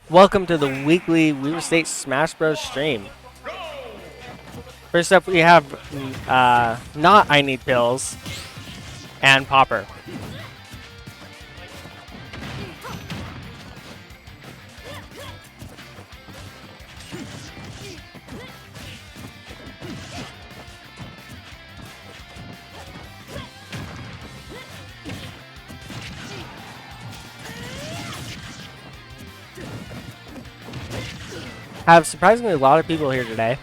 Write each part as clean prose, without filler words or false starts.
Welcome to the weekly Weaver State Smash Bros. Stream. First up, we have not NOTpillz and Popper. Have surprisingly a lot of people here today.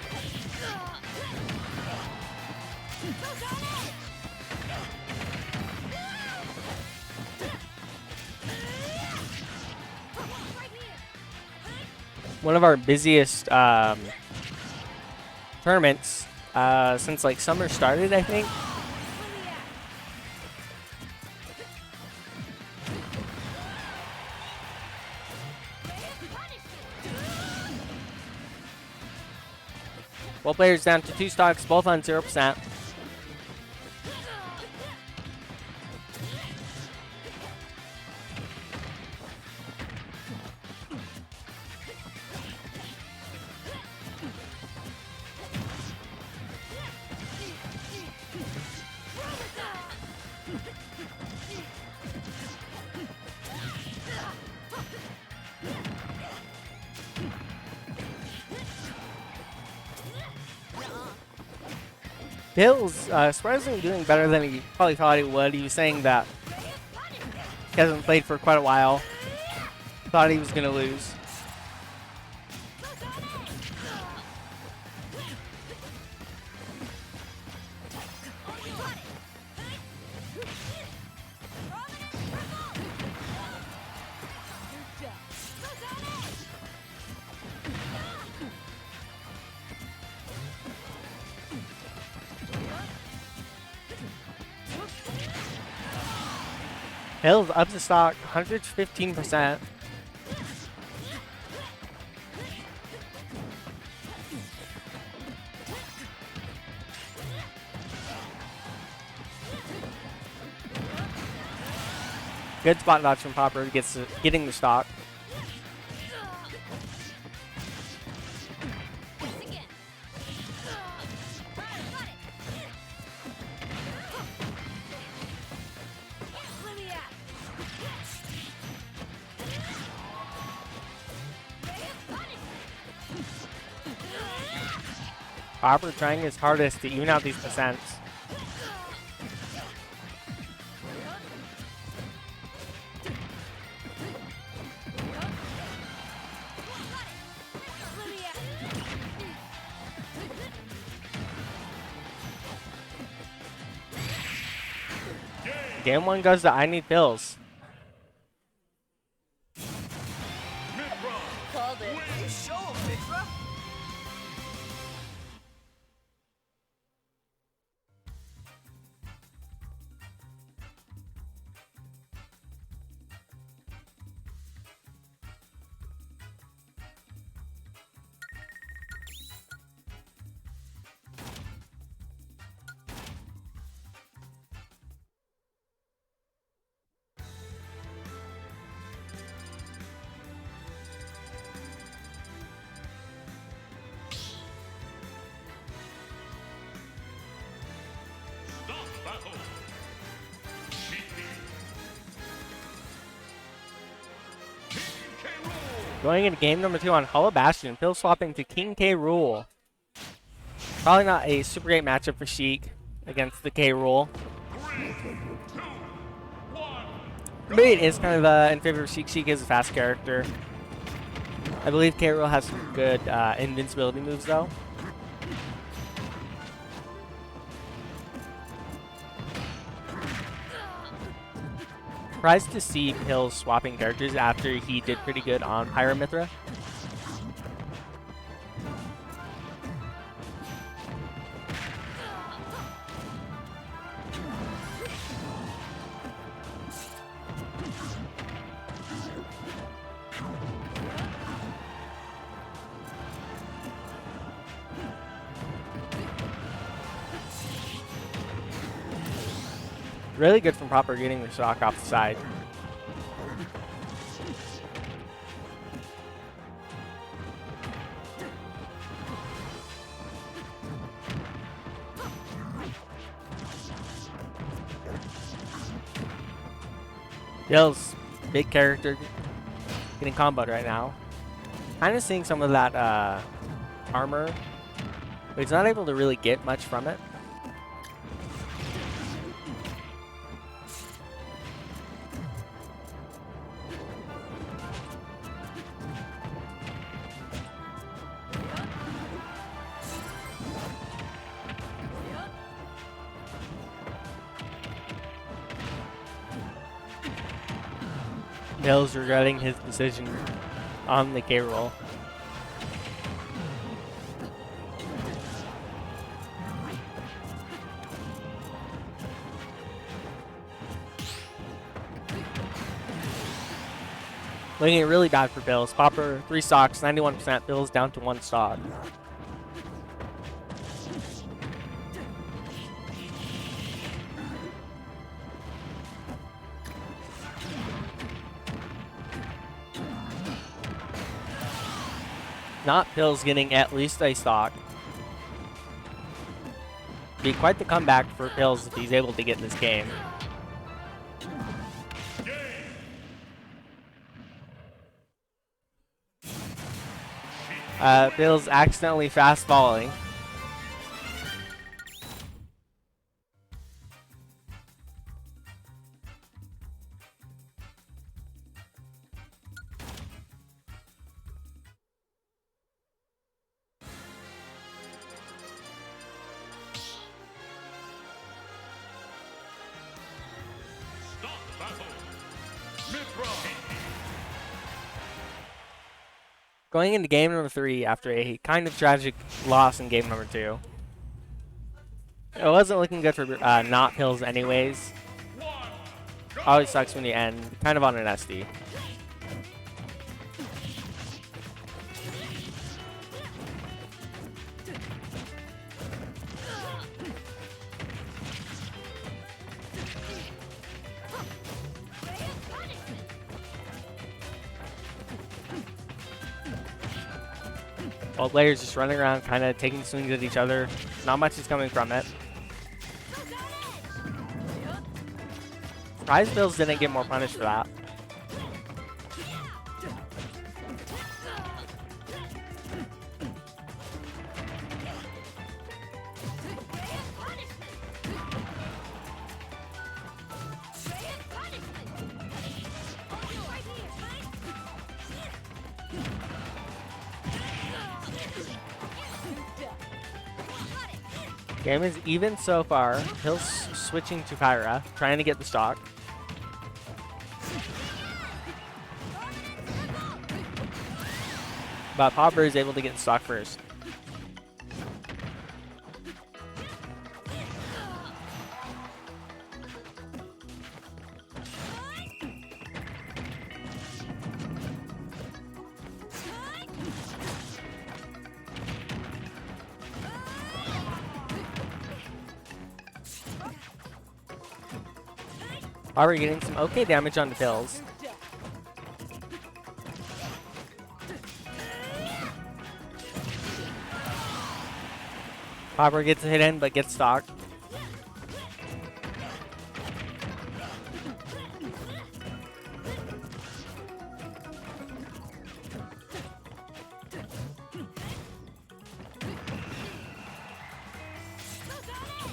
One of our busiest tournaments since like summer started, I think. Both players down to 2 stocks, both on 0%. Bill's surprisingly doing better than he probably thought he would. He was saying that he hasn't played for quite a while. Thought he was going to lose. Bill's up to stock, 115%. Good spot dodge from Popper, getting the stock. Popper trying his hardest to even out these percents. Game 1 goes to NOTpillz. Going into game number 2 on Hollow Bastion, Phil swapping to King K. Rool. Probably not a super great matchup for Sheik against the K. Rool. But it is kind of in favor of Sheik. Sheik is a fast character. I believe K. Rool has some good invincibility moves though. Surprised to see Pills swapping characters after he did pretty good on Pyramithra. Really good from Popper getting the stock off the side. Dill's big character getting comboed right now. Kind of seeing some of that armor, but he's not able to really get much from it. Dill's regretting his decision on the K roll. Making it really bad for Bills. Popper 3 stocks, 91%. Bills down to 1 stock. NOTpillz getting at least a stock. Be quite the comeback for Pills if he's able to get this game. Pills accidentally fast falling. Going into game number 3 after a kind of tragic loss in game number 2. It wasn't looking good for NOTpillz anyways. Always sucks when you end kind of on an SD. All players just running around, kind of taking swings at each other. Not much is coming from it. Surprised Bills didn't get more punished for that. Game is even so far. Hill's switching to Pyra, trying to get the stock. But Popper is able to get the stock first. Popper getting some okay damage on the Pills. Popper gets a hit in, but gets stocked.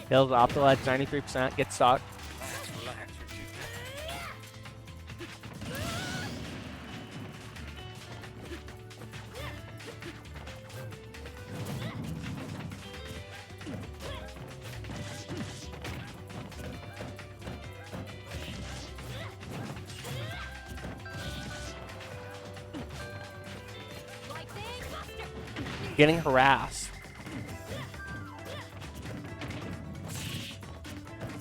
Pills off the ledge, 93%, gets stocked. Getting harassed.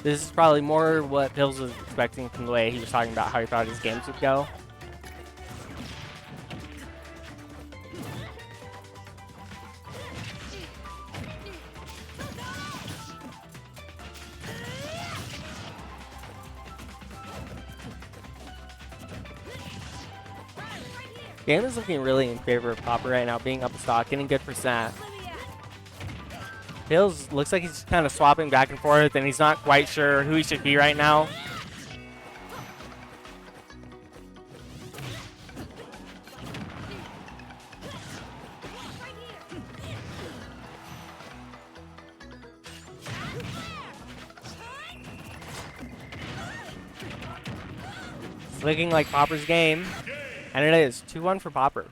This is probably more what Pills was expecting from the way he was talking about how he thought his games would go. Game is looking really in favor of Popper right now, being up a stock, getting good percent. Pills looks like he's kind of swapping back and forth, and he's not quite sure who he should be right now. It's looking like Popper's game, and it is 2-1 for Popper.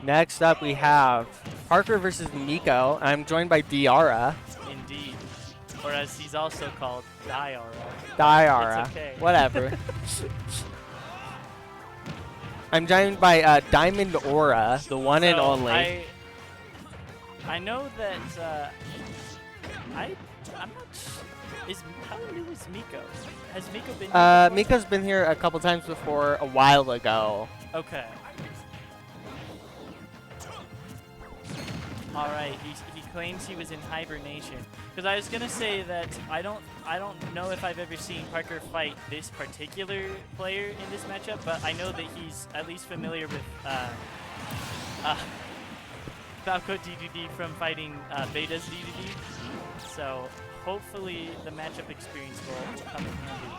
Next up, we have Parkour versus Miko. I'm joined by Diaura. Indeed. or as he's also called, Diaura. Diaura. It's okay. Whatever. I'm joined by Diamond Aura, the one and only. I know that I'm not. How new is Miko? Has Miko been here before? Miko's been here a couple times before, a while ago. Okay. All right. He claims he was in hibernation. Because I was gonna say that I don't know if I've ever seen Parkour fight this particular player in this matchup, but I know that he's at least familiar with Falco DDD from fighting Beta's DDD. So hopefully the matchup experience will come in handy.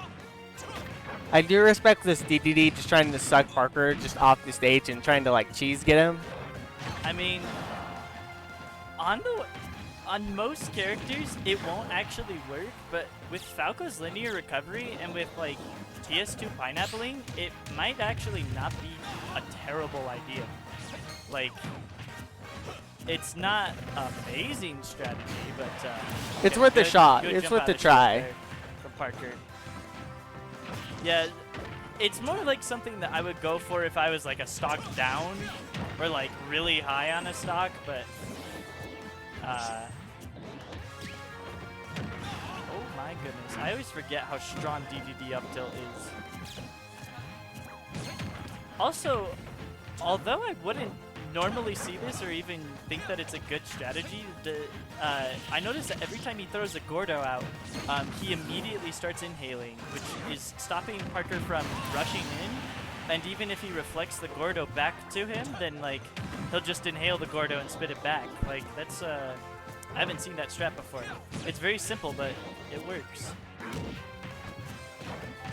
I do respect this DDD just trying to suck Parkour just off the stage and trying to like cheese get him. I mean, on most characters it won't actually work, but with Falco's linear recovery and with like PS2 pineappling, it might actually not be a terrible idea. Like, it's not amazing strategy, but it's worth a shot. It's worth a try. From Parkour. Yeah, it's more like something that I would go for if I was like a stock down or like really high on a stock, but oh my goodness, I always forget how strong DDD up tilt is. Also, although I wouldn't normally see this or even think that it's a good strategy, I noticed that every time he throws a Gordo out, he immediately starts inhaling, which is stopping Parkour from rushing in. And even if he reflects the Gordo back to him, then like he'll just inhale the Gordo and spit it back. Like that's I haven't seen that strat before. It's very simple, but it works.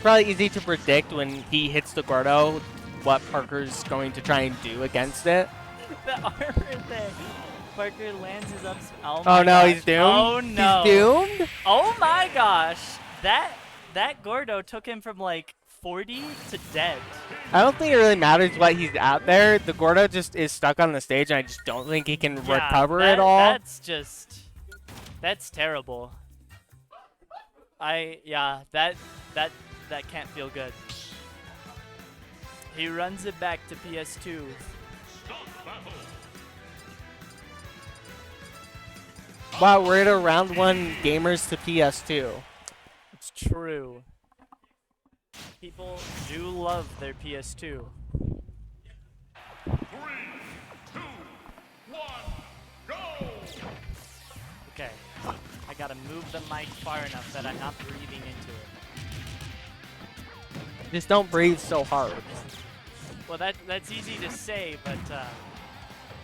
Probably easy to predict when he hits the Gordo what Parkour's going to try and do against it. The armor that Parkour lands his up. Oh, oh no, gosh. he's doomed. Oh no, he's doomed. Oh my gosh, that Gordo took him from like 40 to dead. I don't think it really matters what he's out there. The Gordo just is stuck on the stage, and I just don't think he can recover at all. That's terrible. That can't feel good. He runs it back to PS2. Wow, we're at a round 1 gamers to PS2. It's true. People do love their PS2. 3, 2, 1, go! Okay, I gotta move the mic far enough that I'm not breathing into it. Just don't breathe so hard. Well, that's easy to say, but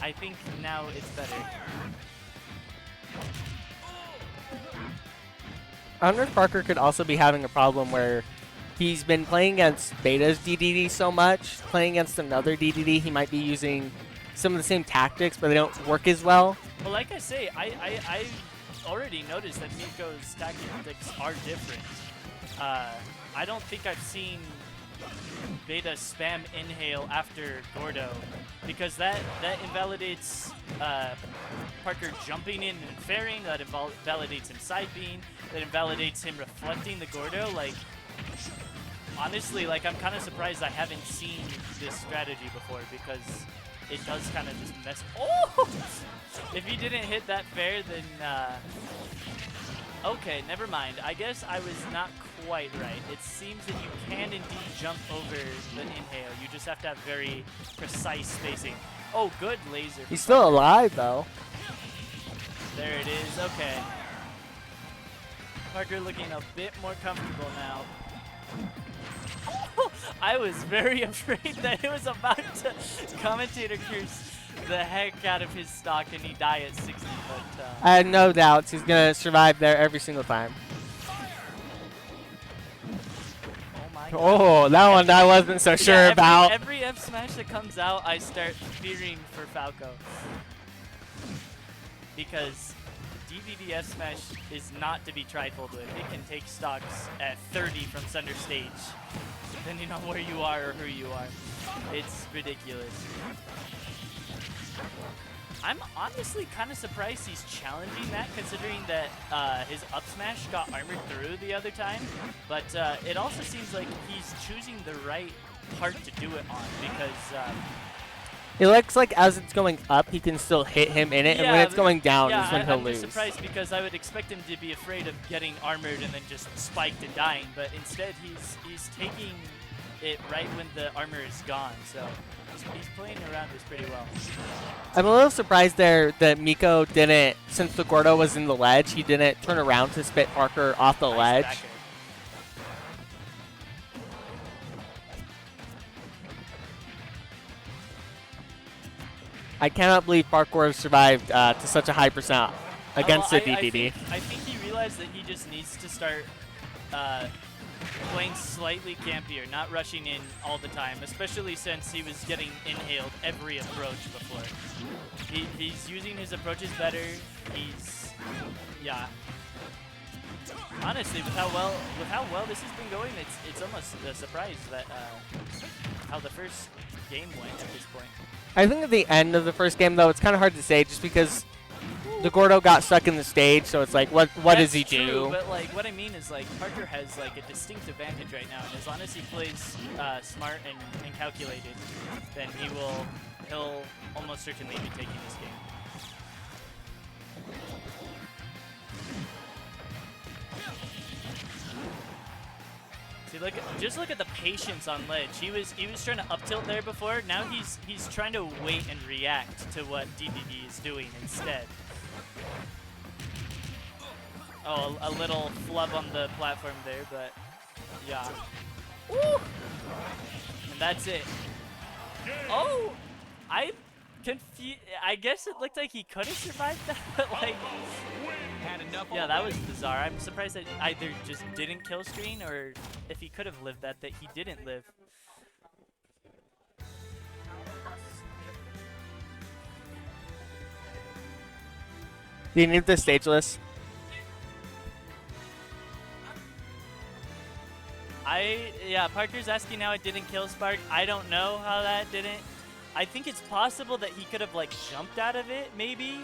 I think now it's better. I wonder if Parkour could also be having a problem where he's been playing against Beta's DDD so much, playing against another DDD, he might be using some of the same tactics, but they don't work as well. Well, like I say, I already noticed that Miko's tactics are different. I don't think I've seen Beta spam inhale after Gordo, because that invalidates Parkour jumping in and fairing, that invalidates him side being, that invalidates him reflecting the Gordo. Like, honestly, like I'm kind of surprised I haven't seen this strategy before, because it does kind of just mess. Oh! If he didn't hit that fair, then okay, never mind. I guess I was not quite right. It seems that you can indeed jump over the inhale. You just have to have very precise spacing. Oh, good laser. He's still alive, though. There it is. Okay. Parkour looking a bit more comfortable now. I was very afraid that it was about to commentator curse the heck out of his stock and he die at 60, but I had no doubts he's gonna survive there every single time. oh my God. Oh, that one I wasn't so sure about. Every F smash that comes out, I start fearing for Falco, because DVD F smash is not to be trifled with. It can take stocks at 30 from center stage, depending on where you are or who you are. It's ridiculous. I'm honestly kind of surprised he's challenging that, considering that his up smash got armored through the other time. But it also seems like he's choosing the right part to do it on, because it looks like as it's going up, he can still hit him in it, and when it's going down is when he'll I'm lose. just surprised because I would expect him to be afraid of getting armored and then just spiked and dying, but instead he's taking it right when the armor is gone. So he's playing around this pretty well. I'm a little surprised there that Miko didn't, since the Gordo was in the ledge, he didn't turn around to spit Parkour off the ledge. Backer. I cannot believe Parkour survived to such a high percent against the DDD. I think he realized that he just needs to start playing slightly campier, not rushing in all the time, especially since he was getting inhaled every approach before. He's using his approaches better. Yeah. Honestly, with how well this has been going, it's almost a surprise that how the first game went at this point. I think at the end of the first game, though, it's kind of hard to say just because the Gordo got stuck in the stage, so it's like, what does he do? True, but like, what I mean is like, Parkour has like a distinct advantage right now, and as long as he plays smart and calculated, then he'll almost certainly be taking this game. See, just look at the patience on ledge. He was trying to up tilt there before. Now he's trying to wait and react to what DDD is doing instead. Oh, a little flub on the platform there, but yeah. Woo! And that's it. Oh, I'm confused. I guess it looked like he could have survived that, but like, yeah, that was bizarre. I'm surprised that either just didn't kill screen, or if he could have lived that he didn't live. Do you need the stage list? Yeah, Parker's asking how it didn't kill Spark. I don't know how that didn't. I think it's possible that he could have like jumped out of it, maybe.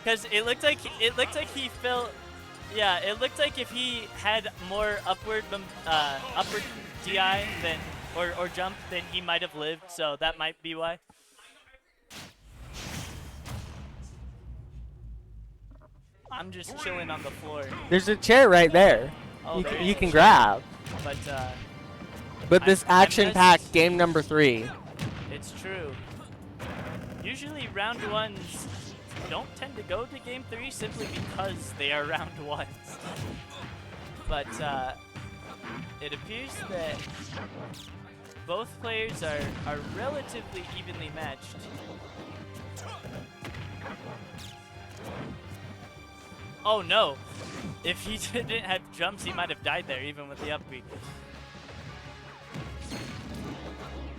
Because it looked like he felt. Yeah, it looked like if he had more upward DI than or jump, then he might have lived. So that might be why. I'm just chilling on the floor. There's a chair right there. Oh, You can grab. But this action-packed game number 3. It's true. Usually round ones don't tend to go to game 3 simply because they are round ones. But it appears that both players are relatively evenly matched. Oh no! If he didn't have jumps, he might have died there, even with the up B.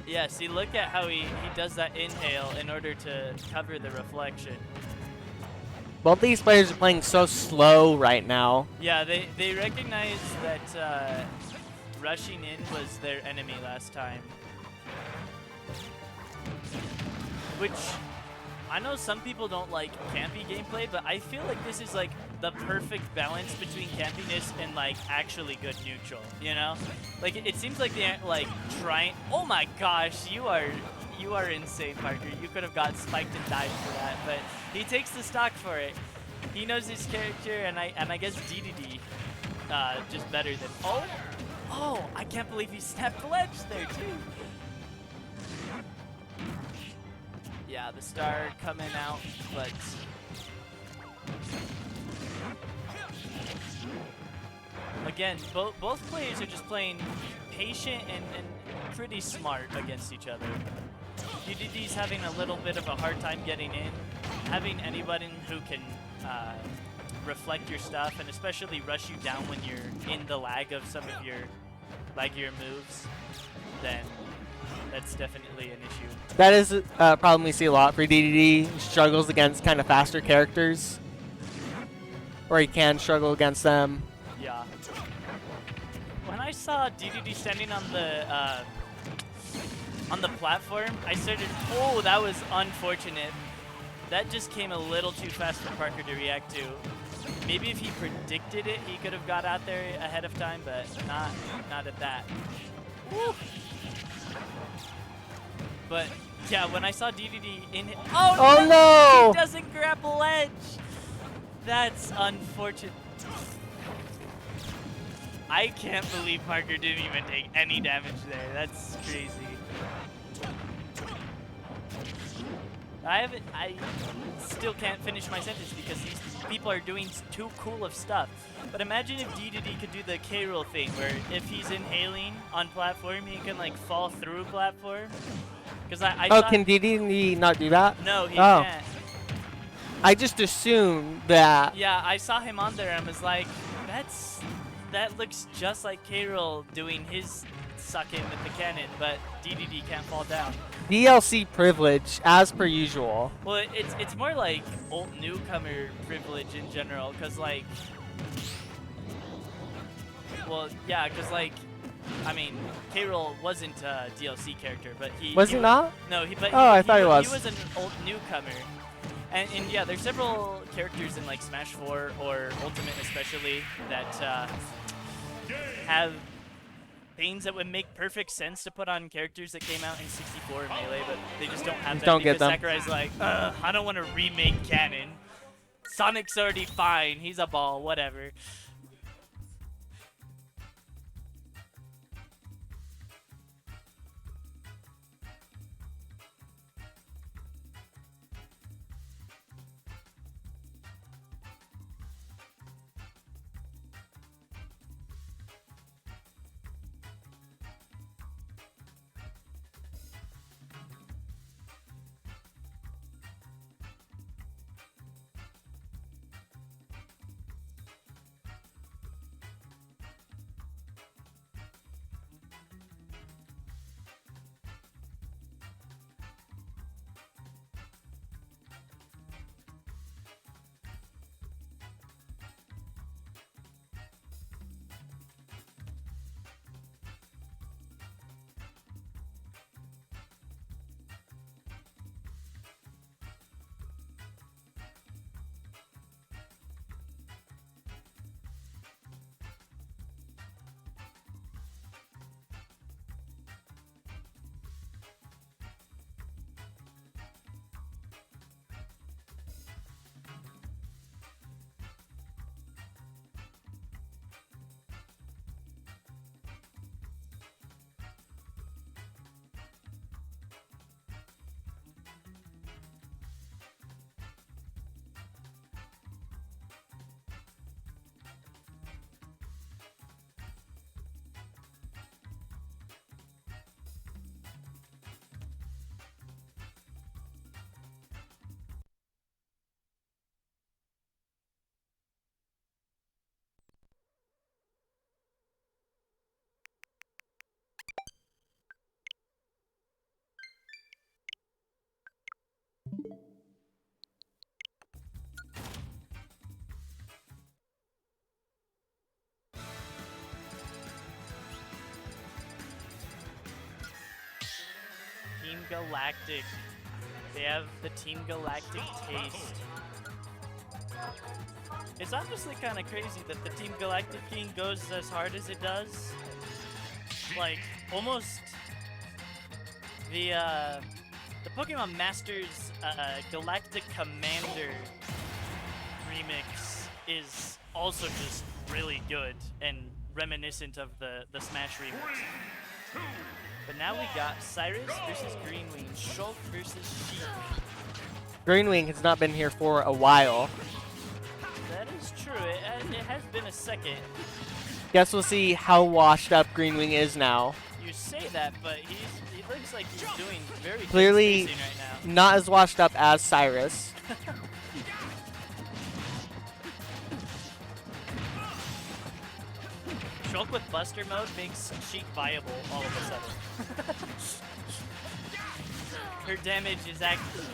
Yeah, see, look at how he does that inhale in order to cover the reflection. Both these players are playing so slow right now. Yeah, they recognize that rushing in was their enemy last time. Which, I know some people don't like campy gameplay, but I feel like this is like the perfect balance between campiness and like actually good neutral, you know? Like it seems like they aren't like trying. Oh my gosh, you are insane, Parker. You could have got spiked and died for that, but he takes the stock for it. He knows his character, and I guess DDD just better than. Oh, I can't believe he snapped the ledge there too. Yeah, the star coming out, but again, both players are just playing patient and pretty smart against each other. UDD's having a little bit of a hard time getting in. Having anybody who can reflect your stuff and especially rush you down when you're in the lag of some of your laggier moves, then that's definitely an issue. That is a problem we see a lot for DDD. He struggles against kind of faster characters, or he can struggle against them. Yeah. When I saw DDD standing on the on the platform, I started. Oh, that was unfortunate. That just came a little too fast for Parker to react to. Maybe if he predicted it, he could have got out there ahead of time, but not at that. Woo. But yeah, when I saw DDD in it, oh no! He doesn't grab ledge. That's unfortunate. I can't believe Parker didn't even take any damage there. That's crazy. I still can't finish my sentence because these people are doing too cool of stuff. But imagine if DDD could do the K-roll thing where if he's inhaling on platform, he can like fall through platform. Because I Oh, can DDD not do that? No, he can't. I just assumed that. Yeah, I saw him on there and was like, that looks just like K-roll doing his suck in with the cannon, but DDD can't fall down. DLC privilege, as per usual. Well, it's more like old newcomer privilege in general, cause like, well, yeah, cause like, I mean, K-roll wasn't a DLC character, but he was he not? No, I thought he was. He was an old newcomer, and yeah, there's several characters in like Smash 4 or Ultimate especially that have things that would make perfect sense to put on characters that came out in 64 Melee, but they just don't have that don't because get them. Sakurai's like, I don't want to remake canon. Sonic's already fine. He's a ball, whatever. Team Galactic. They have the Team Galactic taste. It's honestly kind of crazy that the Team Galactic team goes as hard as it does. Like, almost the Pokemon Masters Galactic Commander remix is also just really good and reminiscent of the Smash remix. But now we got Cyrus versus GreenWing, Shulk versus Sheep. GreenWing has not been here for a while. That is true. It has been a second. Guess we'll see how washed up GreenWing is now. You say that, but he looks like he's doing very good Clearly spacing right now. not as washed up as Cyrus. Shulk with Buster mode makes Sheik viable all of a sudden. Her damage is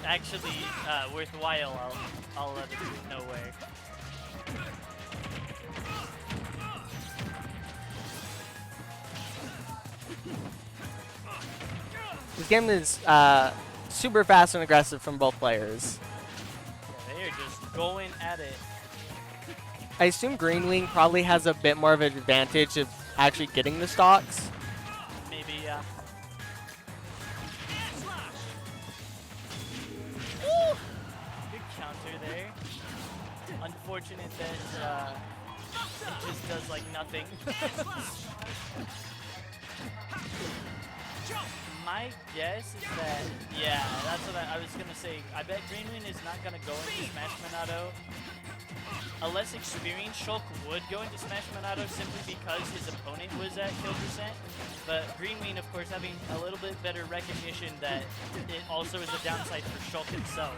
actually worthwhile. I'll let it no way. This game is super fast and aggressive from both players. Yeah, they are just going at it. I assume GreenWing probably has a bit more of an advantage of actually getting the stocks. Maybe, yeah. Good counter there. Unfortunate that it just does like nothing. My guess is that, yeah, that's what I was gonna say. I bet GreenWing is not gonna go into Smash Monado. A less experienced Shulk would go into Smash Monado simply because his opponent was at kill percent. But GreenWing, of course, having a little bit better recognition that it also is a downside for Shulk himself.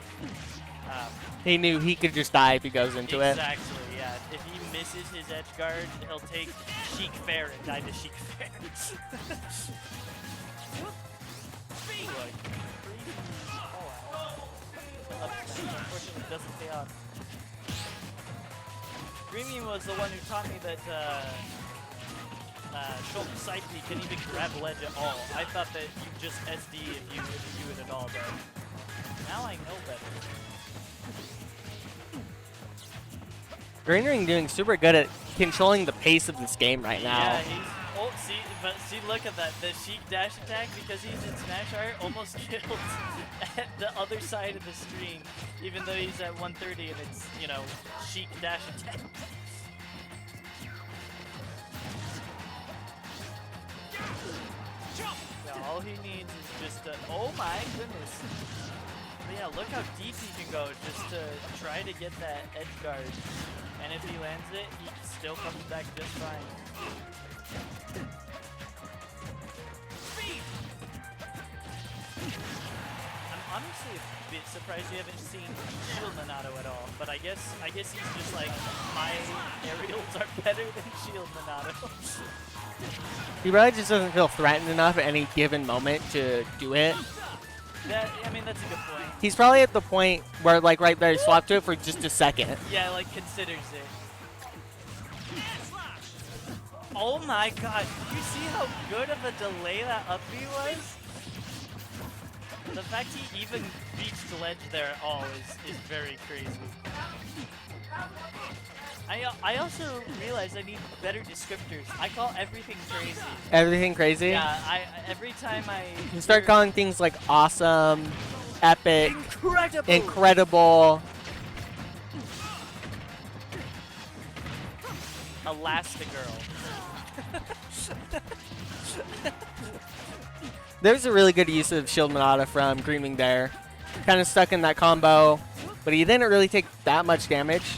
He knew he could just die if he goes into it. Exactly, yeah. If he misses his edge guard, he'll take Sheik Fair and die to Sheik Fair. Unfortunately, it doesn't pay off. GreenWing was the one who taught me that Shulk side B can even grab ledge at all. I thought that you just SD if you do it at all, but now I know better. GreenWing doing super good at controlling the pace of this game right now. Yeah, he's see, look at that. The Sheik dash attack, because he's in Smash Art, almost killed at the other side of the screen, even though he's at 130 and it's, you know, Sheik dash attack. Yeah, all he needs is just a, oh my goodness. But yeah, look how deep he can go just to try to get that edge guard. And if he lands it, he still comes back just fine. I'm honestly a bit surprised you haven't seen Shield Monado at all, but I guess he's just like, my aerials are better than Shield Monado. He really just doesn't feel threatened enough at any given moment to do it. I mean, that's a good point. He's probably at the point where, like, right there, he swapped to it for just a second. Yeah, like, considers it. Oh my god, did you see how good of a delay that up B was? The fact he even reached the ledge there at all is very crazy. I also realized I need better descriptors. I call everything crazy. Everything crazy? Yeah, every time I... You start calling things like awesome, epic, incredible. Elastigirl. There's a really good use of Shield Monado from GreenWing there. Kind of stuck in that combo, but he didn't really take that much damage.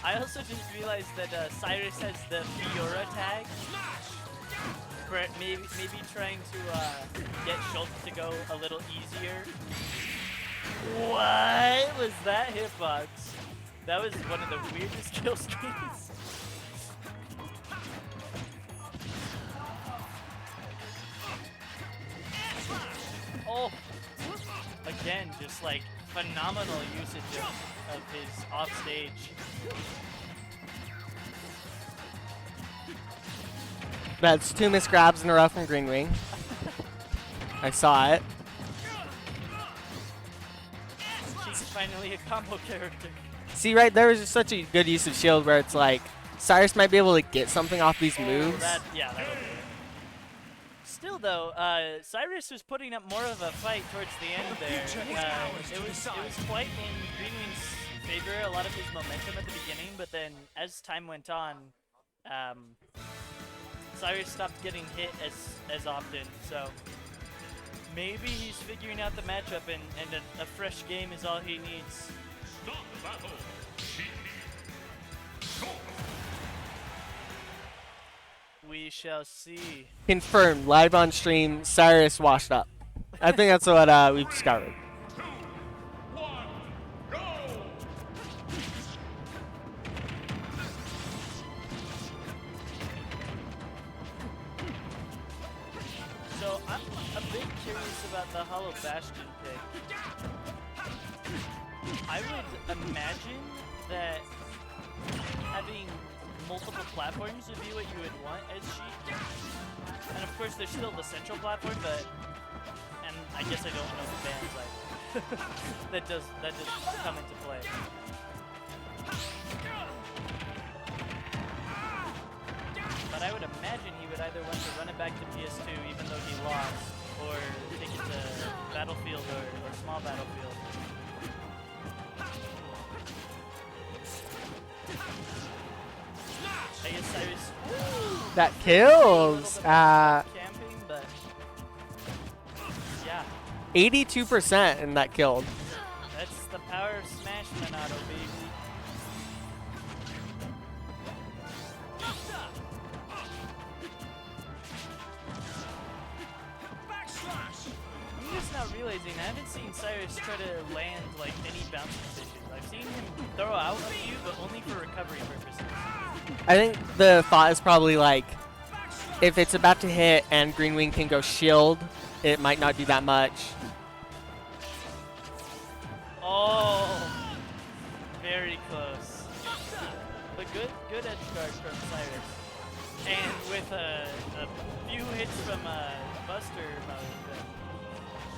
I also just realized that Cyrus has the Diaura tag. For maybe trying to get Shulk to go a little easier. What was that hitbox? That was one of the weirdest kill screens. Oh, again, just like phenomenal usage of his offstage. That's 2 missed grabs in a row from GreenWing. I saw it. She's finally a combo character. See, right there is just such a good use of shield where it's like Cyrus might be able to get something off these moves. That'll do it. Still though, Cyrus was putting up more of a fight towards the end there. It was quite in GreenWing's favor, a lot of his momentum at the beginning, but then as time went on, Cyrus stopped getting hit as often, so maybe he's figuring out the matchup and a fresh game is all he needs. Start the battle. We shall see. Confirmed, live on stream, Cyrus washed up. I think that's what we've discovered. 2, 1, go! So I'm a bit curious about the Hollow Bastion pick. I would imagine that having multiple platforms would be what you would want as Sheik. And of course, there's still the central platform, but and I guess I don't know the bands like that does come into play. But I would imagine he would either want to run it back to PS2, even though he lost, or take it to Battlefield or Small Battlefield. I guess Cyrus. That kills. Camping, but yeah, 82% and that killed. that's the power of Smash Minato, baby. I'm just now realizing I haven't seen Cyrus try to land like any bouncing positions. I've seen him throw out a few, but only for recovery purposes. I think the thought is probably like, if it's about to hit and GreenWing can go shield, it might not do that much. Oh, very close. But good edge guard from Cyrus. And with a few hits from Buster mode,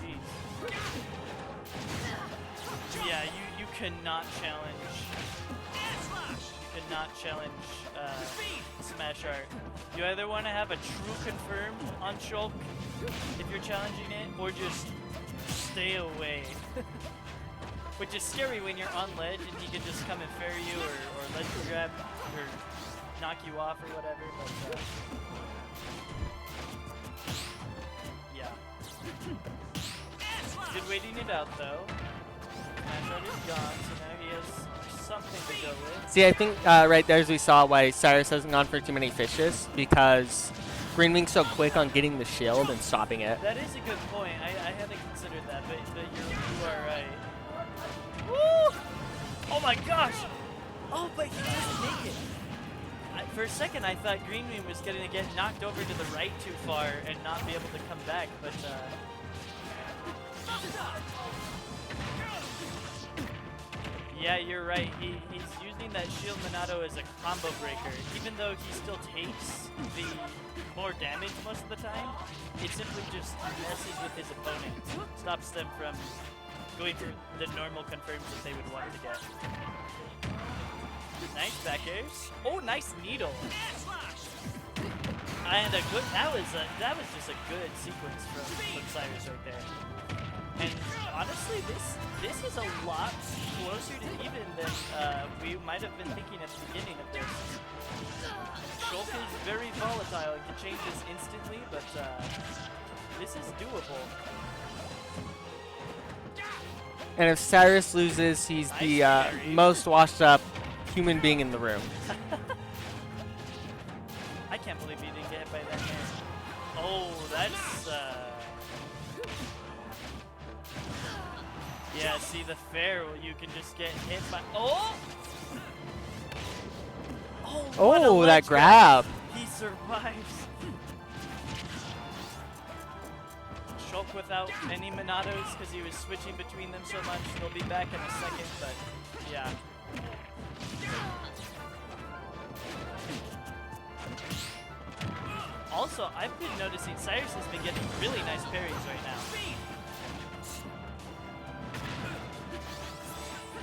jeez. Yeah, you cannot challenge. You cannot challenge Smash Art. You either want to have a true confirmed on Shulk if you're challenging it, or just stay away. Which is scary when you're on ledge and he can just come and fair you or ledge grab or knock you off or whatever. But yeah. Good waiting it out though. Smash Art is gone, so now he has something to go with. See, I think right there as we saw why Cyrus hasn't gone for too many fishes, because GreenWing's so quick on getting the shield and stopping it. That is a good point. I hadn't considered that, but you are right. Woo! Oh my gosh! Oh, but he doesn't make it. For a second, I thought GreenWing was going to get knocked over to the right too far and not be able to come back, but yeah, you're right. He's using that shield Minato as a combo breaker. Even though he still takes the more damage most of the time, it simply just messes with his opponent. Stops them from going for the normal confirms that they would want to get. Nice back airs. Oh, nice needle. And a good. That was just a good sequence from Cyrus right there. And honestly, this is a lot closer to even than we might have been thinking at the beginning of this. Shulk is very volatile and can change this instantly, but this is doable. And if Cyrus loses, he's the most washed up human being in the room. I can't believe he didn't get hit by that man. Oh, that's yeah, see the fair, you can just get hit by what a Oh, ledge that grab. He survives. Shulk without any Minatos because he was switching between them so much. They'll be back in a second, but yeah. Also, I've been noticing Cyrus has been getting really nice parries right now.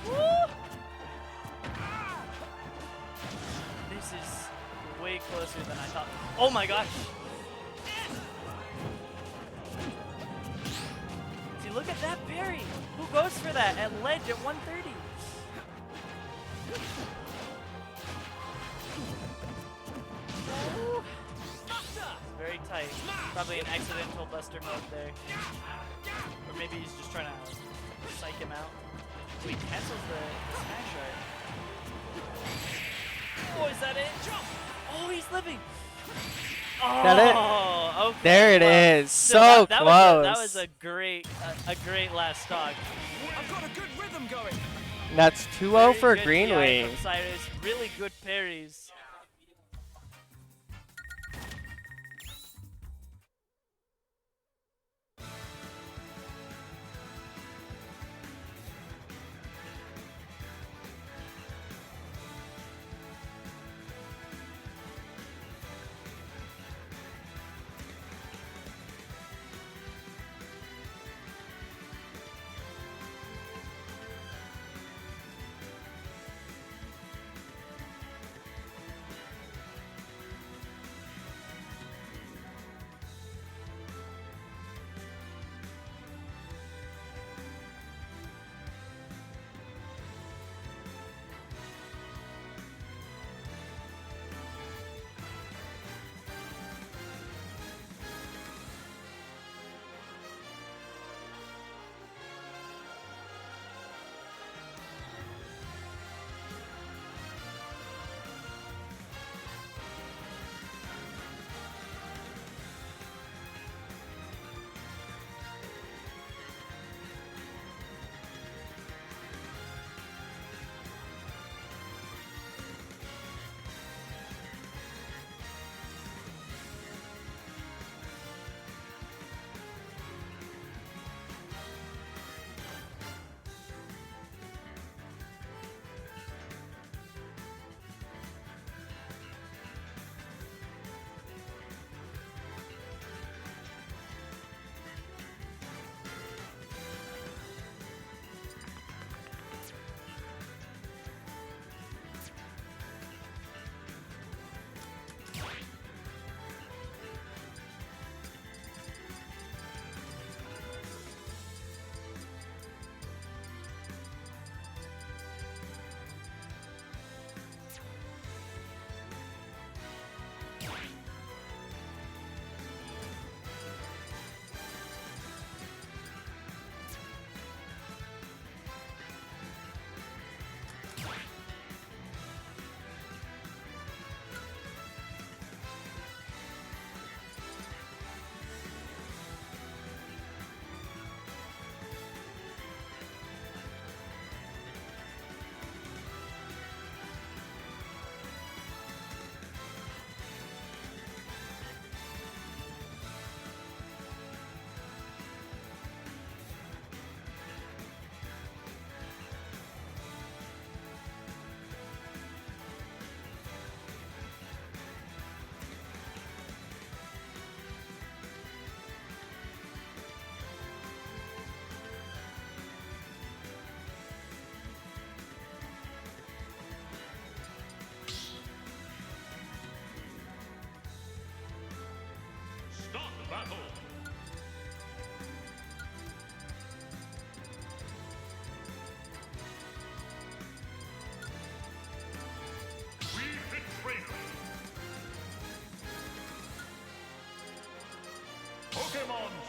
Woo! This is way closer than I thought. Oh my gosh! See, look at that parry! Who goes for that at ledge at 130? Woo! Very tight. Probably an accidental Buster mode there. Or maybe he's just trying to psych him out. Oh, he cancels the smash art. Oh, is that it? Jump! Oh, he's living! Oh, That it? okay. There it is. So that close. That was a great last stock. I've got a good rhythm going. That's 2-0 Very for good GreenWing. DI from Cyrus. Really good parries.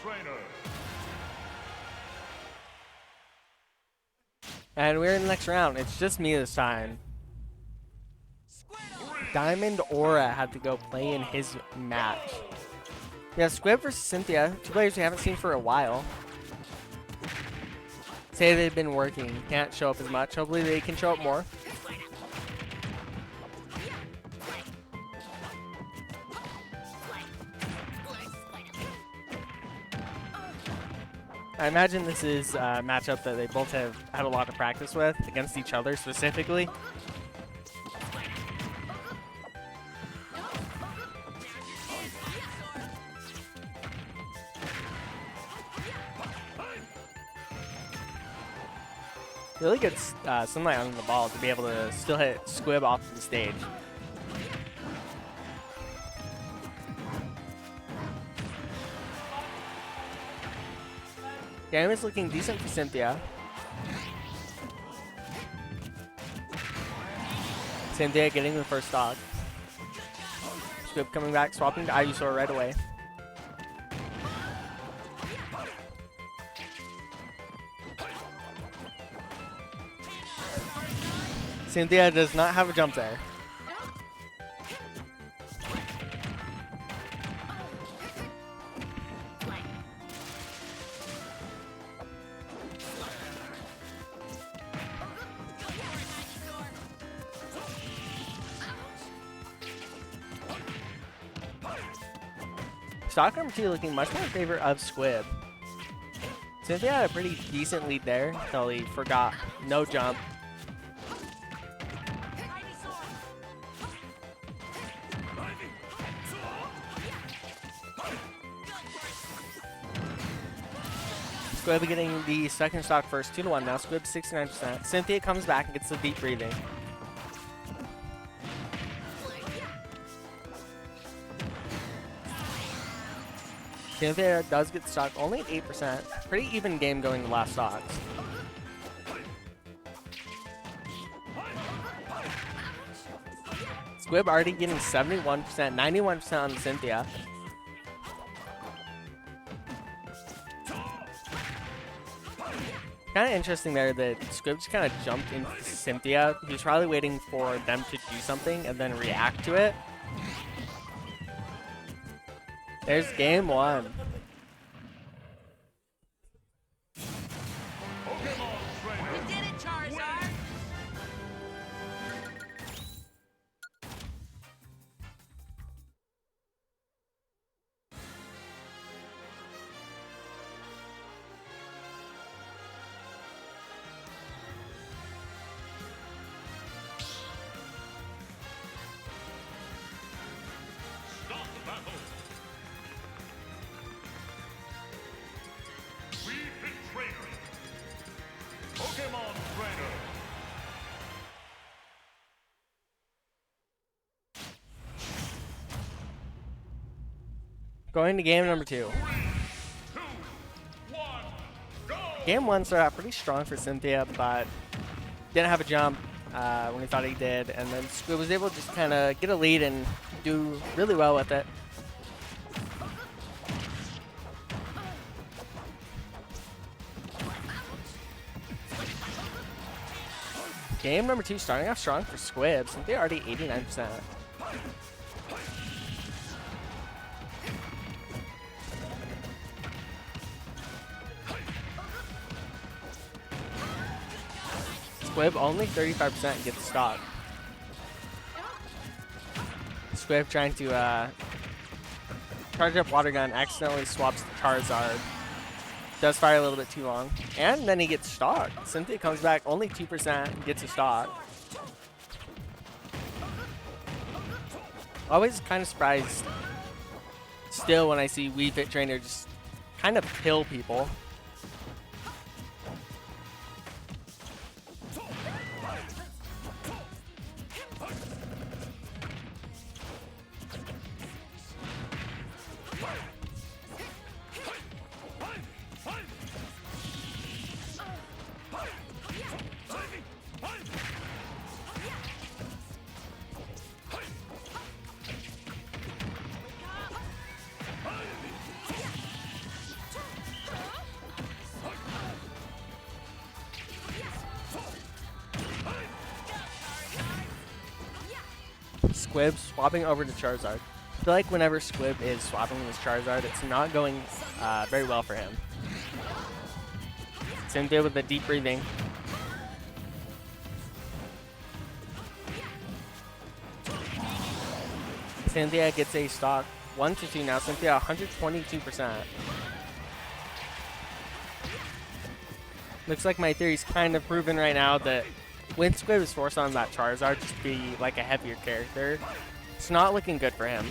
trainer. And we're in the next round. It's just me this time. Diamond Aura had to go play in his match. Yeah, Squib versus Cynthia. Two players we haven't seen for a while. Say they've been working. Can't show up as much. Hopefully they can show up more. I imagine this is a matchup that they both have had a lot of practice with against each other specifically. Really good sunlight on the ball to be able to still hit Squib off the stage. Game is looking decent for Cynthia. Cynthia getting the first stock. Squib coming back, swapping to Ivysaur right away. Cynthia does not have a jump there. Stock number 2 looking much more in favor of Squib. Cynthia had a pretty decent lead there until he forgot no jump. Squib getting the second stock first, 2-1 now. Squib 69%. Cynthia comes back and gets the deep breathing. Cynthia does get stock only at 8%. Pretty even game going the last stocks. Squib already getting 71%, 91% on Cynthia. Kind of interesting there that Squib just kind of jumped into Cynthia. He was probably waiting for them to do something and then react to it. There's game 1. You did it, Charizard! Stop the battle. We've been trainer. Pokemon trainer. Going to game number 2. 3, 2, 1, go! Game 1 started out pretty strong for Cynthia, but didn't have a jump when he thought he did. And then Squib was able to just kind of get a lead and do really well with it. Game number 2 starting off strong for Squib. Cynthia already 89%. Squib only 35% gets stock. Squib trying to charge up Water Gun, accidentally swaps the Charizard. Does fire a little bit too long. And then he gets stock. Cynthia comes back only 2%, gets a stock. Always kind of surprised still when I see Wii Fit Trainer just kind of kill people. Squib swapping over to Charizard. I feel like whenever Squib is swapping his Charizard, it's not going very well for him. Cynthia with the deep breathing. Cynthia gets a stock 1-2 now. Cynthia 122%. Looks like my theory's kind of proven right now that when Squib is forced on that Charizard just to be like a heavier character, it's not looking good for him.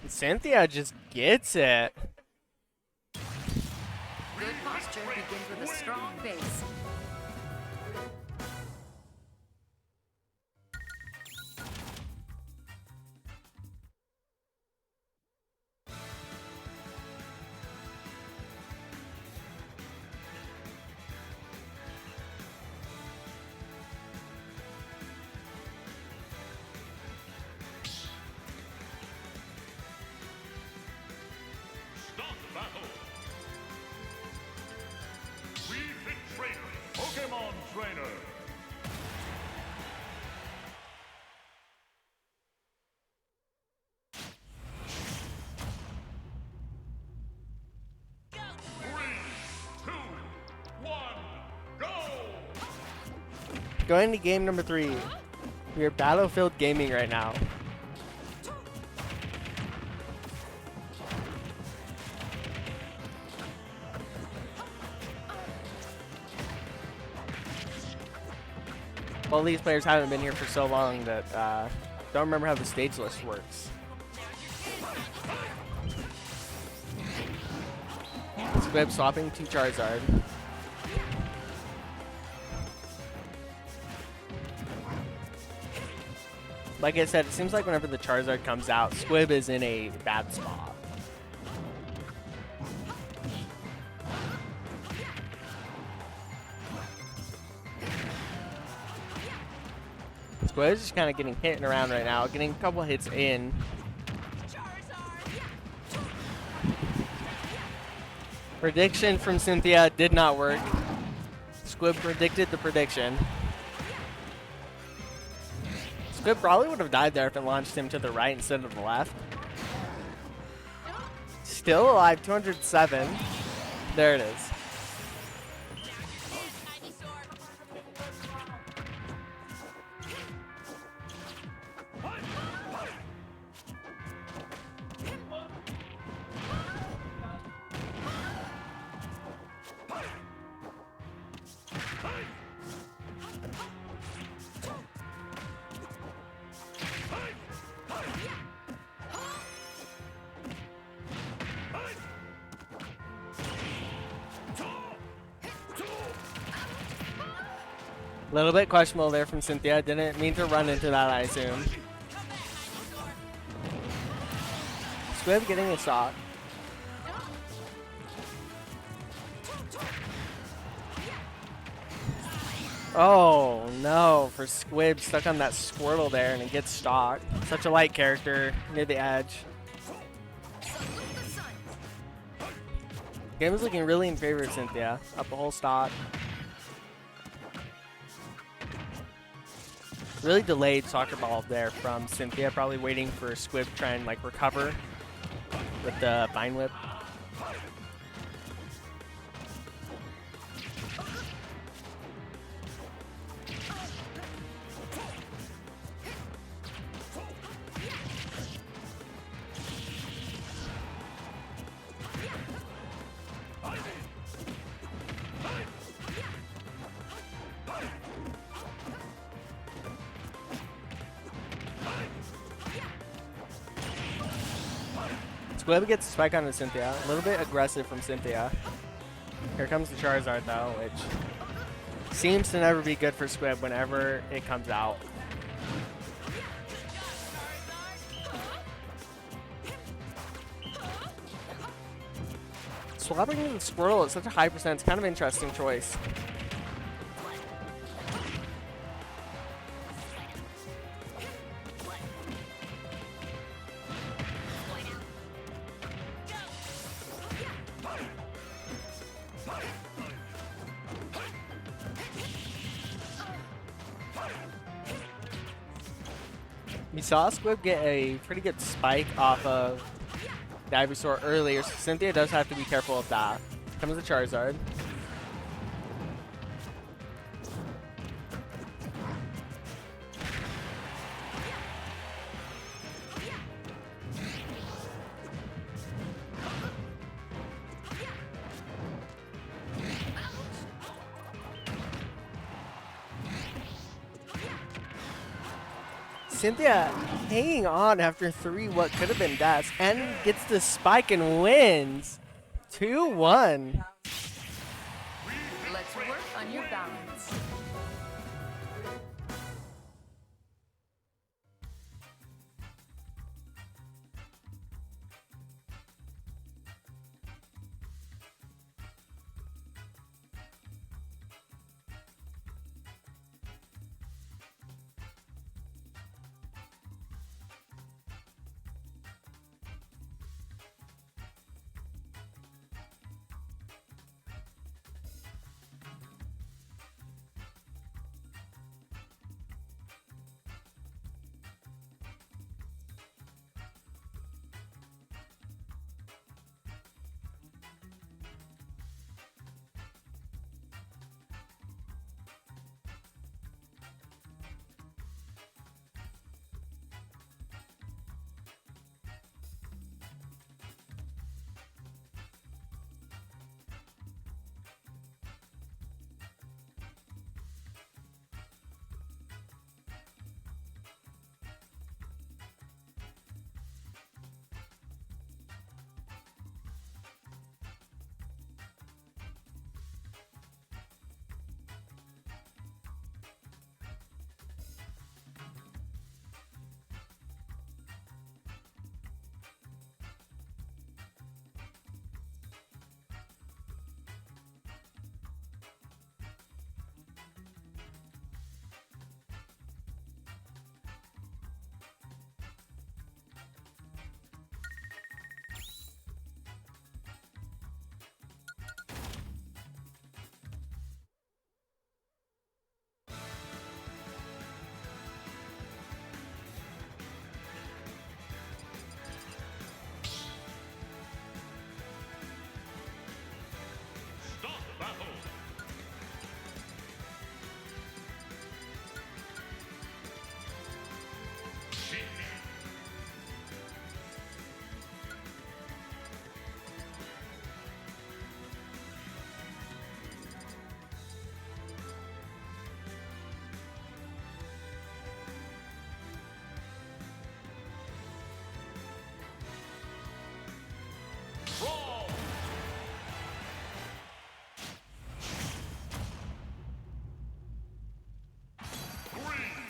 Cynthia just gets it. Good posture begins with a strong base. Start the battle. We pick trainer. Pokemon trainer. Three, two, one, go! Going to game number 3. We are Battlefield Gaming right now. Well, these players haven't been here for so long that don't remember how the stage list works. Squib swapping to Charizard. Like I said, it seems like whenever the Charizard comes out, Squib is in a bad spot. Squib is just kind of getting hit around right now, getting a couple hits in. Prediction from Cynthia did not work. Squib predicted the prediction. Squib probably would have died there if it launched him to the right instead of the left. Still alive, 207. There it is. A little bit questionable there from Cynthia. Didn't mean to run into that, I assume. Squib getting a stock. Oh no, for Squib stuck on that Squirtle there and it gets stocked. Such a light character near the edge. Game is looking really in favor of Cynthia. Up a whole stock. Really delayed soccer ball there from Cynthia, probably waiting for Squib to try and like recover with the Vine Whip. Squib gets a spike onto Cynthia. A little bit aggressive from Cynthia. Here comes the Charizard though, which seems to never be good for Squib whenever it comes out. Swapping into the Squirtle at such a high percent, it's kind of an interesting choice. We saw Squib get a pretty good spike off of the Ivysaur earlier, so Cynthia does have to be careful of that. Comes the Charizard. Cynthia hanging on after 3 what could have been deaths and gets the spike and wins 2-1. Let's work on your balance.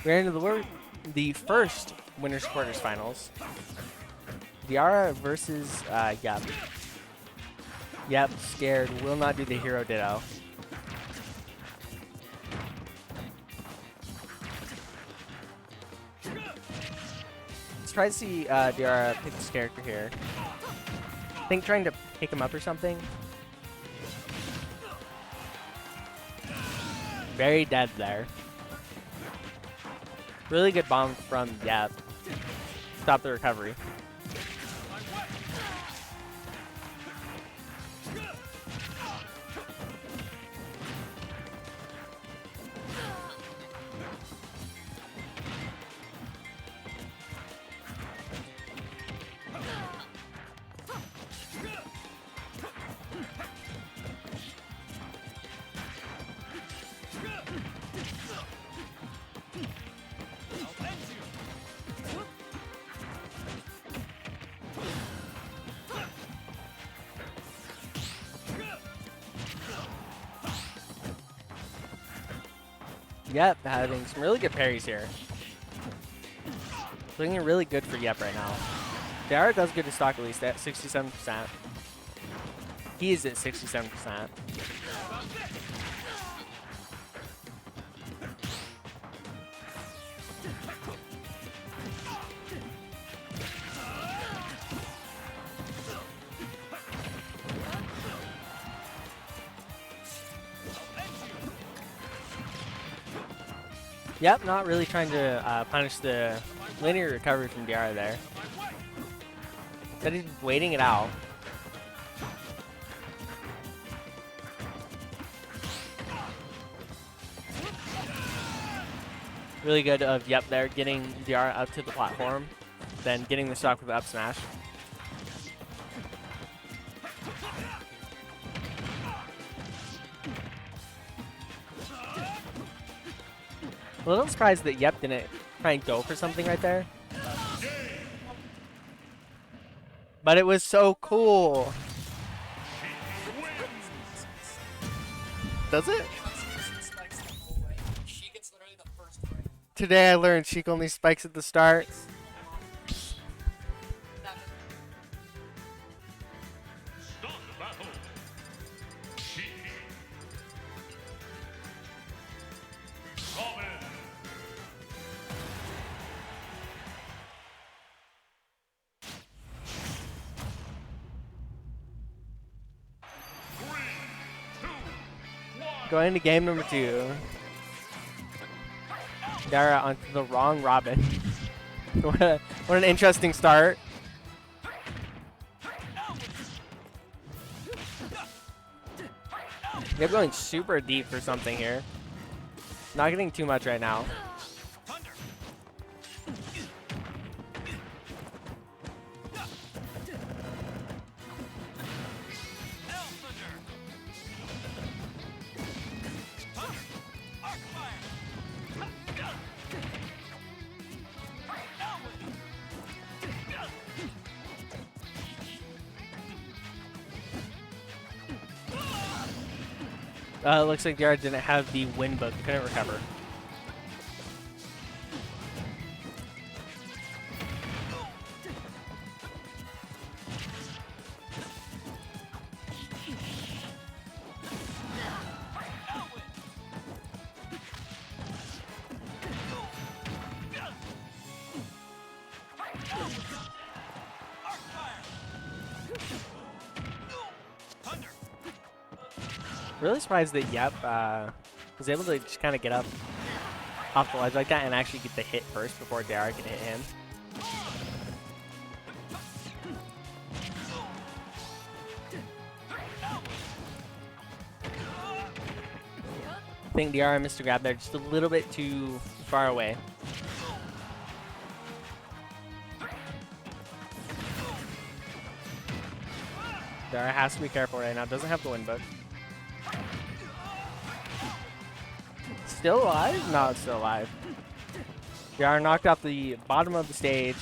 We're into the first winners quarters finals. Diaura versus Yep. Yep, scared. Will not do the hero Ditto. Let's try to see Diaura pick this character here. I think trying to pick him up or something. Very dead there. Really good bomb from Yep. Stop the recovery. Yep, having some really good parries here. Looking really good for Yep right now. Diaura does good to stock at least at 67%. He is at 67%. Yep, not really trying to punish the linear recovery from Diaura there. Instead he's waiting it out. Really good of Yep there, getting Diaura up to the platform, then getting the stock with the up smash. A little surprised that Yep didn't try and go for something right there. But it was so cool. Does it? Today I learned Sheik only spikes at the start. Start battle. Sheik. Robin. Going to game number 2. Diaura onto the wrong Robin. what an interesting start. They're going super deep for something here. Not getting too much right now. Looks like Diaura didn't have the win book, couldn't recover. Really surprised that Yep was able to just kind of get up off the ledge like that and actually get the hit first before Diaura could hit him. I think Diaura missed a grab there just a little bit too far away. Diaura has to be careful right now. Doesn't have the win book. Still alive? No, it's still alive. Diaura knocked off the bottom of the stage.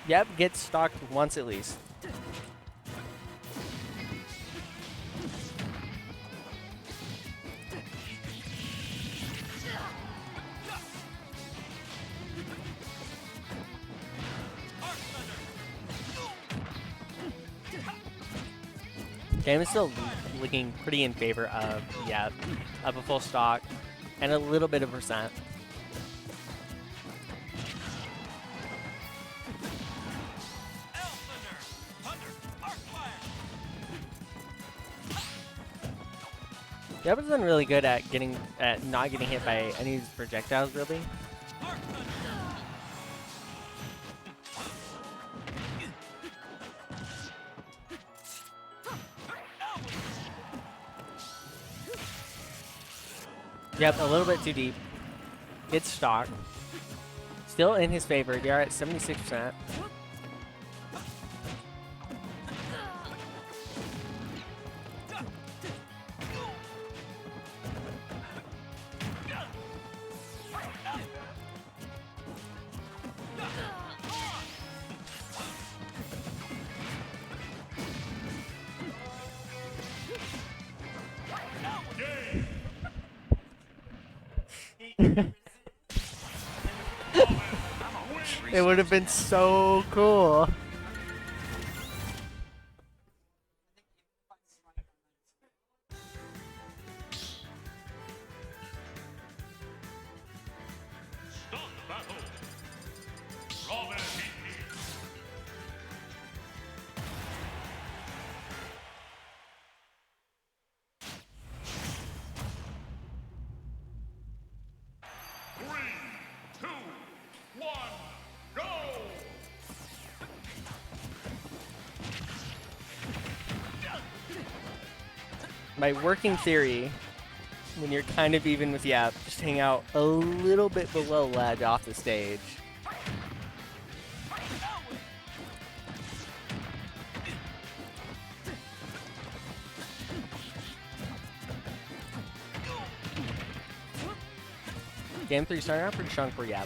Yep, gets stalked once at least. Game is still looking pretty in favor of, yeah, of a full stock and a little bit of percent. Yep has done really good at not getting hit by any of these projectiles, really. Yep, a little bit too deep. It's stock. Still in his favor. They are at 76%. It would have been so cool. Start battle. Robin. my working theory, when you're kind of even with Yep, just hang out a little bit below ledge off the stage. Game 3 starting out pretty strong for Yep.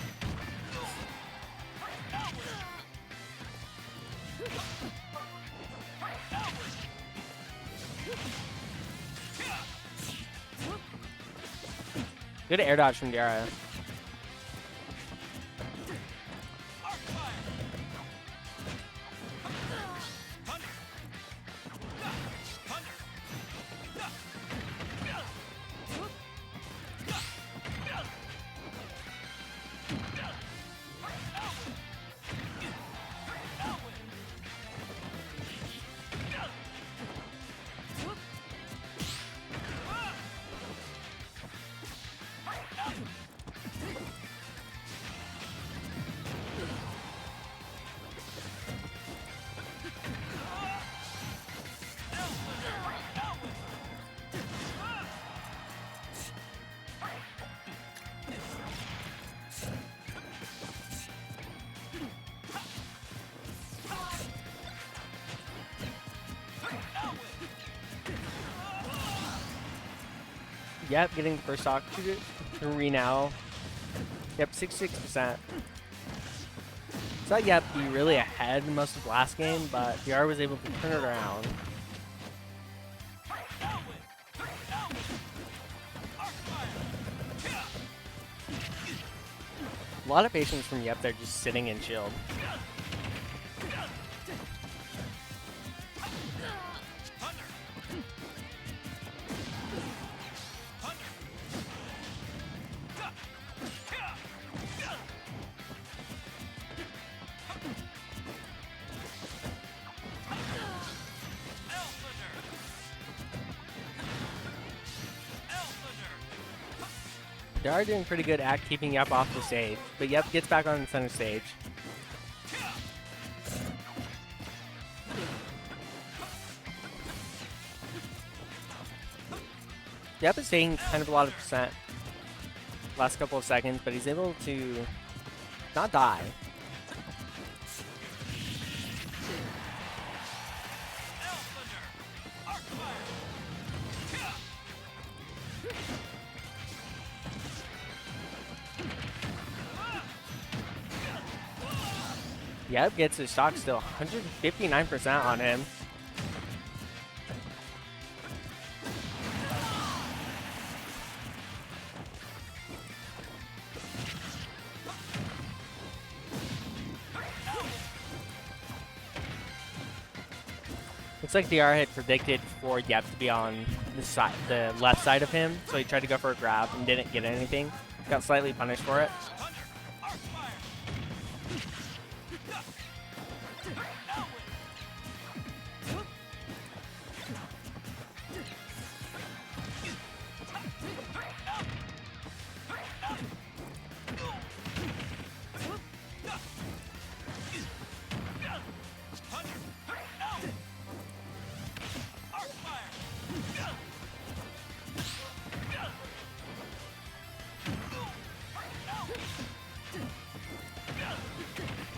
Good air dodge from Diaura. Yep, getting the first stock to 3 now. Yep, 66%. Saw Yep be really ahead most of last game, but Diaura was able to turn it around. A lot of patience from Yep there, just sitting and chilled. Diaura doing pretty good at keeping Yep off the stage, but Yep gets back on the center stage. Yep is taking kind of a lot of percent last couple of seconds, but he's able to not die. Yep, gets his stock still 159% on him. Looks like Diaura had predicted for Yep to be on the left side of him, so he tried to go for a grab and didn't get anything. Got slightly punished for it.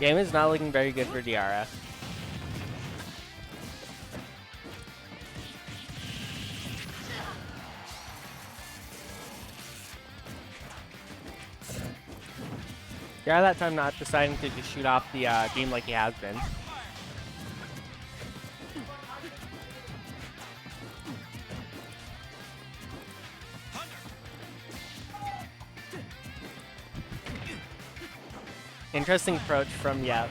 Game is not looking very good for Diaura. Diaura that time not deciding to just shoot off the game like he has been. Interesting approach from Yep.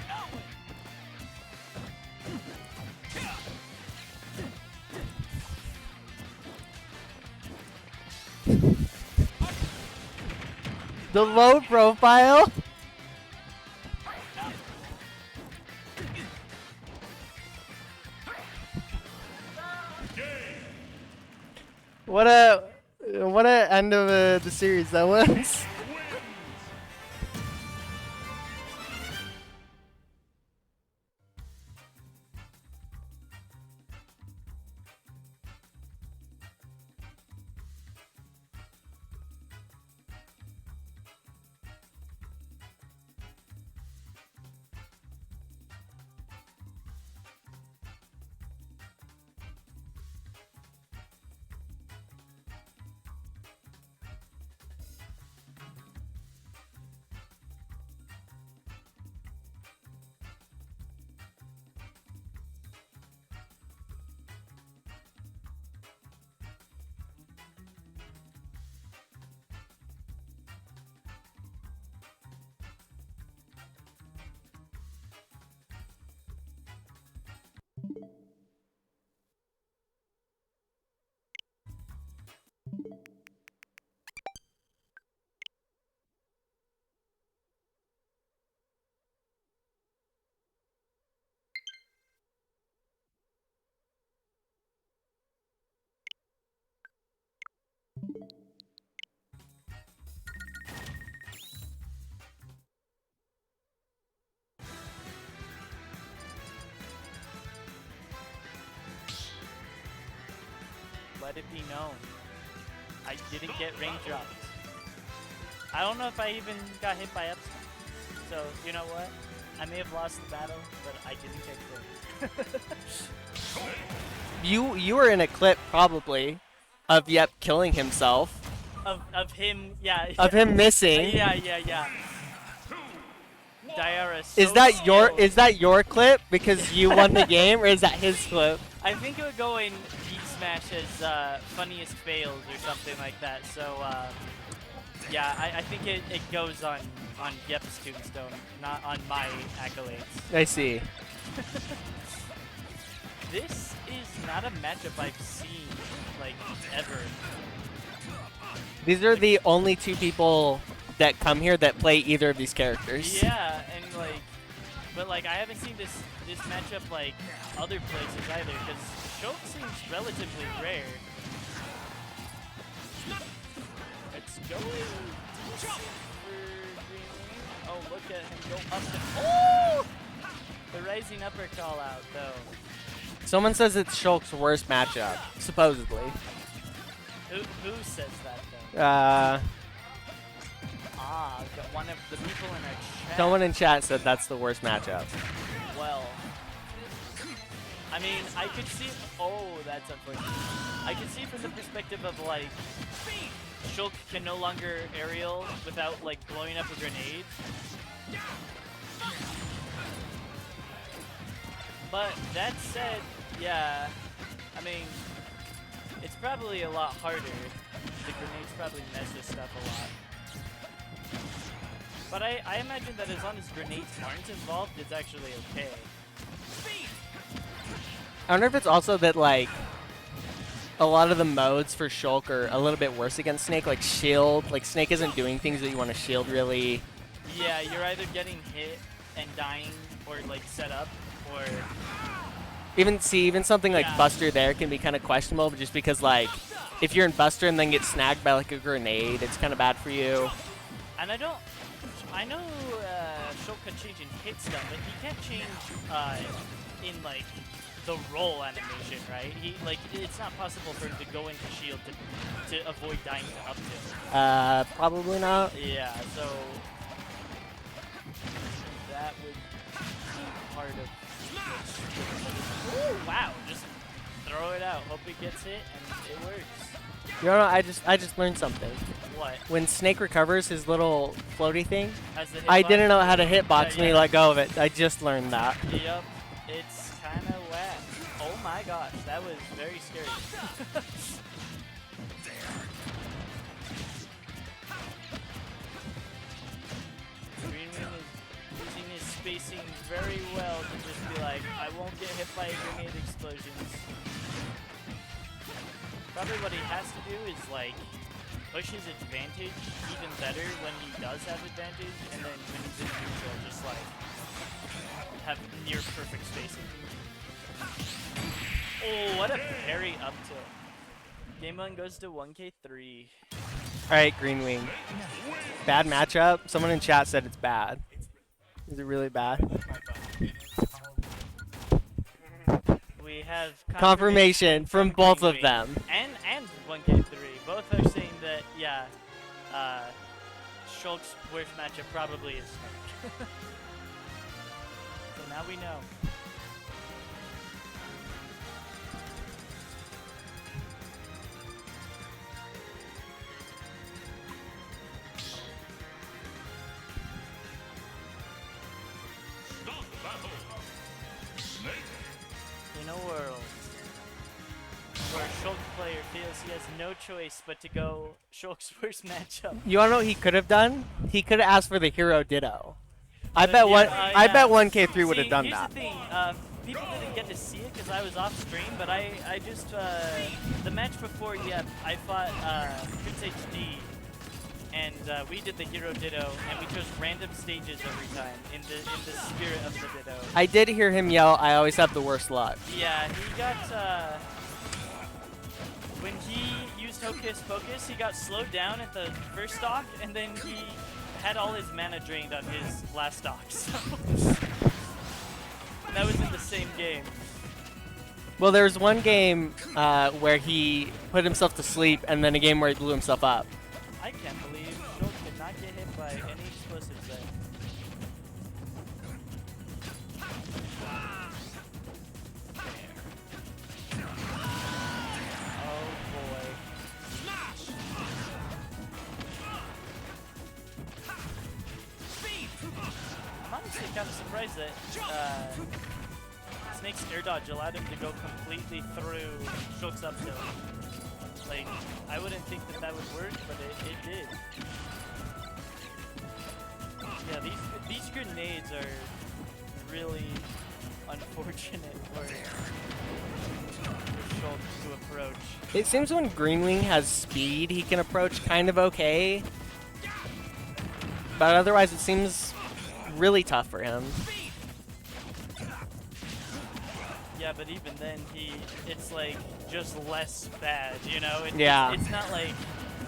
The low profile. What a end of the series that was. Let it be known. I didn't get raindropped. I don't know if I even got hit by ups. So, you know what? I may have lost the battle, but I didn't get killed. You were in a clip probably of Yep killing himself. Of him, yeah. Of him missing. Yeah. Diaura. Is that your clip because you won the game, or is that his clip? I think it would go in Geek Smash as funniest fails or something like that. So yeah, I think it goes on Yep's tombstone, not on my accolades. I see. This is not a matchup I've seen like ever. These are the only two people that come here that play either of these characters. Yeah, and but I haven't seen this matchup like other places either, because Shulk seems relatively rare. It's going for GreenWing. Oh, look at him go up and oh! The rising upper call out though. Someone says it's Shulk's worst matchup, supposedly. Who says that though? Got one of the people in our chat. Someone in chat said that's the worst matchup. Well, I mean, I could see. Oh, that's unfortunate. I could see from the perspective of Shulk can no longer aerial without blowing up a grenade. But that said, yeah, I mean, it's probably a lot harder. The grenades probably mess with stuff a lot. But I imagine that as long as grenades aren't involved, it's actually okay. I wonder if it's also that a lot of the modes for Shulk are a little bit worse against Snake, like shield. Like Snake isn't doing things that you want to shield really. Yeah, you're either getting hit and dying, or set up, or even something like Buster there can be kind of questionable, just because if you're in Buster and then get snagged by a grenade, it's kind of bad for you. And I know Shulk can change in hit stun, but he can't change in the roll animation, right? It's not possible for him to go into shield to avoid dying to up tilt. Probably not. Yeah, so that would be part of. Ooh, wow! Just throw it out. Hope it gets hit and it works. You know, I just learned something. What? When Snake recovers his little floaty thing, I didn't know how to hitbox when he let go of it. I just learned that. Yep, it's kind of whack. Oh my gosh, that was very scary. GreenWing is using his spacing very well to just be like, I won't get hit by grenade explosions. Probably what he has to do is push his advantage even better when he does have advantage, and then when he's in neutral, just have near perfect spacing. Oh, what a parry up tilt. Game 1 goes to 1K3. Alright, GreenWing. Bad matchup? Someone in chat said it's bad. Is it really bad? We have confirmation from both of them. And 1K3. Both are saying that, yeah, Shulk's worst matchup probably is Snake. So now we know. Stop battle. Snake. In a world where a Shulk player feels he has no choice but to go Shulk's worst matchup. You wanna know what he could have done? He could have asked for the hero Ditto. I bet 1K3 would have done here's that. The thing, people didn't get to see it because I was off stream, but I just the match before, yeah, I fought PRINCEHD, and we did the hero Ditto, and we chose random stages every time in the spirit of the Ditto. I did hear him yell, "I always have the worst luck." Yeah, he got when he used Hocus Pocus, he got slowed down at the first stock, and then he had all his mana drained on his last stock. So that was in the same game. Well, there was one game where he put himself to sleep, and then a game where he blew himself up. I can't believe Schultz did not get hit by any explosives there. Oh boy. I'm honestly kind of surprised that Snake's air dodge allowed him to go completely through Schultz's up tilt. Like, I wouldn't think that that would work, but it did. Yeah, these grenades are really unfortunate for Schultz to approach. It seems when GreenWing has speed, he can approach kind of okay. But otherwise, it seems really tough for him. Yeah, but even then, it's like just less bad, you know? Yeah. It's not like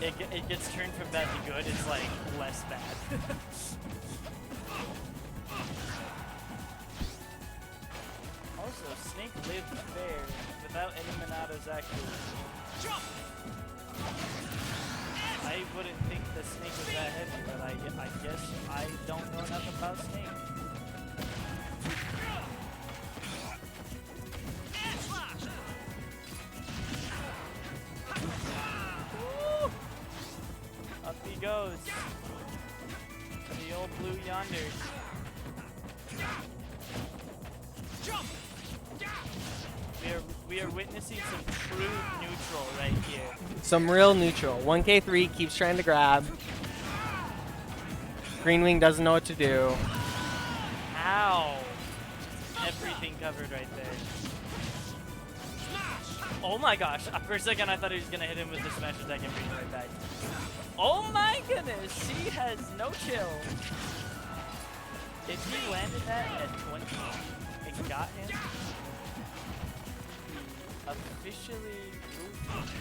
it gets turned from bad to good, it's like less bad. Also, Snake lived fair without any Monado's active. I wouldn't think the Snake was that heavy, but I guess I don't know enough about Snake. Up he goes. The old blue yonder. Jump! We are witnessing some true neutral right here. Some real neutral. 1K3 keeps trying to grab. GreenWing doesn't know what to do. Ow! Everything covered right there. Oh my gosh, for a second I thought he was going to hit him with the smash attack and bring it right back. Oh my goodness, he has no chill. If he landed that at 20 and got him, he officially moved.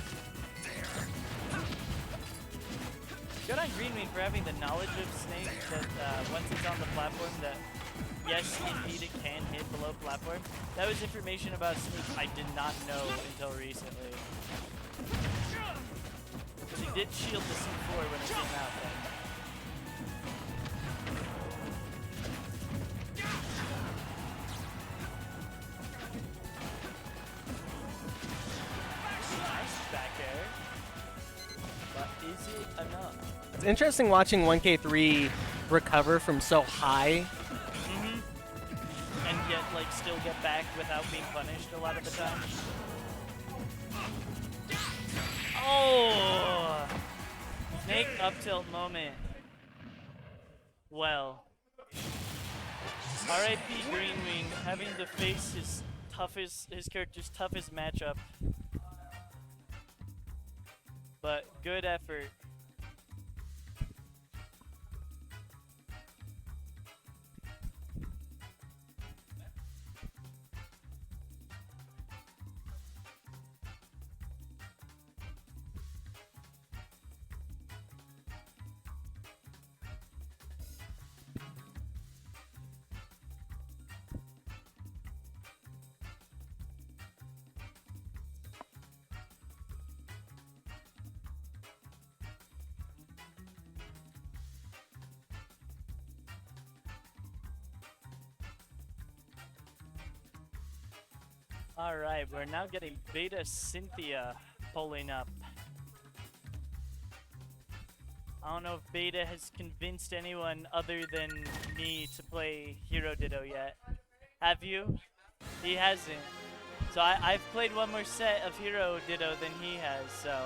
Good on GreenWing for having the knowledge of Snake that once it's on the platform that yes, indeed it can hit below platform. That was information about Snake I did not know until recently. Because he did shield the C4 when it came out then. Nice back air. But is it enough? It's interesting watching 1K3 recover from so high. And yet, like, still get back without being punished a lot of the time. Oh! Snake up tilt moment. Well. R.I.P. GreenWing having to face his character's toughest matchup. But good effort. Alright, we're now getting Beta Cynthia pulling up. I don't know if Beta has convinced anyone other than me to play Hero Ditto yet. Have you? He hasn't. So I've played one more set of Hero Ditto than he has, so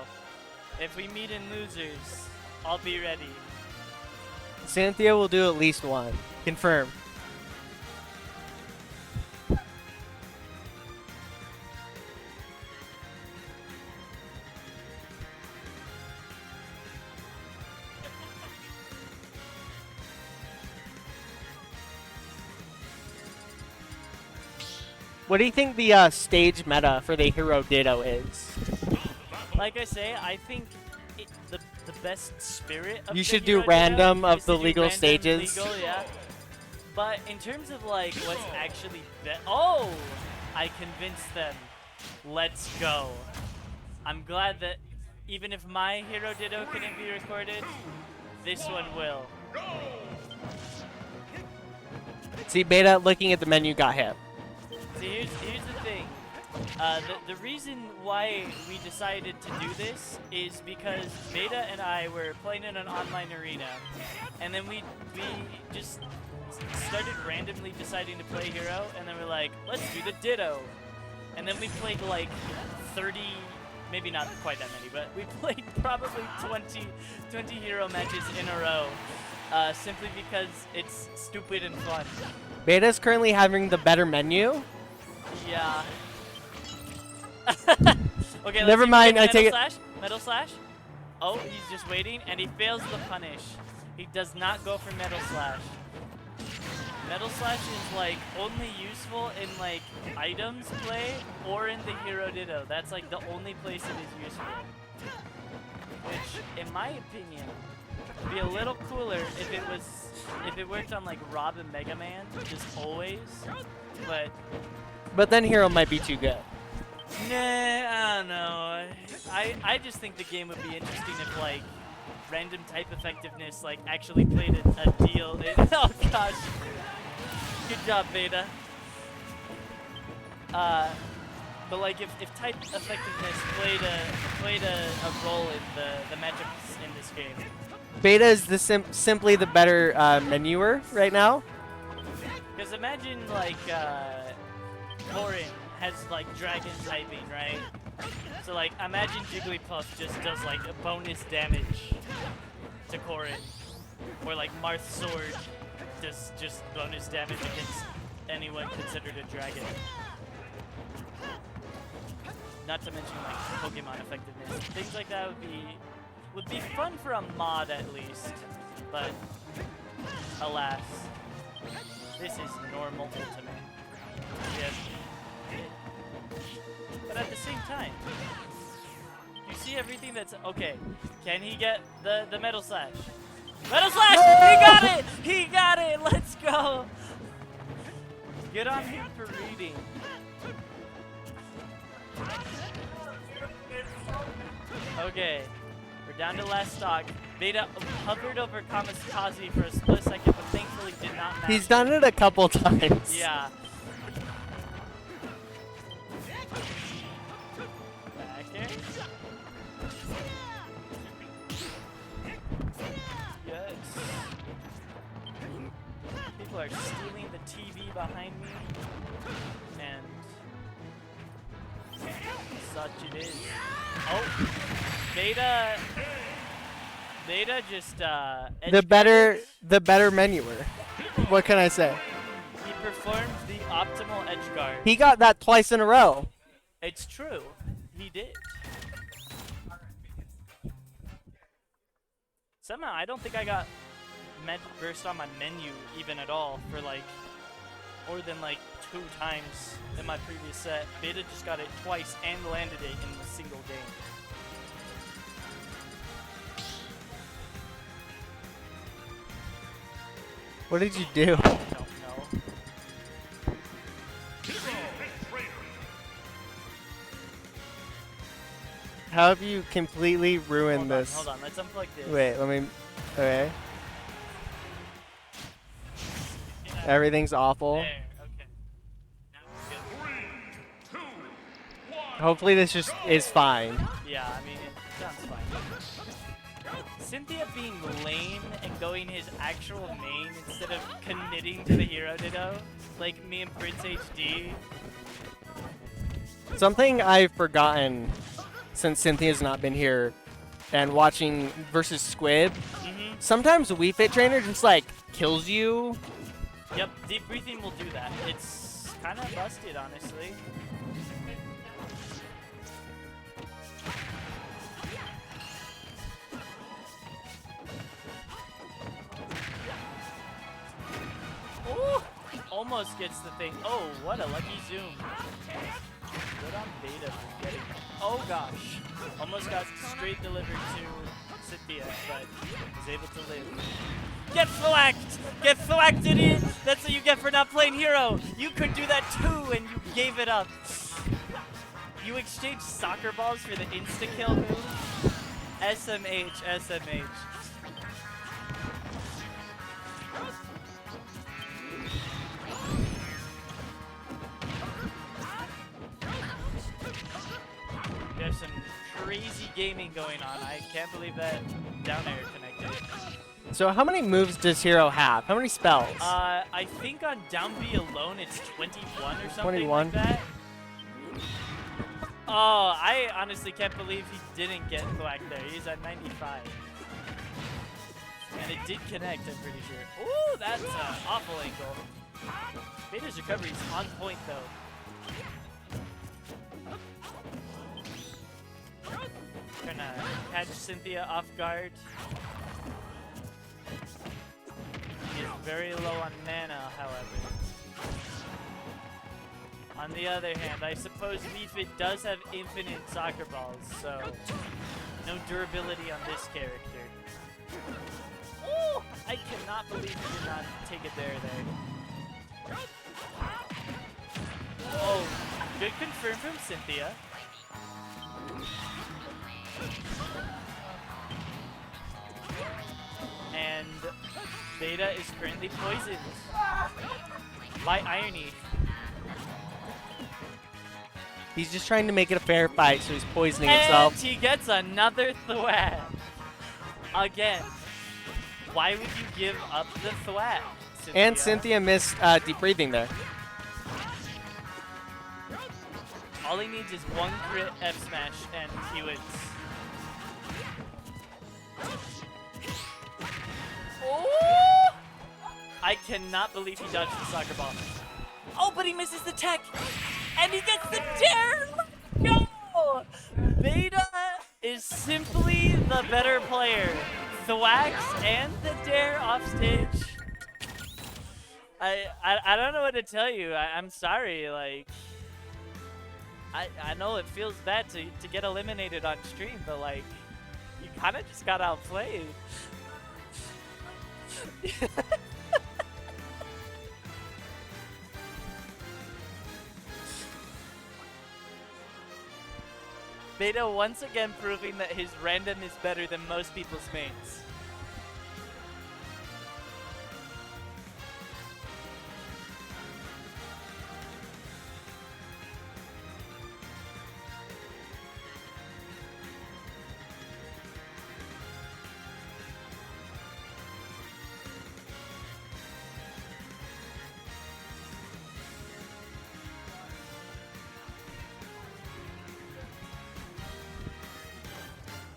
if we meet in losers, I'll be ready. Cynthia will do at least one. Confirm. What do you think the stage meta for the hero Ditto is? Like I say, I think the best spirit of You the should hero do random Ditto of is the to do legal random stages. legal, yeah. But in terms of like what's actually oh, I convinced them. Let's go. I'm glad that even if my hero Ditto couldn't be recorded, this one will. See, Beta looking at the menu got hit. See, here's the thing. The reason why we decided to do this is because Beta and I were playing in an online arena, and then we just started randomly deciding to play hero, and then we're like, let's do the Ditto. And then we played like 30, maybe not quite that many, but we played probably 20 hero matches in a row, simply because it's stupid and fun. Beta's currently having the better menu. Yeah. Okay, Never mind, I take it. Metal Slash. Oh, he's just waiting, and he fails the punish. He does not go for Metal Slash. Metal Slash is like only useful in like items play or in the hero Ditto. That's like the only place it is useful. Which, in my opinion, would be a little cooler if it worked on like Rob and Mega Man, just always. But then hero might be too good. Nah, I don't know. I just think the game would be interesting if like random type effectiveness like actually played a deal in oh gosh. Good job, Beta. But like if type effectiveness played a role in the matchups in this game. Beta is simply the better menuer right now. Because imagine like Corin has like dragon typing, right? So like imagine Jigglypuff just does like a bonus damage to Corin, or like Marth's sword does just bonus damage against anyone considered a dragon. Not to mention like Pokemon effectiveness. Things like that would be fun for a mod at least, but alas, this is normal Ultimate. Yes. But at the same time, you see everything that's okay. Can he get the Metal Slash? Metal Slash! He got it! He got it! Let's go! Good on him for reading. Okay, we're down to last stock. Beta hovered over Kamikaze for a split second, but thankfully did not match. He's done it a couple times. Yeah. Back air. Yes. People are stealing the TV behind me. And such it is. Oh, Beta just the better menuer. What can I say? He performed the optimal edge guard. He got that twice in a row. It's true. He did. Somehow I don't think I got med burst on my menu even at all for like more than like 2 times in my previous set. Beta just got it twice and landed it in a single game. What did you do? I don't know. How have you completely ruined this? Hold on, let's unplug this. Wait, let me. Okay. Everything's awful. There, okay. Now we're good. 3, 2, 1. Hopefully this just is fine. Yeah, I mean, it sounds fine. Cynthia being lame and going his actual name instead of committing to the hero Ditto, like me and PRINCEHD. Something I've forgotten since Cynthia's not been here and watching versus Squib. Sometimes the Wii Fit trainer just like kills you. Yep, deep breathing will do that. It's kind of busted, honestly. almost gets the thing. Oh, what a lucky zoom. Good on Beta for getting it. Oh gosh. Almost got straight delivered to Cynthia, but was able to live. Get thwacked! Get thwacked, idiot! That's what you get for not playing hero! You could do that too, and you gave it up. You exchanged soccer balls for the insta-kill move? SMH, SMH. There's some crazy gaming going on. I can't believe that down air connected. So how many moves does Hero have? How many spells? I think on down B alone it's 21 or something 21. like that. Oh, I honestly can't believe he didn't get thwacked there. He's at 95. And it did connect, I'm pretty sure. Ooh, that's an awful angle. Beta's recovery is on point, though. Trying to catch Cynthia off guard. He is very low on mana, however. On the other hand, I suppose Leafit does have infinite soccer balls, so no durability on this character. Ooh, I cannot believe he did not take it there. Oh, good confirm from Cynthia. And Beta is currently poisoned by Irony. He's just trying to make it a fair fight, so he's poisoning And himself. he gets another thwack. Again. Why would you give up the thwack, Cynthia? And Cynthia missed deep breathing there. All he needs is one crit F smash and he wins. Oh! I cannot believe he dodged the soccer ball. Oh, but he misses the tech! And he gets the dare! No! Beta is simply the better player. Thwacks and the dare off stage. I don't know what to tell you. I'm sorry. Like, I know it feels bad to get eliminated on stream, but like, you kind of just got outplayed. Beta once again proving that his random is better than most people's mains.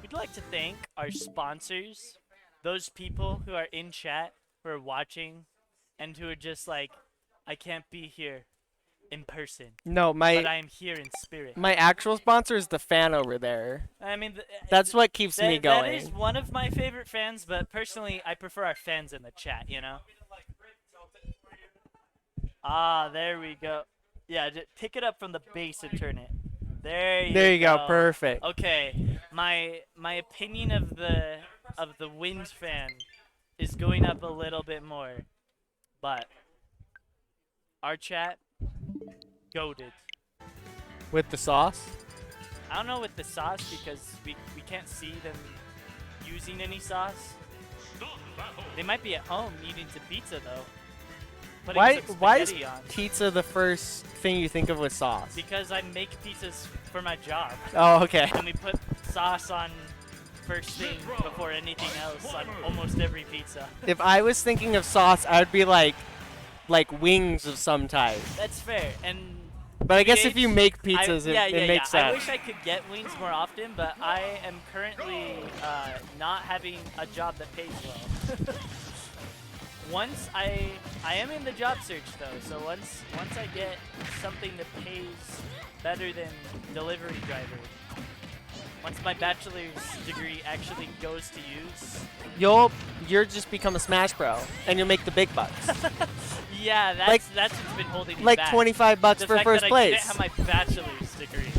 We'd like to thank our sponsors, those people who are in chat, who are watching, and who are just like, I can't be here in person, No, but I my am here in spirit. my actual sponsor is the fan over there. I mean, That's what keeps me that going. is one of my favorite fans, but personally, I prefer our fans in the chat, you know? Ah, there we go. Yeah, just pick it up from the base and turn it. There you go. Perfect. Okay, my opinion of the wind fan is going up a little bit more, but our chat goated. With the sauce? I don't know with the sauce because we can't see them using any sauce. They might be at home eating some pizza though. Putting Why some is spaghetti on. pizza the first thing you think of with sauce? Because I make pizzas for my job. Oh, okay. And we put sauce on first thing before anything else on almost every pizza. If I was thinking of sauce, I would be like wings of some type. That's fair. And But I guess if you PH, make pizzas, it makes I sense. wish I could get wings more often, but I am currently not having a job that pays well. Once I am in the job search though, so once I get something that pays better than delivery driver, once my bachelor's degree actually goes to use, You'll just become a Smash Bro, and you'll make the big bucks. Yeah, that's what's been holding me Like back. $25 The for fact first that place. I didn't have my bachelor's degree.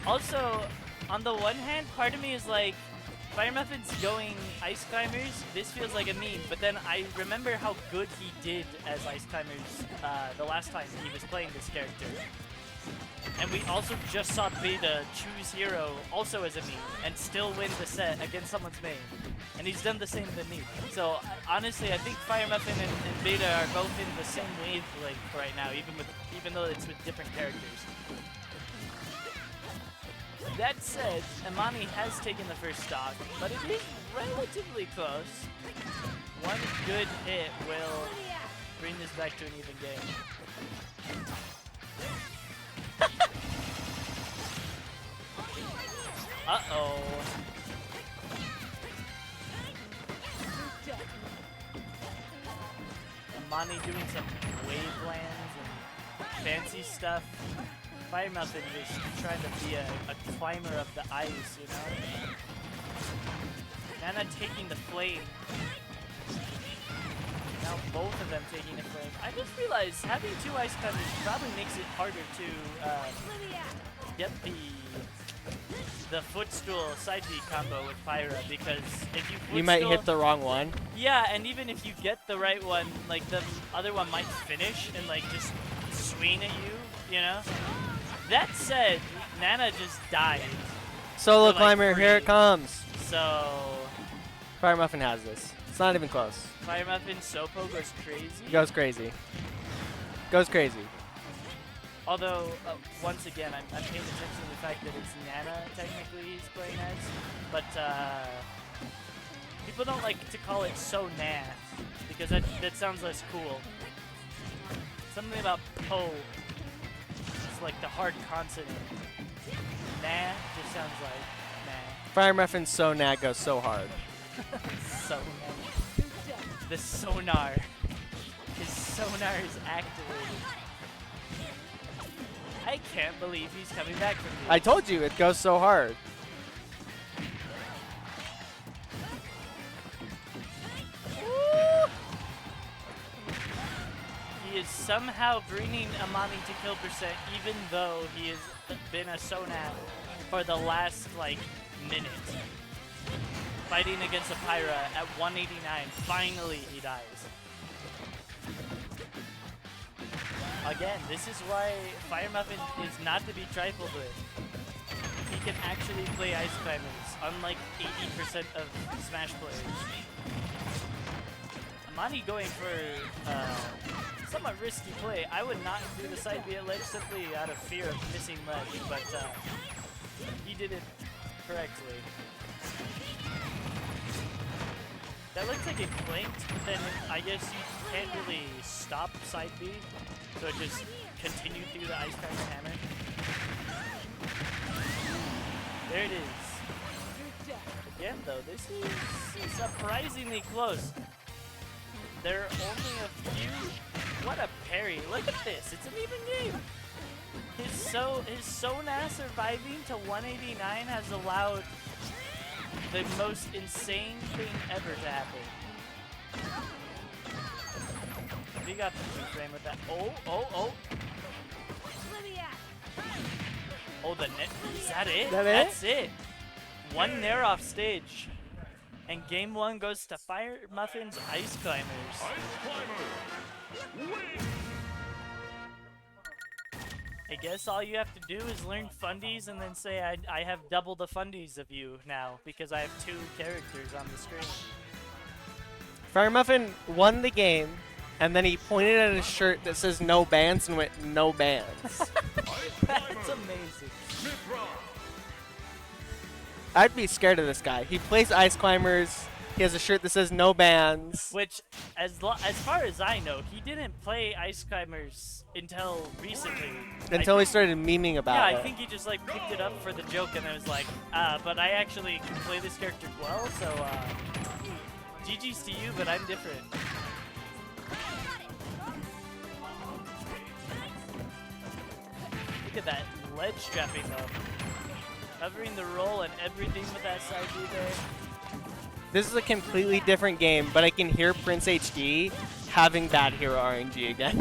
Also, on the one hand, part of me is like, FireMuffin's going Ice Climbers, this feels like a meme, but then I remember how good he did as Ice Climbers the last time he was playing this character. And we also just saw Beta choose Hero also as a meme and still win the set against someone's main. And he's done the same to me. So honestly, I think FireMuffin and Beta are both in the same wavelength right now, even though it's with different characters. That said, Emani has taken the first stock, but it is relatively close. One good hit will bring this back to an even game. Uh-oh. Emani doing some wavelands and fancy stuff. FireMuffin just trying to be a climber of the ice, you know? Nana taking the flame. Now both of them taking the flame. I just realized having two ice climbers probably makes it harder to get the footstool side B combo with Pyra, because if you might hit the wrong one. Yeah, and even if you get the right one, like the other one might finish and like just swing at you, you know? That said, Nana just died. Solo for, like, climber, here it free. comes. So FireMuffin has this. It's not even close. FireMuffin Sopo goes crazy. Goes crazy. Goes crazy. Although, once again, I'm paying attention to the fact that it's Nana, technically, he's playing as. But, people don't like to call it so nah, because that sounds less cool. Something about po. It's like the hard consonant. Nah just sounds like nah. FireMuffin Sonag goes so hard. So the sonar. His sonar is activated. I can't believe he's coming back from this. I told you, it goes so hard. He is somehow bringing Emani to kill percent, even though he has been a Sonat for the last, like, minute. Fighting against a Pyra at 189. Finally, he dies. Again, this is why FireMuffin is not to be trifled with. He can actually play Ice Climbers, unlike 80% of Smash players. Emani going for somewhat risky play. I would not do the side B at ledge simply out of fear of missing ledge, but he did it correctly. That looks like it flanked, but then I guess you can't really stop side B, so it just continued through the Ice Climber hammer. There it is. Again though, this is surprisingly close. There are only a few. What a parry. Look at this. It's an even game. His Sona surviving to 189 has allowed the most insane thing ever to happen. We got the two-frame with that. Oh. Oh, the net. Is that it? That's it. One Nair off stage. And game one goes to FireMuffin's Ice Climbers. I guess all you have to do is learn fundies and then say I have double the fundies of you now because I have two characters on the screen. FireMuffin won the game, and then he pointed at his shirt that says no bans and went, no bans. That's amazing. I'd be scared of this guy. He plays Ice Climbers. He has a shirt that says no bans. Which, as far as I know, he didn't play Ice Climbers until recently. Until he started memeing about it. Yeah, I think he just like picked it up for the joke and I was like, but I actually can play this character well, so GG's to you, but I'm different. Look at that ledge trapping though. Covering the roll and everything with that side B there. This is a completely different game, but I can hear PRINCEHD having bad hero RNG again.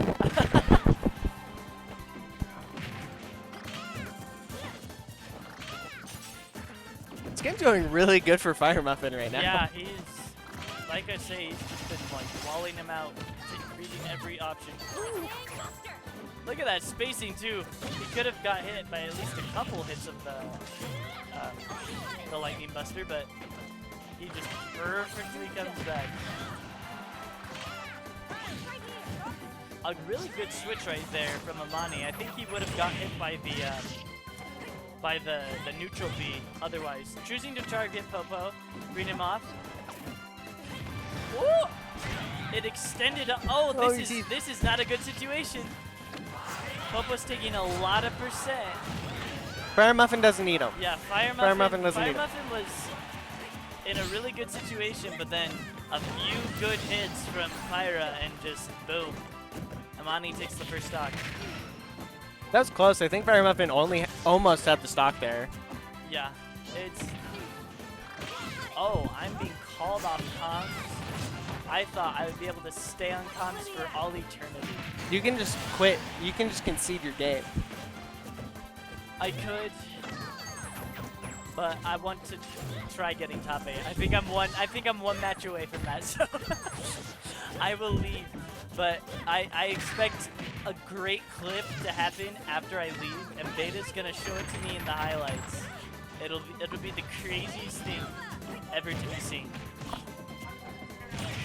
This game's going really good for FireMuffin right now. Yeah, he's, like I say, he's just been like walling him out, reading every option. Look at that spacing too. He could have got hit by at least a couple hits of the lightning buster, but he just perfectly comes back. A really good switch right there from Emani. I think he would have got hit by the neutral B otherwise. Choosing to target Popo, bring him off. Woo! It extended. Oh, this is not a good situation. Popo's taking a lot of percent. FireMuffin doesn't need him. Yeah, FireMuffin doesn't need him. FireMuffin was in a really good situation, but then a few good hits from Pyra and just boom. Emani takes the first stock. That was close. I think FireMuffin almost had the stock there. Yeah, it's... Oh, I'm being called off comms. I thought I would be able to stay on comms for all eternity. You can just quit. You can just concede your game. I could, but I want to try getting top 8. I think I'm one match away from that, so I will leave. But I expect a great clip to happen after I leave, and Beta's gonna show it to me in the highlights. It'll be the craziest thing ever to be seen.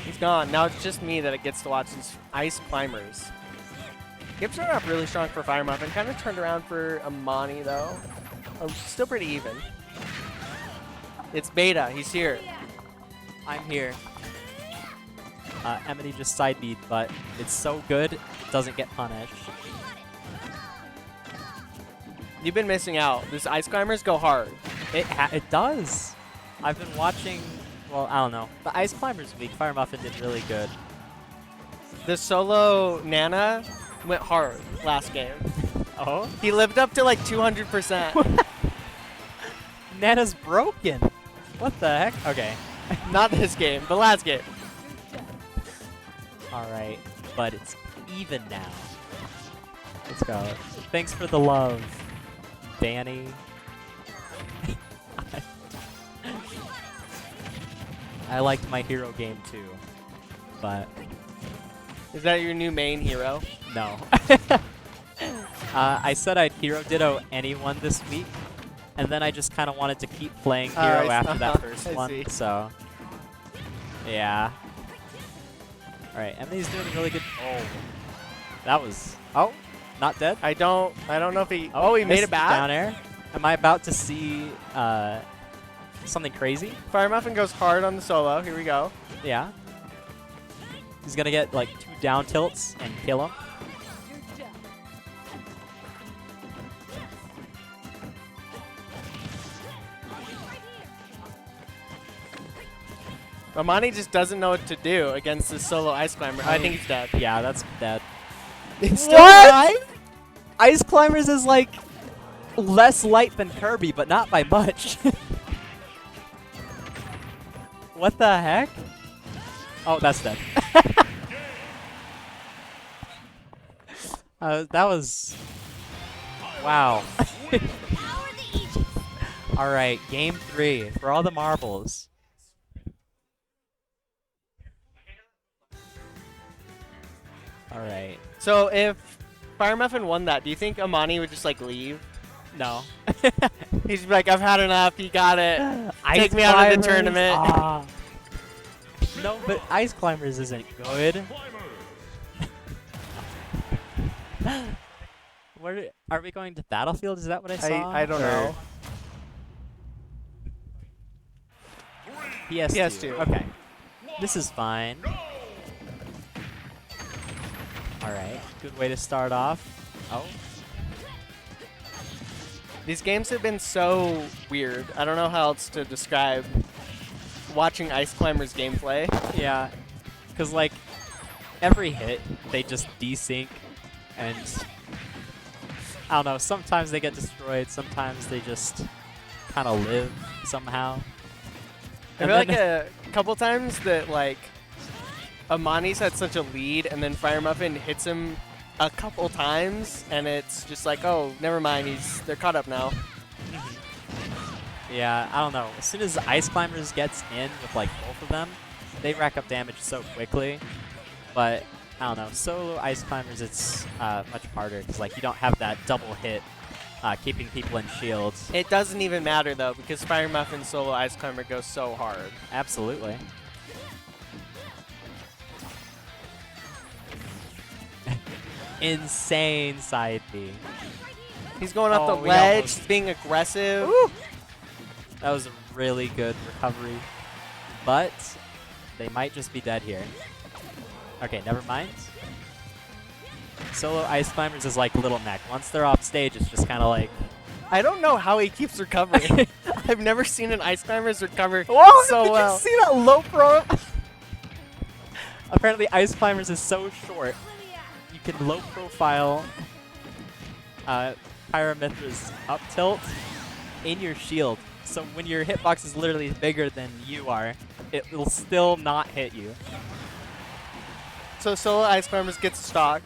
He's gone. Now it's just me that gets to watch these ice climbers. Game started off really strong for FireMuffin. Kind of turned around for Emani though. Still pretty even. It's Beta. He's here. I'm here. Emani just side beat, but it's so good, it doesn't get punished. You've been missing out. These ice climbers go hard. It does. I've been watching. Well, I don't know. The Ice Climbers week, FireMuffin did really good. The solo Nana went hard last game. Oh? He lived up to like 200%. Nana's broken. What the heck? Okay. Not this game, but last game. Alright, but it's even now. Let's go. Thanks for the love, Danny. I liked my hero game too, but... Is that your new main hero? No. I said I'd hero Ditto anyone this week, and then I just kind of wanted to keep playing hero after that first one, so... Yeah. Alright, Emani's doing really good... Oh. That was... Oh, not dead? I don't know if he... Oh, he made it back? Down air. Am I about to see something crazy? FireMuffin goes hard on the solo. Here we go. Yeah. He's gonna get like 2 down tilts and kill him. Emani just doesn't know what to do against this solo ice climber. I think he's dead. Yeah, that's dead. It's still alive? Ice Climbers is like less light than Kirby, but not by much. What the heck? Oh, that's dead. That was... Wow. Alright, game 3 for all the marbles. Alright. So if FireMuffin won that, do you think Emani would just like leave? No. He's like, I've had enough. You got it. Take me out of the tournament. Ah. No, but Ice Climbers isn't good. Where are we going to Battlefield? Is that what I saw? I don't know. PS2. PS2. Okay. This is fine. Alright. Good way to start off. Oh. These games have been so weird. I don't know how else to describe watching Ice Climbers gameplay. Yeah. Because, like, every hit, they just desync. And I don't know. Sometimes they get destroyed. Sometimes they just kind of live somehow. I feel like a couple times that like Emani's had such a lead, and then FireMuffin hits him a couple times, and it's just like, oh, never mind, they're caught up now. Yeah, I don't know. As soon as Ice Climbers gets in with like both of them, they rack up damage so quickly. But I don't know. Solo Ice Climbers, it's much harder because like you don't have that double hit keeping people in shields. It doesn't even matter though, because FireMuffin solo Ice Climber goes so hard. Absolutely. Insane side B. He's going up the we ledge, almost- being aggressive. Woo! That was a really good recovery. But they might just be dead here. Okay, never mind. Solo Ice Climbers is like Little Neck. Once they're off stage, it's just kind of like... I don't know how he keeps recovering. I've never seen an Ice Climbers recover Whoa, so did well. you see that low pro? Apparently Ice Climbers is so short, you can low profile Pyramithra's up tilt in your shield. So when your hitbox is literally bigger than you are, it will still not hit you. So solo Ice Climbers gets stock.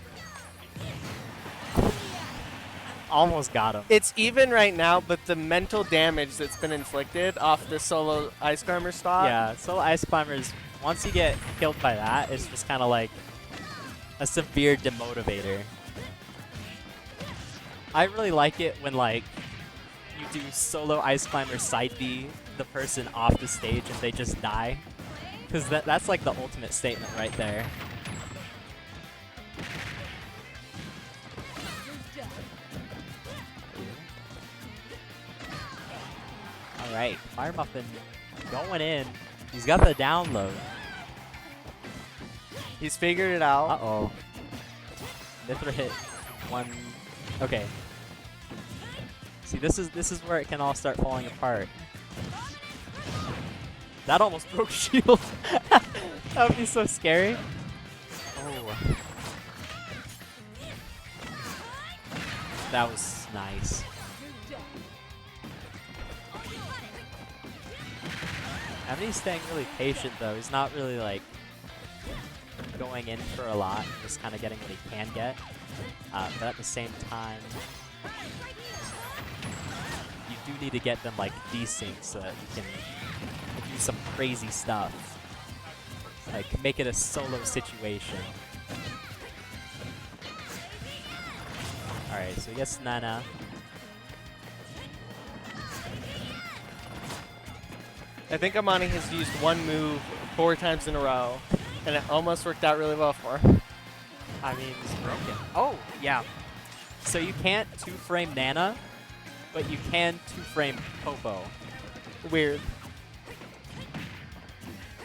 Almost got him. It's even right now, but the mental damage that's been inflicted off the solo Ice Climber stock. Yeah, Solo Ice Climbers, once you get killed by that, it's just kind of like a severe demotivator. I really like it when like you do solo Ice Climber side B the person off the stage if they just die. Because that's like the ultimate statement right there. Alright, FireMuffin going in. He's got the download. He's figured it out. Uh-oh. Mithra hit one. Okay. See, this is where it can all start falling apart. That almost broke shield. That would be so scary. Oh. That was nice. Emani's staying really patient though. He's not really like going in for a lot, just kind of getting what he can get. But at the same time, you do need to get them like desync so that you can do some crazy stuff. Like make it a solo situation. Alright, so he gets Nana. I think Emani has used one move 4 times in a row, and it almost worked out really well for him. I mean, it's broken. Oh, yeah. So you can't 2-frame Nana, but you can 2-frame Popo. Weird.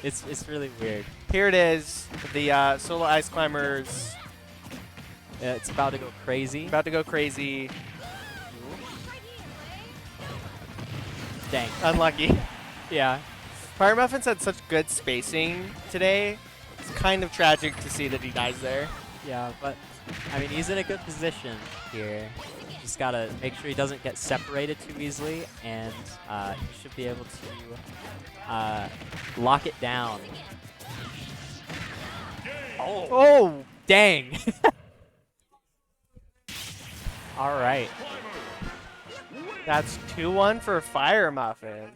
It's really weird. Here it is, the solo Ice Climbers It's about to go crazy. about to go crazy. Dang. Unlucky. Yeah. FireMuffin's had such good spacing today. It's kind of tragic to see that he dies there. Yeah, but I mean, he's in a good position here. Just gotta make sure he doesn't get separated too easily, and he should be able to lock it down. Oh, dang! All right. That's 2-1 for FireMuffin.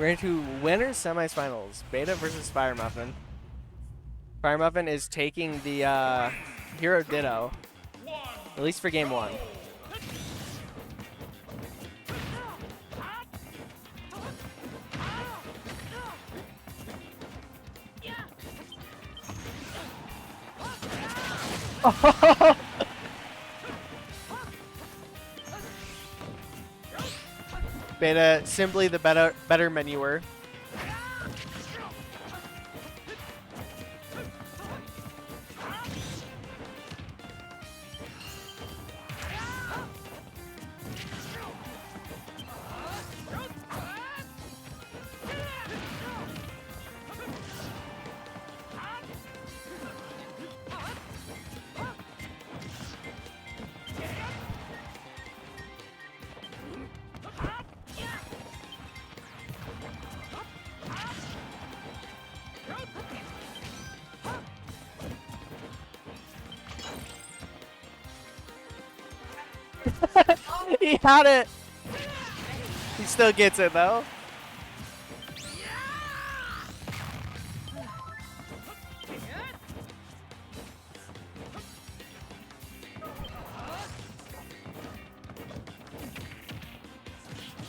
We're into winners semifinals. Beta versus FireMuffin. FireMuffin is taking the Hero Ditto. At least for game 1. Beta, simply the better menuer. He had it! He still gets it though.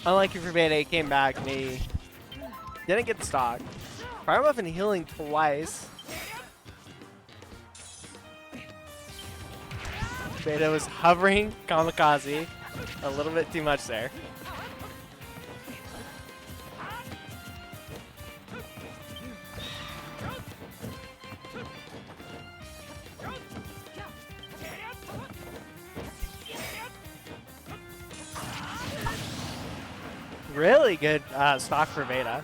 Unlike for Beta, he came back and he didn't get the stock. FireMuffin healing twice. Beta was hovering kamikaze a little bit too much there. Really good stock for Beta.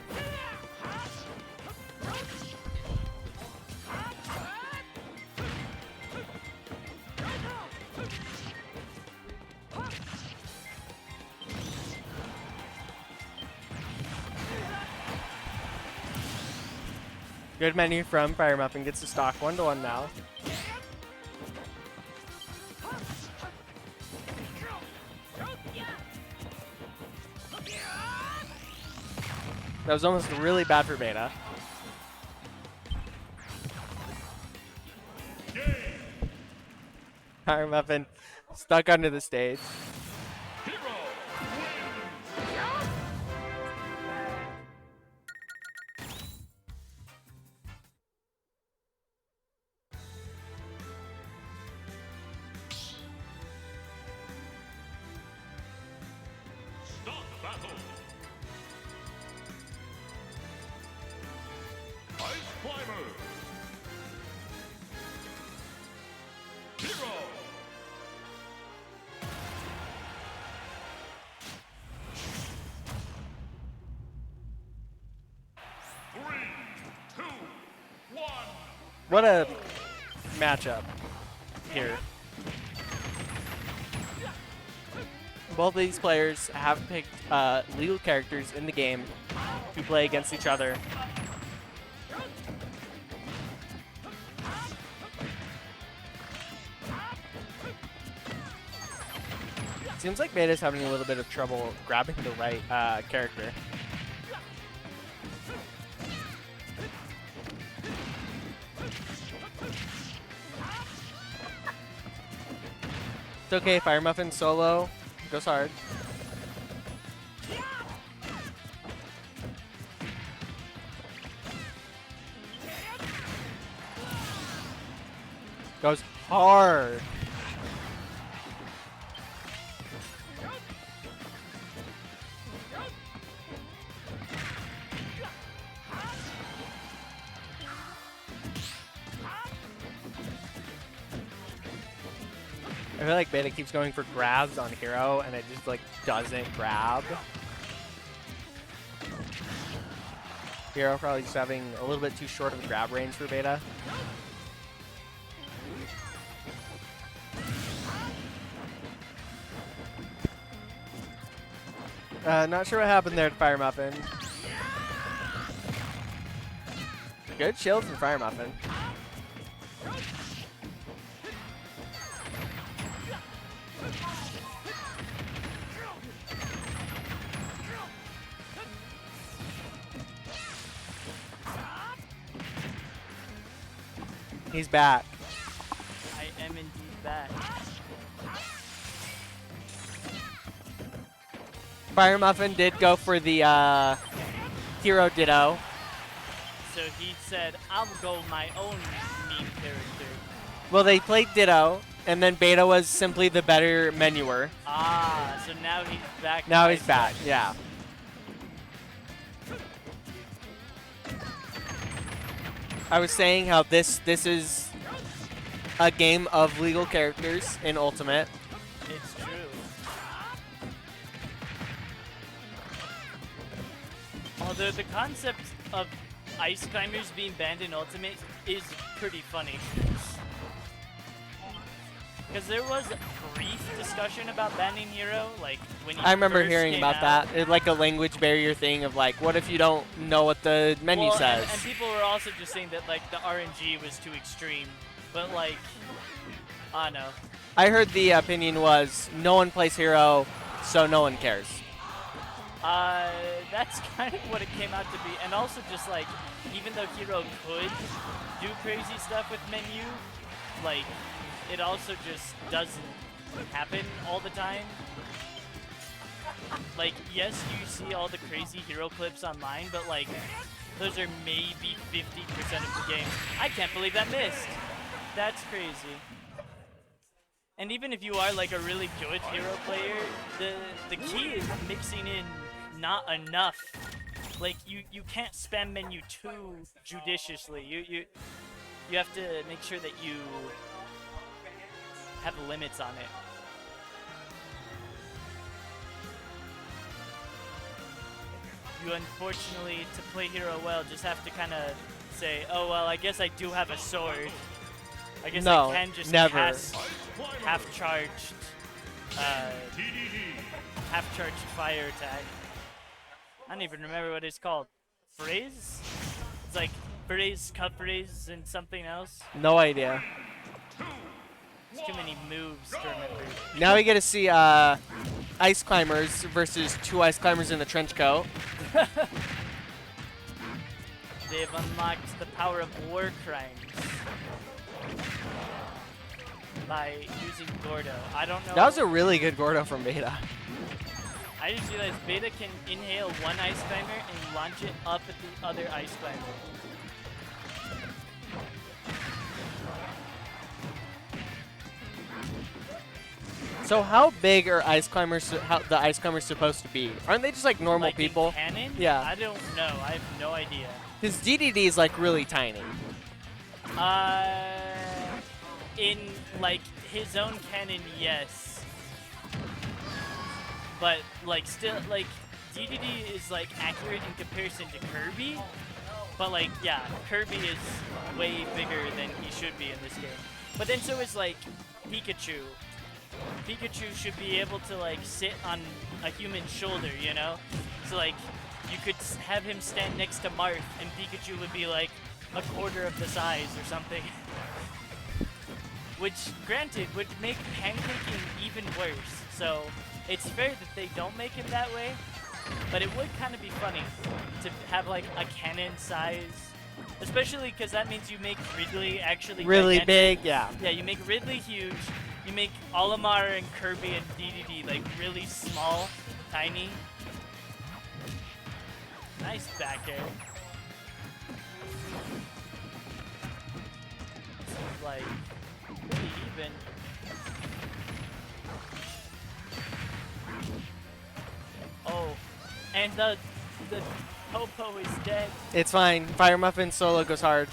Good menu from FireMuffin, gets the stock 1-1 now. That was almost really bad for Beta. FireMuffin stuck under the stage. What a matchup here. Both of these players have picked legal characters in the game to play against each other. Seems like Beta's having a little bit of trouble grabbing the right character. It's okay, FireMuffin solo goes hard. Goes hard. I feel like Beta keeps going for grabs on Hero and it just like doesn't grab. Hero probably just having a little bit too short of a grab range for Beta. Not sure what happened there to FireMuffin. Good shield from FireMuffin. He's back. I am indeed back. FireMuffin did go for the hero Ditto. So he said, I'll go my own meme character. Well, they played Ditto, and then Beta was simply the better menuer. Ah, so now he's back. Now he's back, yeah. I was saying how this is a game of legal characters in Ultimate. It's true. Although the concept of ice climbers being banned in Ultimate is pretty funny. Because there was a brief discussion about banning Hero, like when he I remember first hearing came about out. that. It's like a language barrier thing of like, what if you don't know what the menu Well, says? and people were also just saying that like the RNG was too extreme. But like, I don't know. I heard the opinion was no one plays Hero, so no one cares. That's kind of what it came out to be. And also just like, even though Hero could do crazy stuff with menu, like, it also just doesn't happen all the time. Like, yes, you see all the crazy hero clips online, but like, those are maybe 50% of the game. I can't believe that missed. That's crazy. And even if you are like a really good hero player, the key is mixing in not enough. Like, you can't spam menu too judiciously. You have to make sure that you have limits on it. You unfortunately, to play hero well, just have to kind of say, oh well, I guess I do have a sword. I guess No, I can just never. cast half-charged fire attack. I don't even remember what it's called. Phrase? It's like phrase, cut phrase, and something else. No idea. There's too many moves to remember. Now we get to see ice climbers versus two ice climbers in a trench coat. They've unlocked the power of war crimes by using Gordo. I don't know. That was a really good Gordo from Beta. I just realized Beta can inhale one ice climber and launch it up at the other ice climber. So how big are ice climbers? How the ice climbers supposed to be? Aren't they just like normal Like people? in canon? Yeah. I don't know. I have no idea. His DDD is like really tiny. In like his own canon, yes. But like still, like DDD is like accurate in comparison to Kirby. But like, yeah, Kirby is way bigger than he should be in this game. But then so is like Pikachu. Pikachu should be able to like sit on a human shoulder, you know? So like, you could have him stand next to Marth and Pikachu would be like a quarter of the size or something. Which, granted, would make pancaking even worse. So it's fair that they don't make him that way, but it would kind of be funny to have like a cannon size, especially because that means you make Ridley actually Really gigantic. big, yeah. Yeah, you make Ridley huge. You make Olimar and Kirby and DDD like really small, tiny. Nice back air. This is like pretty even. Oh, and the Popo is dead. It's fine. FireMuffin solo goes hard.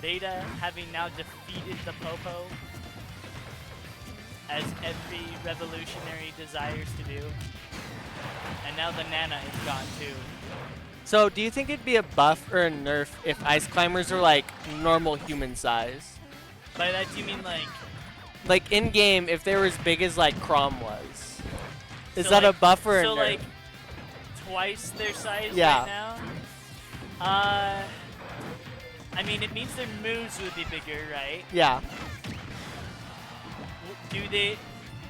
Beta having now defeated the Popo, as every revolutionary desires to do. And now the Nana is gone too. So do you think it'd be a buff or a nerf if ice climbers are like normal human size? By that do you mean like... Like in game, if they were as big as like Chrom was. Is so that like, a buff or a so nerf? like twice their size Yeah. right now? I mean, it means their moves would be bigger, right? Yeah.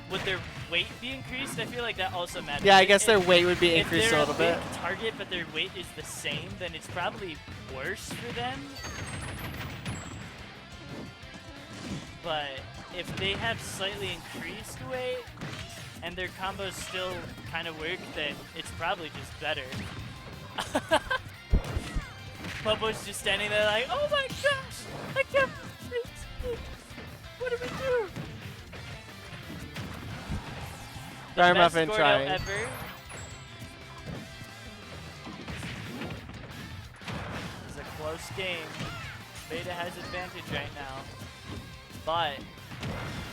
Would their weight be increased? I feel like that also matters. Yeah, I guess their weight would be If increased a they're little bit. big target, but their weight is the same, then it's probably worse for them. But if they have slightly increased weight and their combos still kind of work, then it's probably just better. Popo's just standing there like, oh my gosh, I can't believe. What do we do? FireMuffin trying. Ever. It's a close game. Beta has advantage right now. But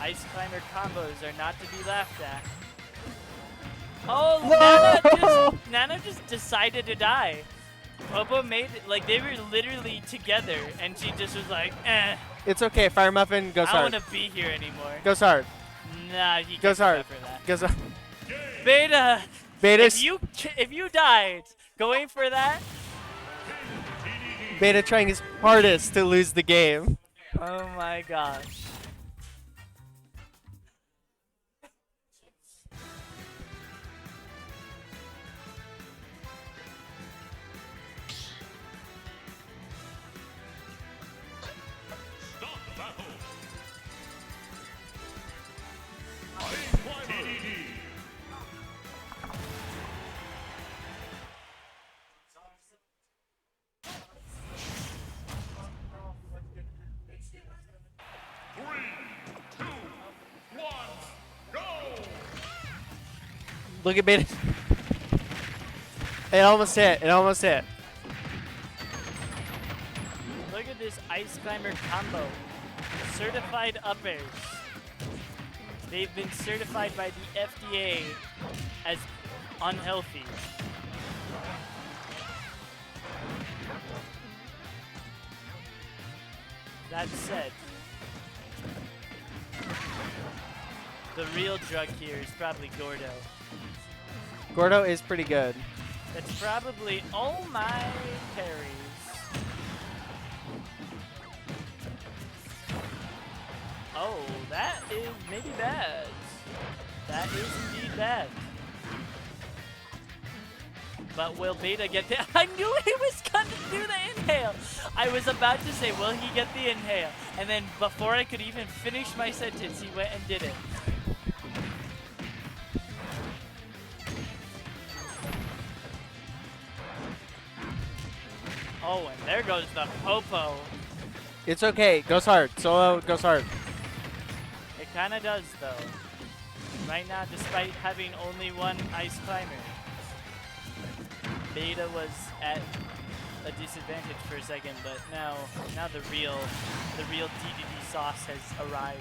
Ice Climber combos are not to be laughed at. Oh, Nana just decided to die. Popo made it, like they were literally together and she just was like, eh. It's okay, FireMuffin goes I hard. don't want to be here anymore. Goes hard. Nah, he Goes can't hard. for that. Goes hard. Beta, Beta's if you died going for that, Beta trying his hardest to lose the game. oh my gosh. Stop the battle. Ice Climber. Look at Beta. It almost hit. It almost hit. Look at this Ice Climber combo. Certified uppers. They've been certified by the FDA as unhealthy. That said, the real drug here is probably Gordo. Gordo is pretty good. That's probably, oh my parries. Oh, that is maybe bad. That is indeed bad. But will Beta get the, I knew he was gonna do the inhale. I was about to say, will he get the inhale? And then before I could even finish my sentence, he went and did it. Oh, and there goes the Popo. It's okay. Goes hard. Solo goes hard. It kind of does, though. Right now, despite having only one Ice Climber, Beta was at a disadvantage for a second, but now the real DDD sauce has arrived.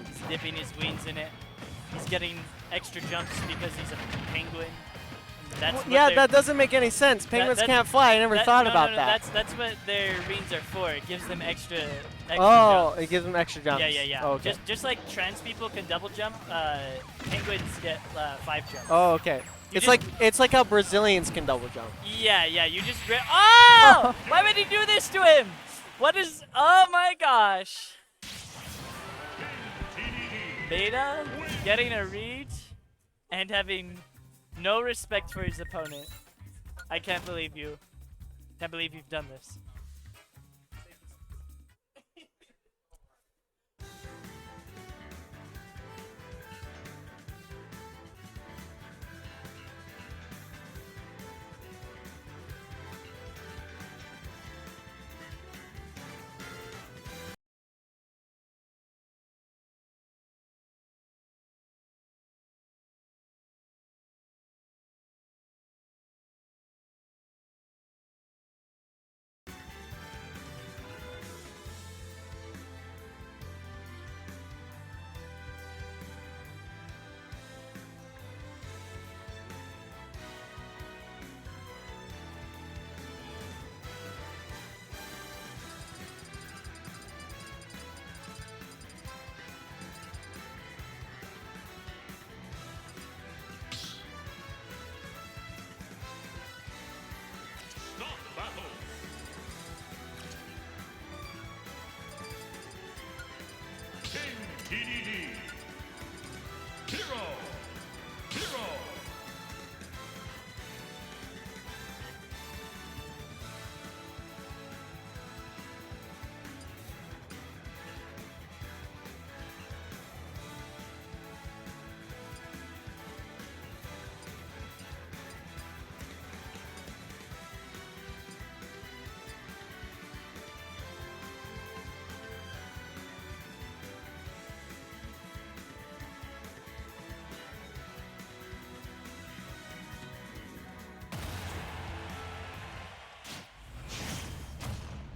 He's dipping his wings in it. He's getting extra jumps because he's a penguin. That's what Yeah, that doesn't make any sense. Penguins can't fly. I never thought about that. That's what their wings are for. It gives them extra Oh, jumps. it gives them extra jumps. Yeah. Oh, okay. Just like trans people can double jump, penguins get 5 jumps. Oh, okay. It's like how Brazilians can double jump. Yeah. You just oh! Why would he do this to him? What is? Oh my gosh! Beta getting a read and having no respect for his opponent. I can't believe you. Can't believe you've done this.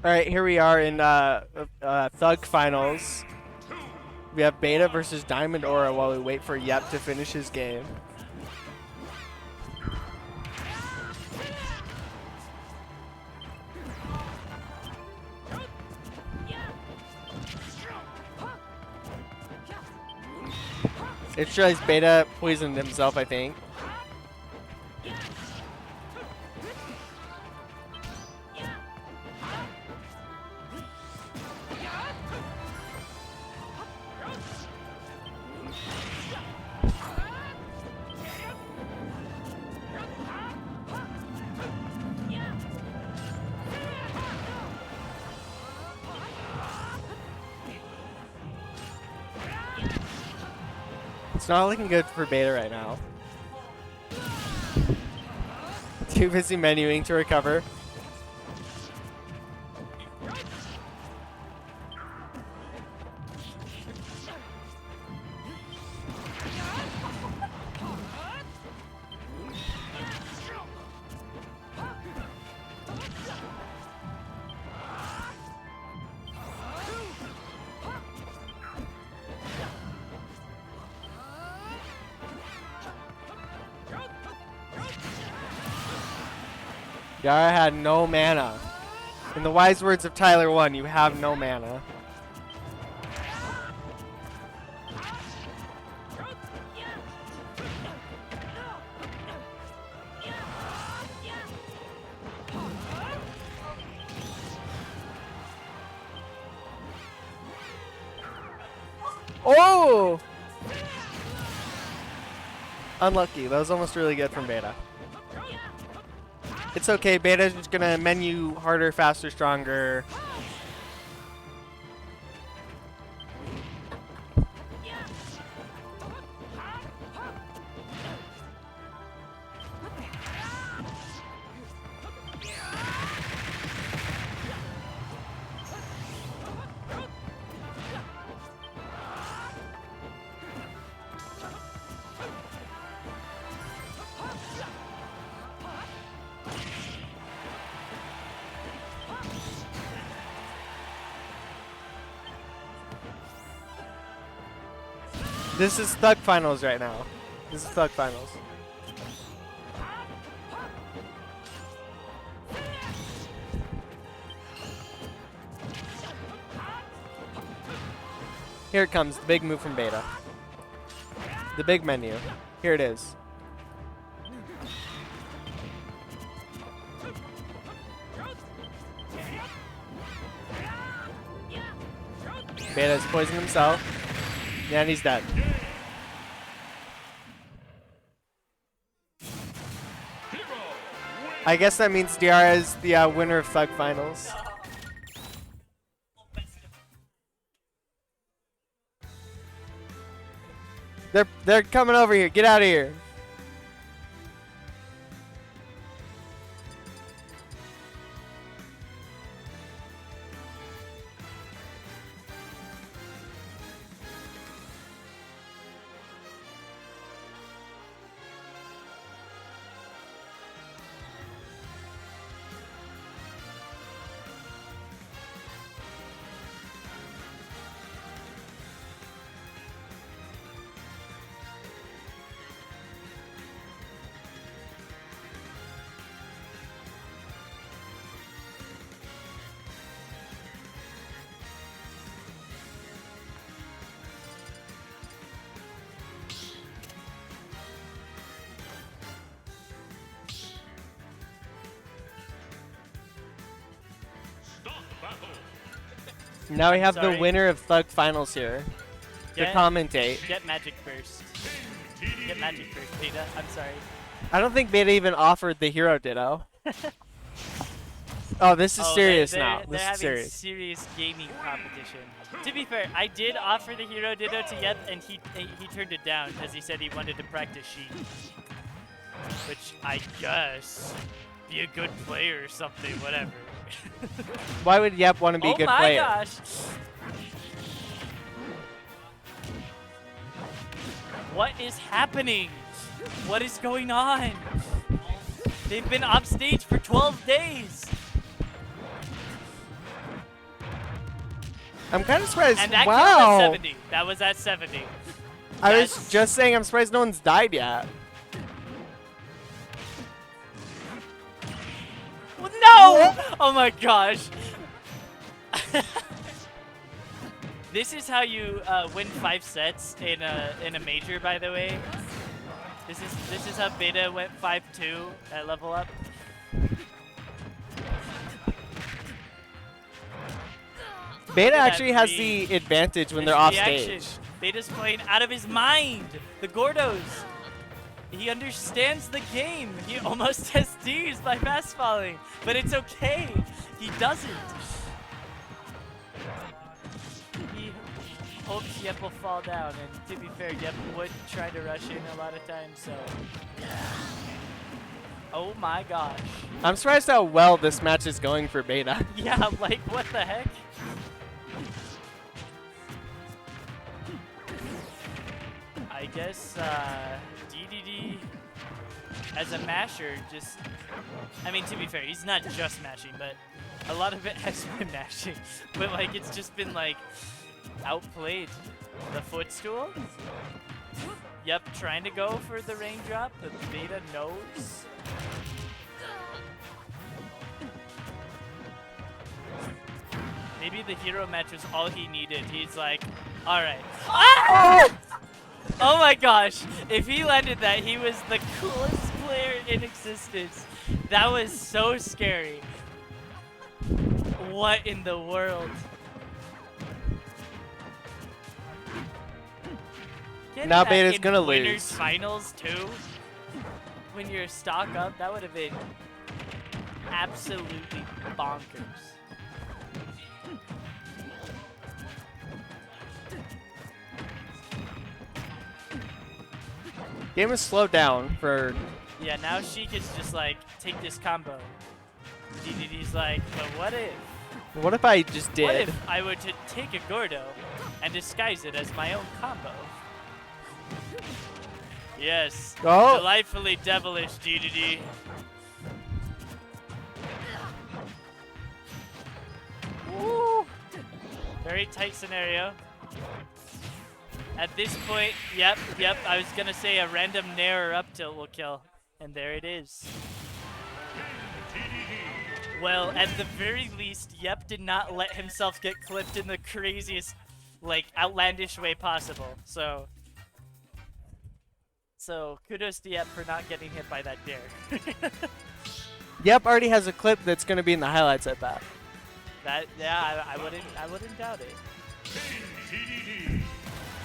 All right, here we are in Thug Finals. We have Beta versus Diamond Aura while we wait for Yep to finish his game. It shows Beta poisoned himself, I think. It's not looking good for Beta right now. Too busy menuing to recover. Diaura had no mana. In the wise words of Tyler 1, you have no mana. Oh! Unlucky. That was almost really good from Beta. It's okay, Beta's just gonna menu harder, faster, stronger. This is Thug Finals right now. This is Thug Finals. Here it comes, the big move from Beta. The big menu. Here it is. Beta's poisoned himself. Yeah, and he's dead. I guess that means Diaura is the winner of Thug Finals. They're coming over here. Get out of here. Now we have the winner of Thug Finals here to commentate. Get Magic first. Get Magic first, Beta. I'm sorry. I don't think Beta even offered the hero Ditto. Oh, this is serious now. This is serious. Serious gaming competition. To be fair, I did offer the hero Ditto to Yep, and he turned it down because he said he wanted to practice Sheik. Which I guess be a good player or something, whatever. Why would Yep want to be a good player? Oh my gosh! What is happening? What is going on? They've been off stage for 12 days. I'm kind of surprised. And that wow. killed at 70. That was at 70. I was just saying I'm surprised no one's died yet. No! Oh my gosh. This is how you win 5 sets in a major, by the way. This is how Beta went 5-2 at level up. Beta actually has the advantage when they're off stage. Beta's playing out of his mind. The Gordos. He understands the game. He almost has D's by fast falling, but it's okay. He doesn't. He hopes Yep will fall down, and to be fair, Yep would try to rush in a lot of times, so. Oh my gosh. I'm surprised how well this match is going for Beta. Yeah, like what the heck? I guess DDD as a masher just, I mean, to be fair, he's not just mashing, but a lot of it has been mashing. But like, it's just been like outplayed. The footstool. Yep, trying to go for the raindrop, but Beta knows. Maybe the hero match was all he needed. He's like, all right. Ah! Oh my gosh, if he landed that, he was the coolest player in existence. That was so scary. What in the world? Now Beta's gonna winners lose. Finals too. When you're stock up, that would have been absolutely bonkers. Game is slowed down for. Yeah, now Sheik is just like, take this combo. DDD's like, but what if? What if I just did? What if I were to take a Gordo and disguise it as my own combo? Yes. Oh. Delightfully devilish, DDD. Woo. Very tight scenario. At this point, yep, I was gonna say a random nair or up tilt will kill. And there it is. Well, at the very least, Yep did not let himself get clipped in the craziest, like, outlandish way possible. So kudos to Yep for not getting hit by that dare. Yep already has a clip that's gonna be in the highlights, I bet. That, yeah, I wouldn't doubt it.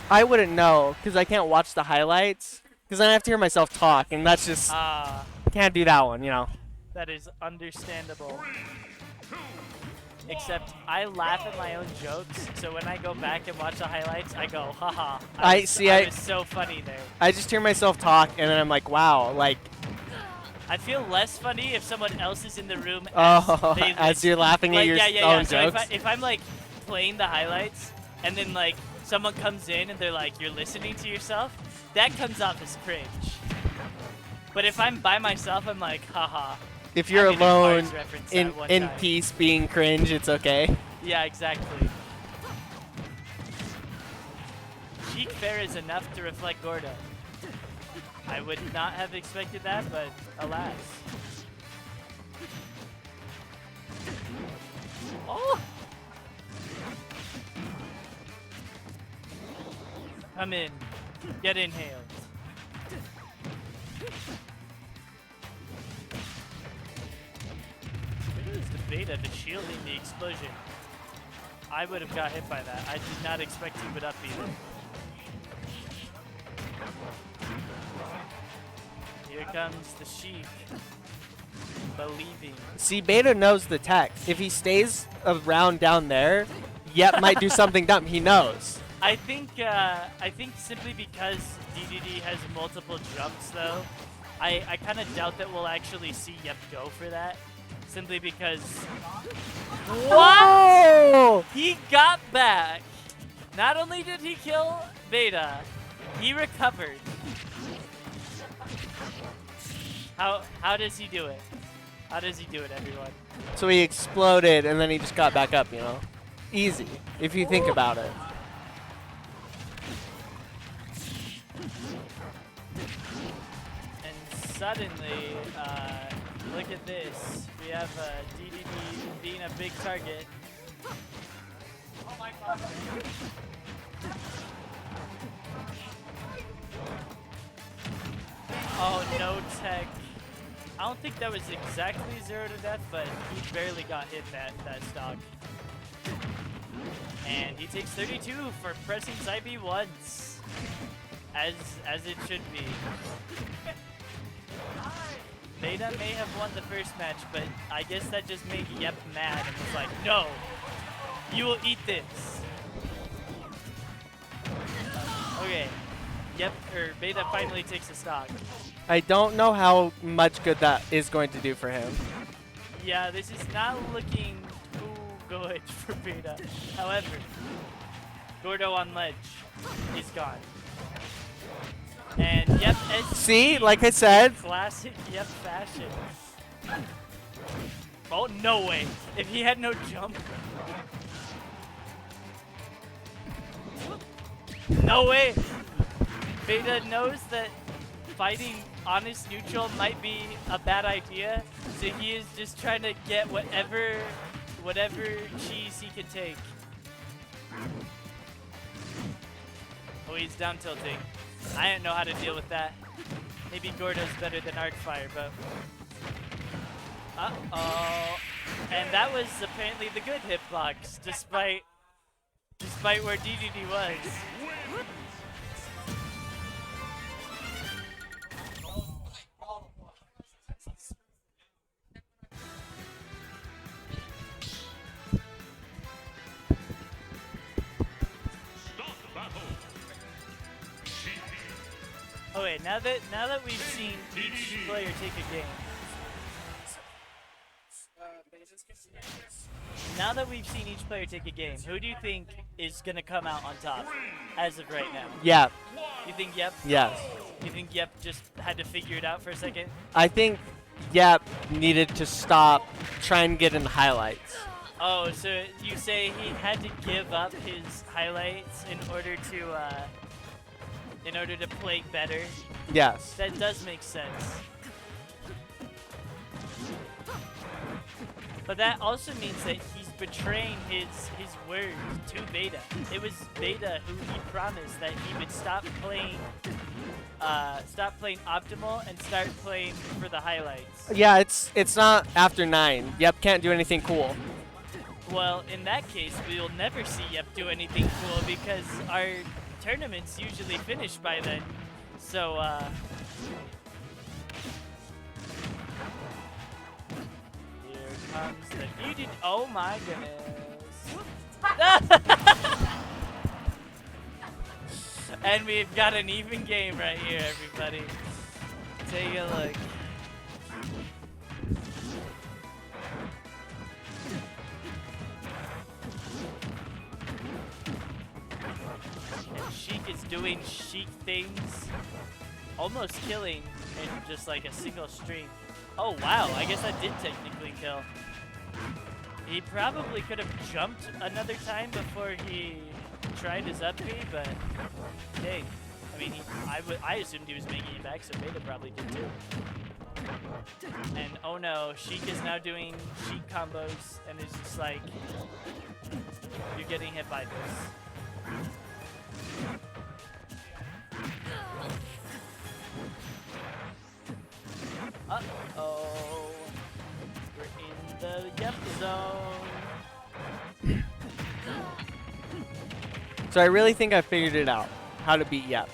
I wouldn't know, because I can't watch the highlights, because then I have to hear myself talk, and that's just, can't do that one, you know. That is understandable. Except I laugh at my own jokes, so when I go back and watch the highlights, I go, haha. I was so funny there. I just hear myself talk, and then I'm like, wow, like. I feel less funny if someone else is in the room as you're laughing at your own so jokes. if I'm like playing the highlights, and then like someone comes in and they're like, you're listening to yourself, that comes off as cringe. But if I'm by myself, I'm like, haha. If you're alone in peace being cringe, it's okay. Yeah, exactly. Cheek fair is enough to reflect Gordo. I would not have expected that, but alas. Oh! Come in. Get inhaled. The Beta to shielding the explosion. I would have got hit by that. I did not expect he would up either. Here comes the Sheik. Believing. See, Beta knows the tech. If he stays around down there, Yep might do something dumb. He knows. I think simply because DDD has multiple jumps, though, I kind of doubt that we'll actually see Yep go for that. Simply because... What? Oh! He got back. Not only did he kill Beta, he recovered. How does he do it? How does he do it, everyone? So he exploded, and then he just got back up, you know? easy if you think about it. And suddenly, look at this. We have DDD being a big target. Oh my god. Oh, no tech. I don't think that was exactly 0 to death, but he barely got hit that stock. And he takes 32 for pressing side B once. As it should be. Beta may have won the first match, but I guess that just made Yep mad and was like, no, you will eat this. Okay, Yep, Beta finally takes a stock. I don't know how much good that is going to do for him. Yeah, this is not looking too good for Beta. However, Gordo on ledge is gone. And Yep, see, like I said, classic Yep fashion. Oh, no way. If he had no jump. No way. Beta knows that fighting honest neutral might be a bad idea, so he is just trying to get whatever cheese he can take. Oh, he's down tilting. I don't know how to deal with that. Maybe Gordo's better than Arcfire, but... Uh-oh. And that was apparently the good hitbox, despite where DDD was. Okay, now that we've seen each player take a game. Now that we've seen each player take a game, who do you think is gonna come out on top as of right now? Yep. You think Yep? Yes. You think Yep just had to figure it out for a second? I think Yep needed to stop trying to get in the highlights. Oh, so you say he had to give up his highlights in order to play better? Yes. That does make sense. But that also means that he's betraying his word to Beta. It was Beta who he promised that he would stop playing optimal and start playing for the highlights. Yeah, it's not after 9. Yep, can't do anything cool. Well, in that case, we'll never see Yep do anything cool because our tournaments usually finish by then. So, here comes the DDD. Oh my goodness. And we've got an even game right here, everybody. Take a look. And Sheik is doing Sheik things, almost killing in just like a single stream. Oh wow, I guess that did technically kill. He probably could have jumped another time before he tried his up B, but hey, I mean, I assumed he was making it back, so Beta probably did too. And oh no, Sheik is now doing Sheik combos, and it's just like, you're getting hit by this. Uh-oh. We're in the Yep zone. So I really think I figured it out, how to beat Yep.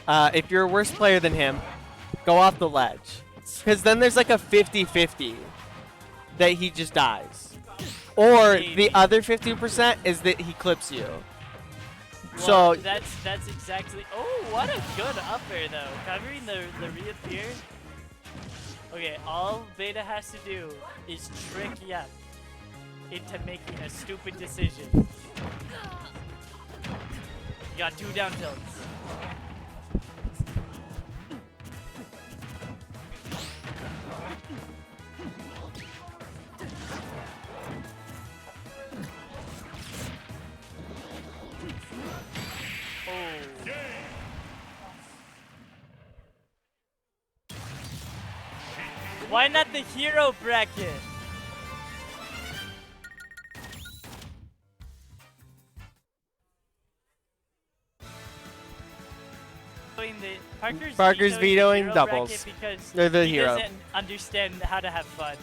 If you're a worse player than him, go off the ledge. Because then there's like a 50-50 that he just dies. Or the other 50% is that he clips you. Well, so that's exactly. Oh, what a good up air though, covering the reappear. Okay, all Beta has to do is trick Yep into making a stupid decision. You got 2 down tilts. Why not the hero bracket? Parker's vetoing the hero doubles. bracket because They're the he hero. doesn't understand how to have fun.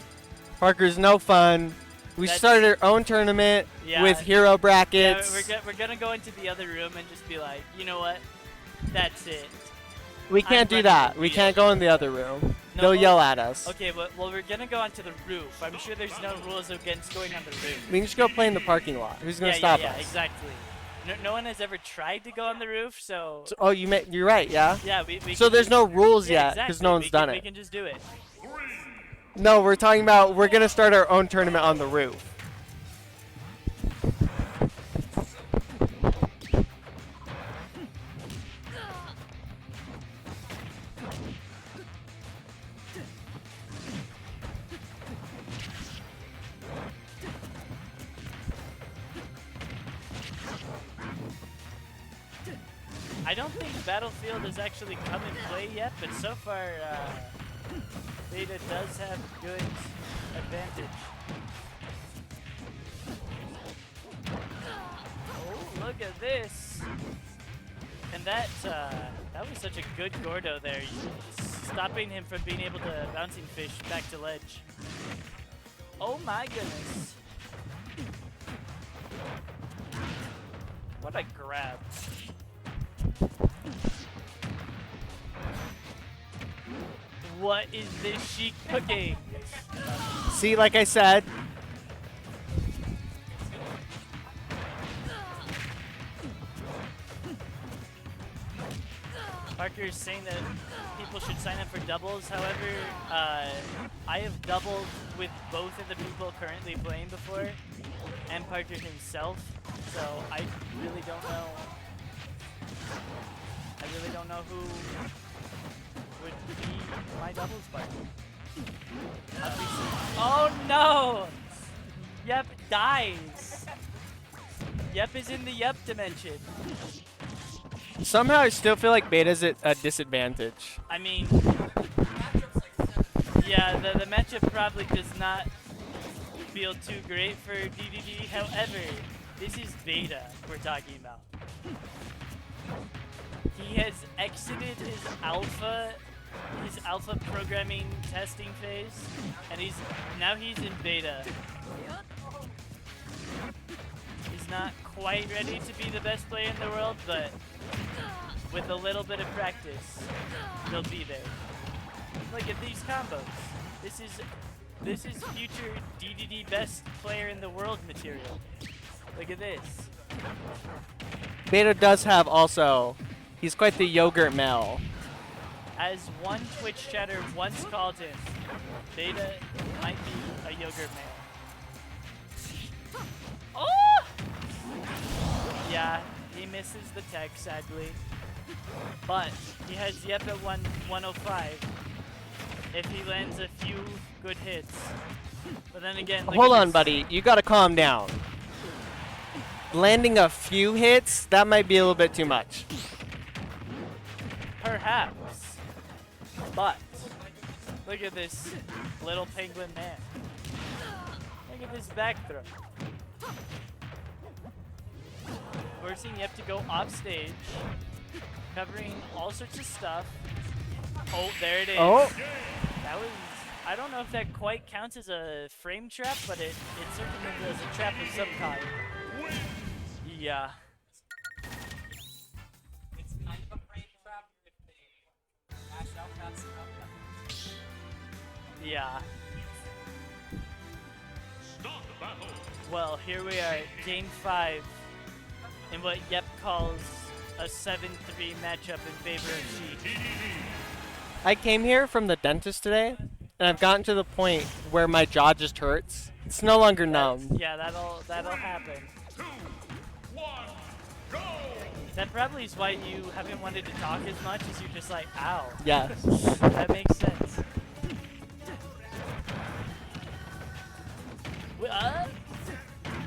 Parker's no fun. We That's- started our own tournament Yeah. with hero Yeah, brackets. we're gonna go into the other room and just be like, you know what? That's it. We can't I'm do running that. the We wheel. can't go in the other room. No, They'll well- yell at us. Okay, well, we're gonna go onto the roof. I'm sure there's no rules against going on the roof. We can just go play in the parking lot. Who's gonna Yeah, stop yeah, us? exactly. No one has ever tried to go on the roof, so Oh, you're right. Yeah. yeah, we So can there's just- no rules yeah, yet because exactly. no one's done We it. can just do it. No, we're talking about we're gonna start our own tournament on the roof. I don't think Battlefield has actually come in play yet, but so far, Beta does have good advantage. Oh, look at this! And that was such a good Gordo there, stopping him from being able to bouncing fish back to ledge. Oh my goodness! What a grab! What is this Sheik cooking? See, like I said, Parker is saying that people should sign up for doubles. However, I have doubled with both of the people currently playing before, and Parker himself. So I really don't know. I really don't know who would be my doubles partner. Obviously. Oh no! Yep dies. Yep is in the Yep dimension. somehow I still feel like Beta's at a disadvantage. I mean, yeah, the matchup probably does not feel too great for DDD. However, this is Beta we're talking about. He has exited his alpha programming testing phase, and he's in beta. He's not quite ready to be the best player in the world, but with a little bit of practice, he'll be there. Look at these combos. This is future DDD best player in the world material. Look at this. Beta does have also, he's quite the yogurt male. As one Twitch chatter once called him, Beta might be a yogurt man. Oh! Yeah, he misses the tech, sadly. But he has Yep at 105 if he lands a few good hits. But then again, look Hold at on, this. buddy. You gotta calm down. Landing a few hits, that might be a little bit too much. Perhaps. But look at this little penguin man. Look at this back throw. Forcing Yep to go off stage, covering all sorts of stuff. Oh, there it is. Oh, That was, I don't know if that quite counts as a frame trap, but it certainly was a trap of some kind. Yeah. It's kind of a frame trap if they mash out that stuff. Yeah. Stop battle. Well, here we are, Game 5, in what Yep calls a 7-3 matchup in favor of Sheik. I came here from the dentist today, and I've gotten to the point where my jaw just hurts. It's no longer numb. Yeah, that'll happen. 2, 1, go! That probably is why you haven't wanted to talk as much, as you're just like, ow. Yes. That makes sense.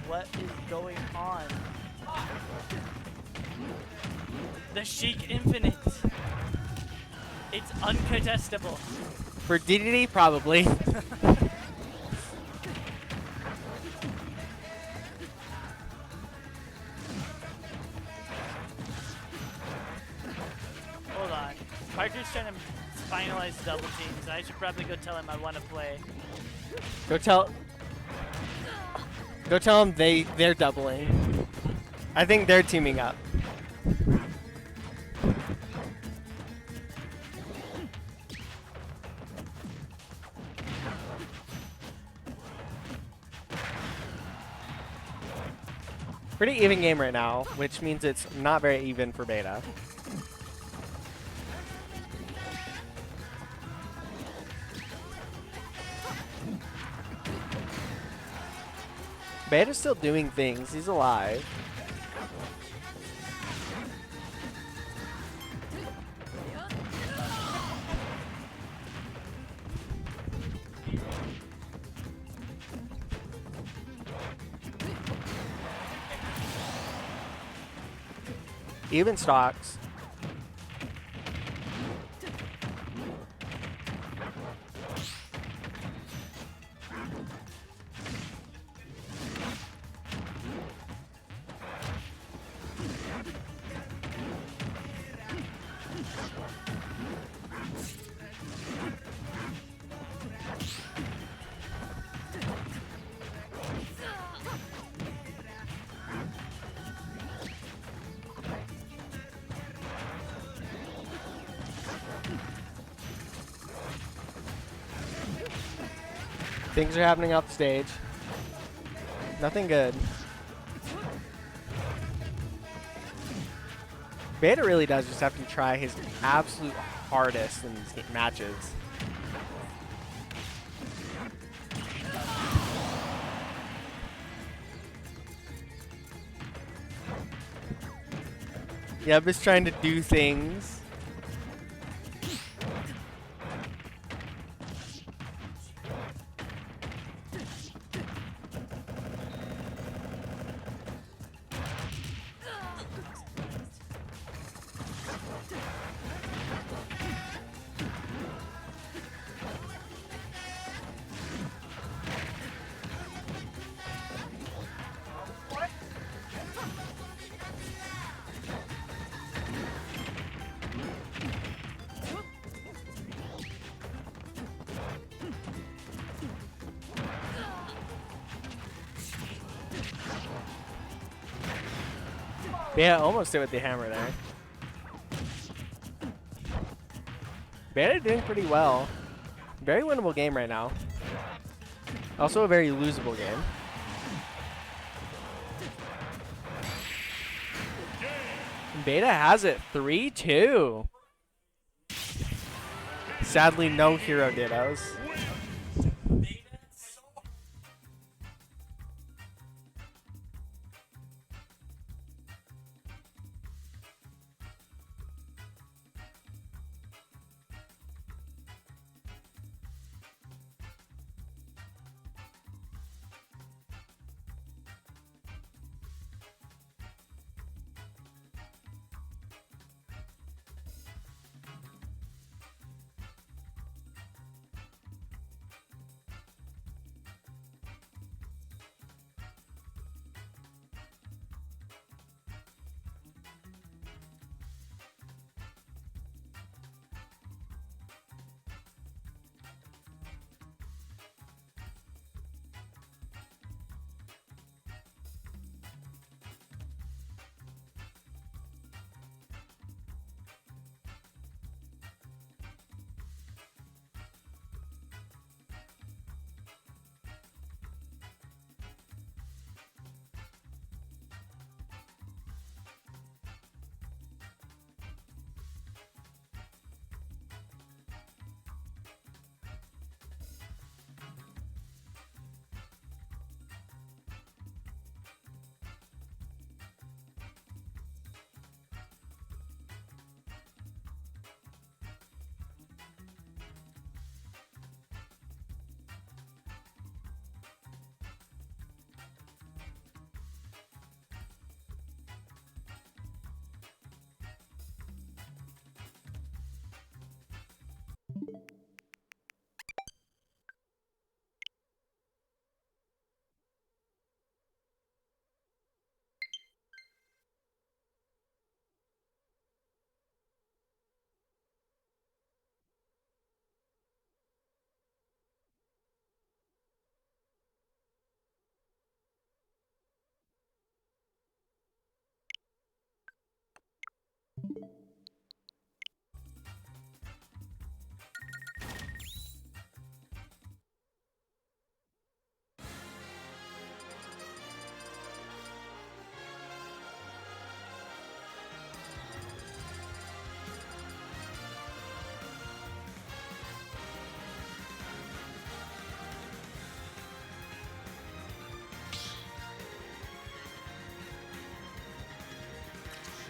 What is going on? The Sheik Infinite. It's uncontestable. For DDD, probably. Hold on. Parker's trying to finalize double teams. I should probably go tell him I want to play. Go tell them they're doubling. I think they're teaming up. Pretty even game right now, which means it's not very even for beta. Beta's still doing things. He's alive. Even stocks. Things are happening off stage. Nothing good. Beta really does just have to try his absolute hardest in these matches. Yep, is trying to do things. Yeah, almost did with the hammer there. Beta doing pretty well. Very winnable game right now. Also a very losable game. Beta has it 3-2. Sadly, no hero dittos.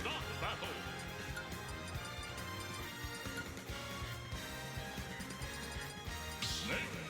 Start battle. Snake.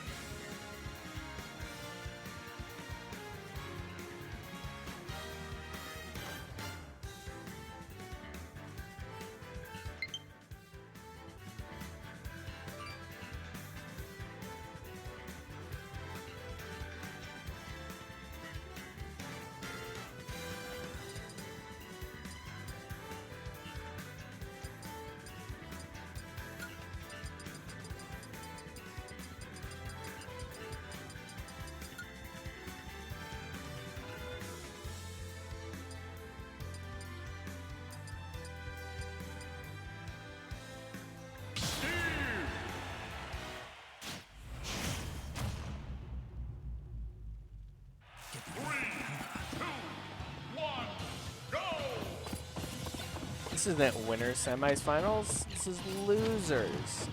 This isn't winners semifinals. This is losers.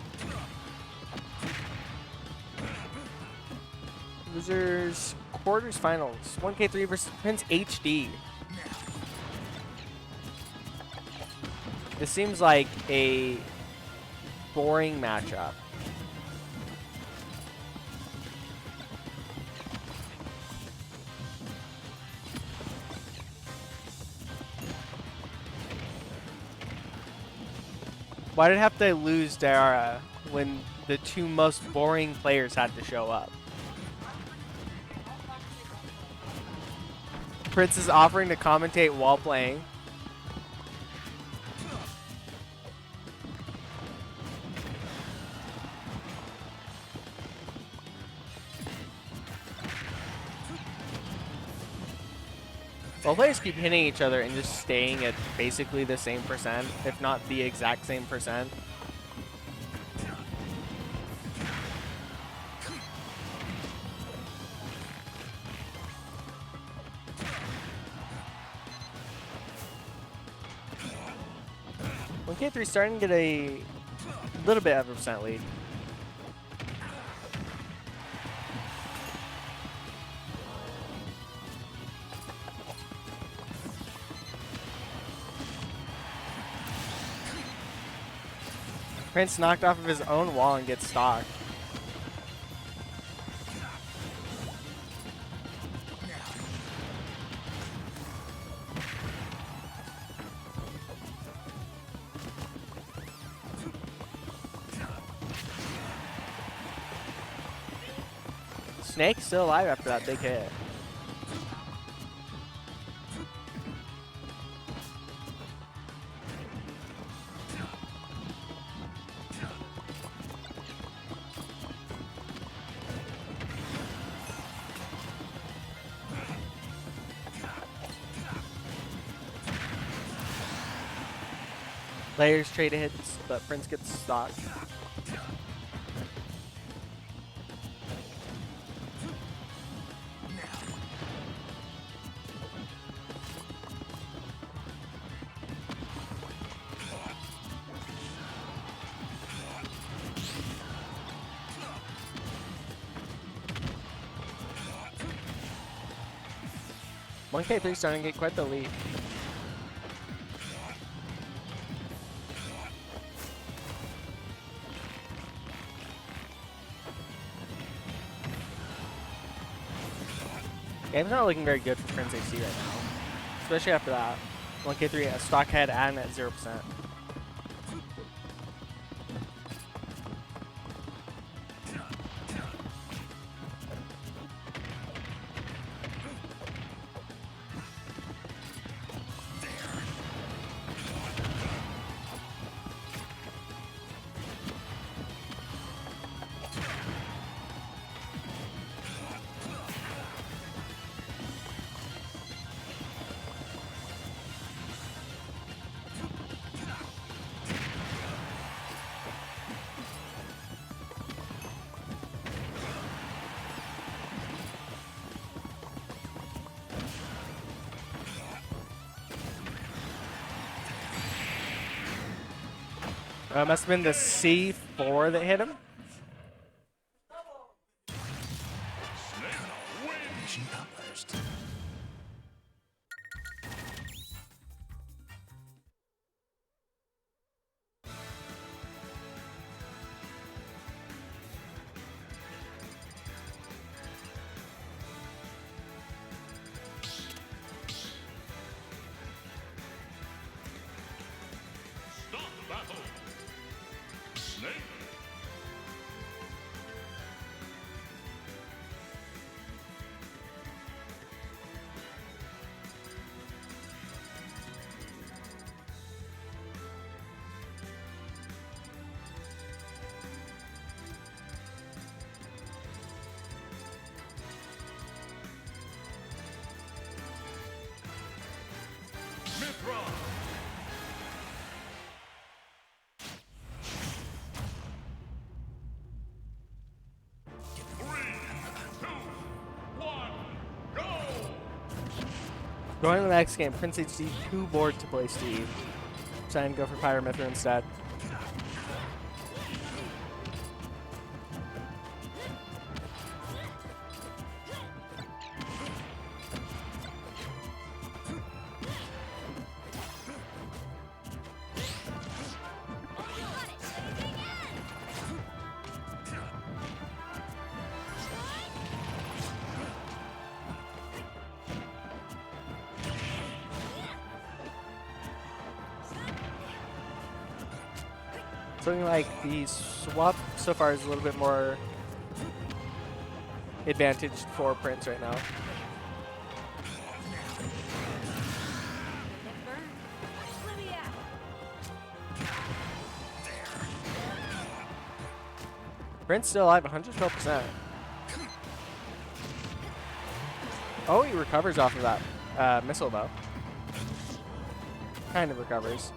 Losers quarters finals. 1K3 versus PRINCEHD. This seems like a boring matchup. Why did I have to lose Diaura when the two most boring players had to show up? Prince is offering to commentate while playing. Both players keep hitting each other and just staying at basically the same percent, if not the exact same percent. K3 starting to get a little bit of a percent lead. Prince knocked off of his own wall and gets stocked. Snake's still alive after that big hit. Players trade hits, but Prince gets stocked. K3 starting to get quite the lead. Game's not looking very good for PRINCEHD right now, especially after that. 1K3 a stock head and at 0%. It must have been the C4 that hit him. Going to the next game, PRINCEHD 2 board to play Steve. Try and go for FireMuffin instead. Something like the swap so far is a little bit more advantaged for Prince right now. Prince still alive, 112%. Oh, he recovers off of that missile though. Kind of recovers.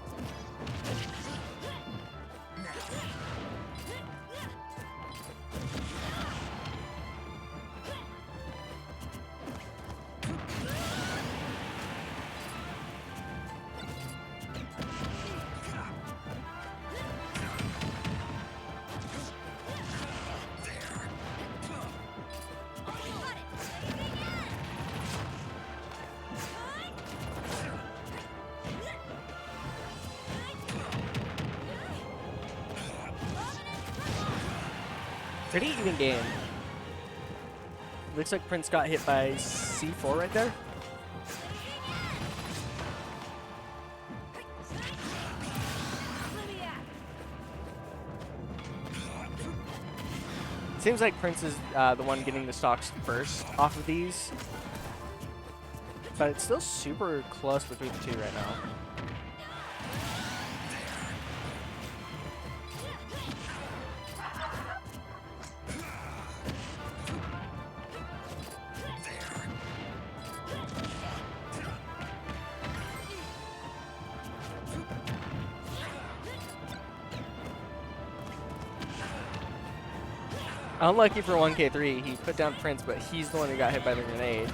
Pretty even game. Looks like Prince got hit by C4 right there. Seems like Prince is the one getting the stocks first off of these. But it's still super close between the two right now. Unlucky for 1K3, he put down Prince, but he's the one who got hit by the grenade.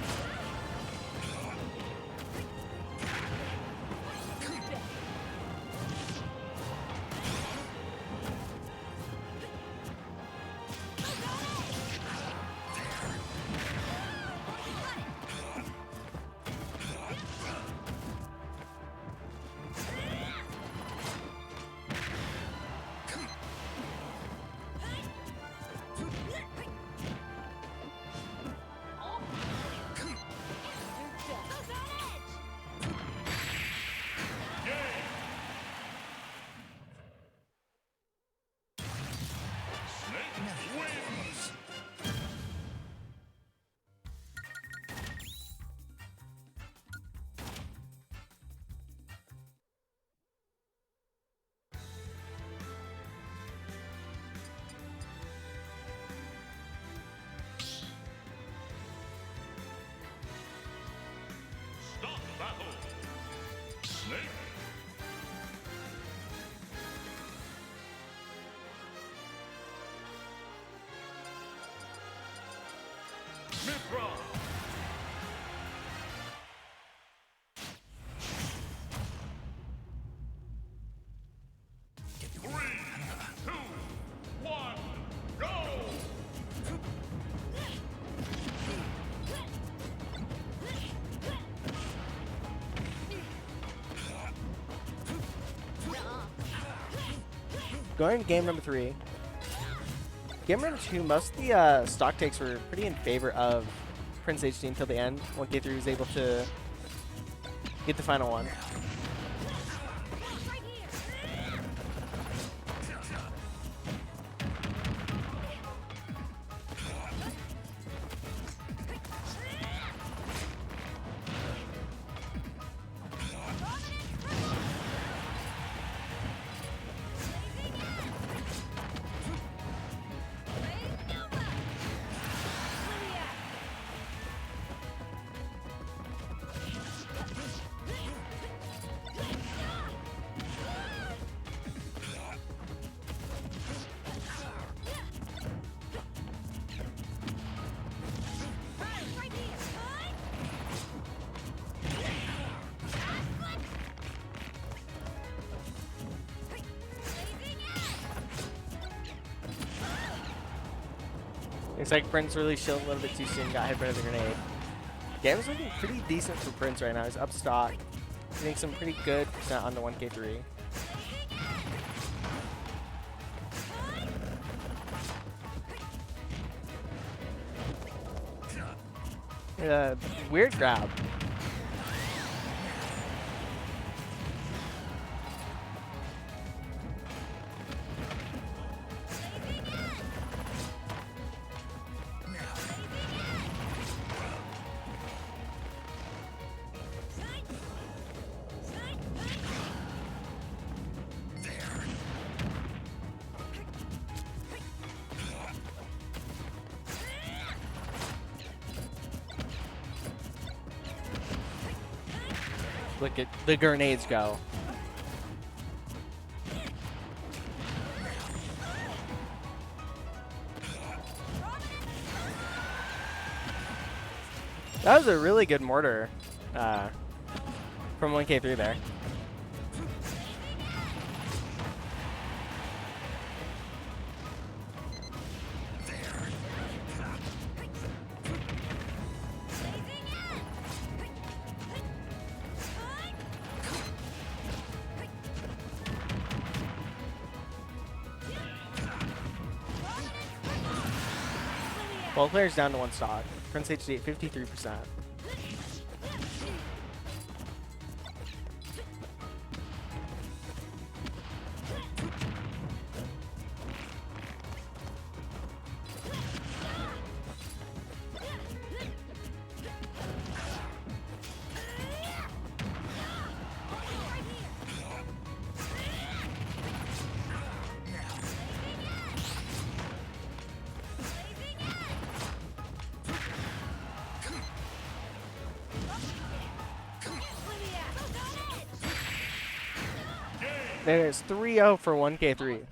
going into game number 3. Game number 2, most of the stock takes were pretty in favor of PRINCEHD until the end. 1K3 was able to get the final one. Looks like Prince really shielded a little bit too soon, got hit by the grenade. Game's looking pretty decent for Prince right now. He's up stock. Getting some pretty good percent on the 1K3. Weird grab. Look at the grenades go. That was a really good mortar from 1K3 there. Both players down to 1 stock. PRINCEHD at 53%. There's 3-0 for 1K3.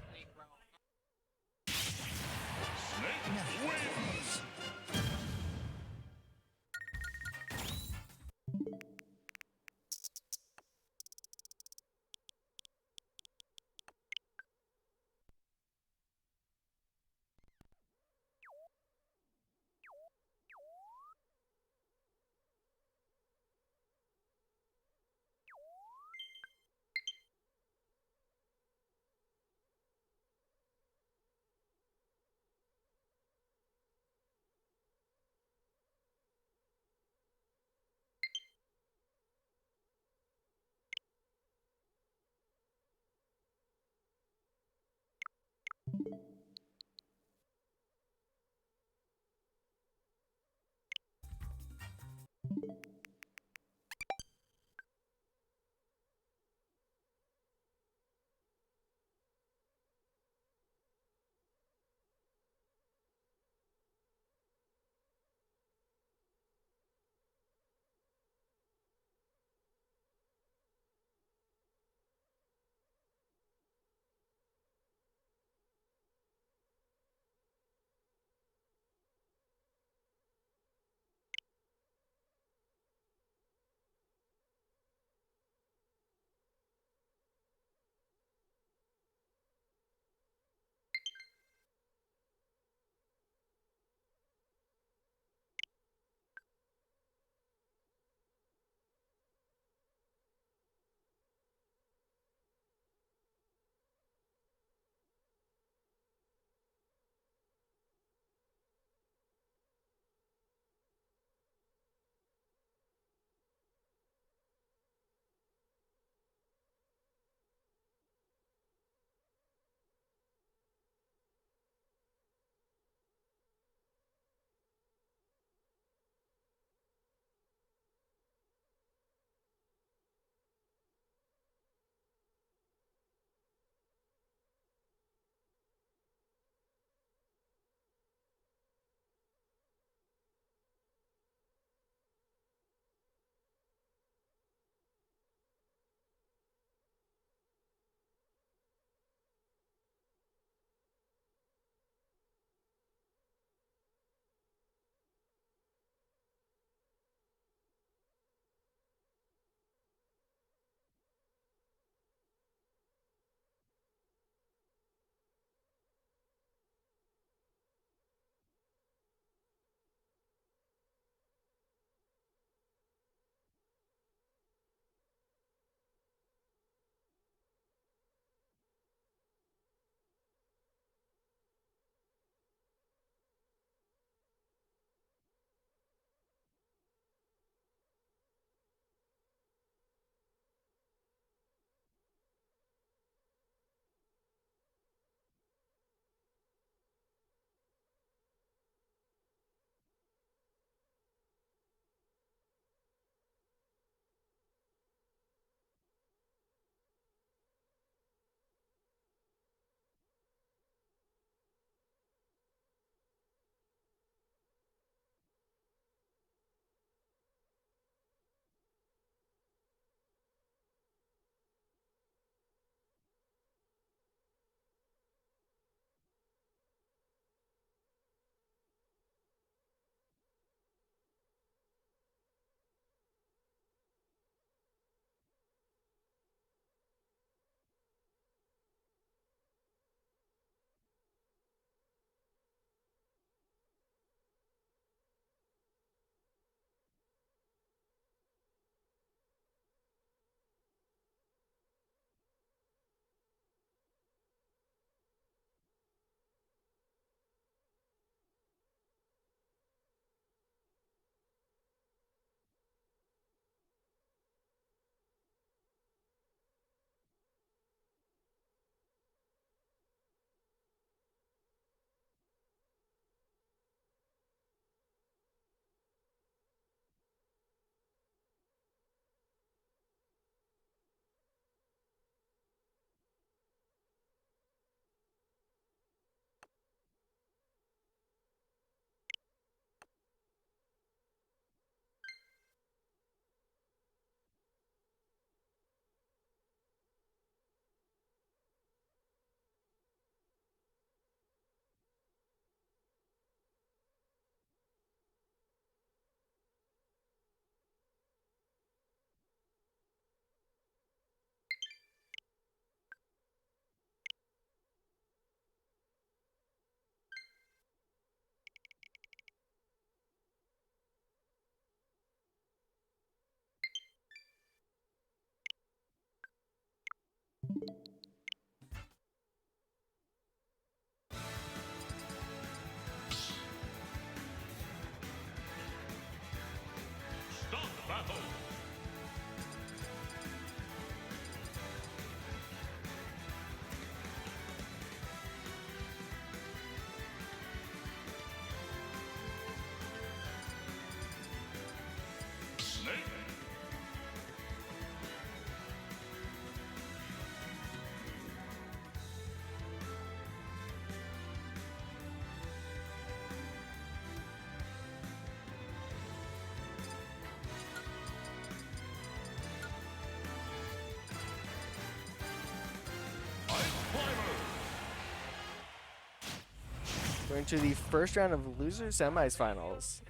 We're into the first round of loser semifinals.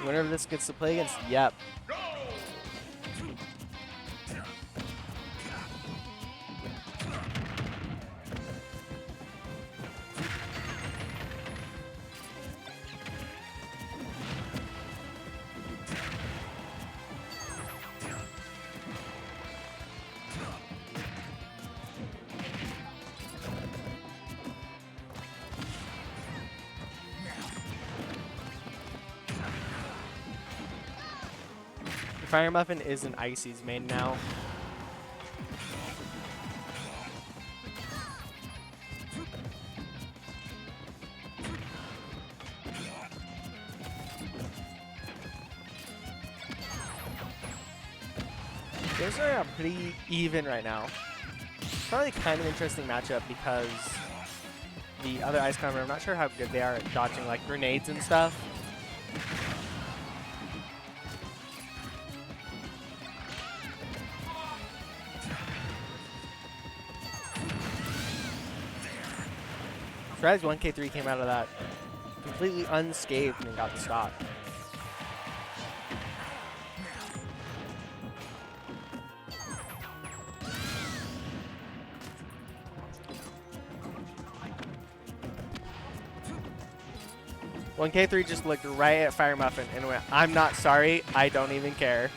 Winner of this gets to play against Yep. FireMuffin is an Icy's main now. Those are pretty even right now. Probably kind of interesting matchup because the other Ice Climber, I'm not sure how good they are at dodging like grenades and stuff. Surprised 1K3 came out of that completely unscathed and got the stock. When K3 just looked right at FireMuffin and went, "I'm not sorry, I don't even care."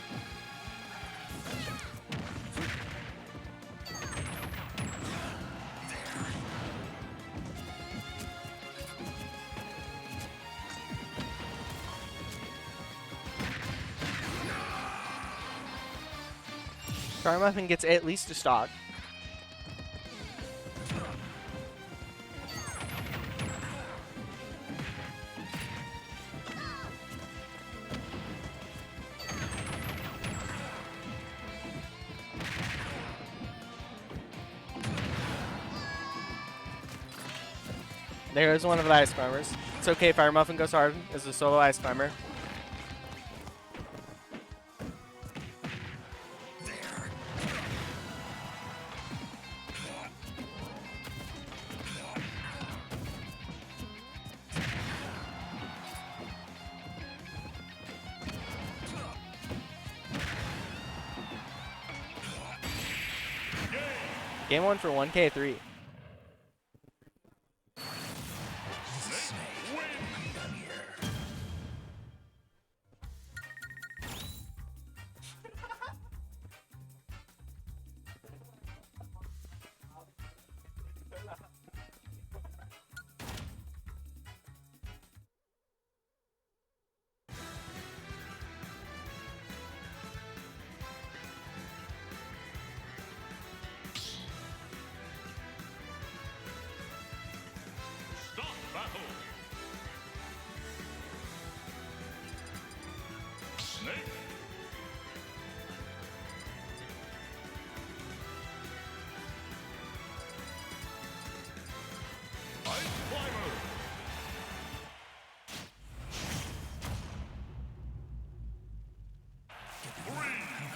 FireMuffin gets at least a stock. There's one of the Ice Climbers. It's okay, FireMuffin goes hard as a solo Ice Climber. Game 1 for 1K3.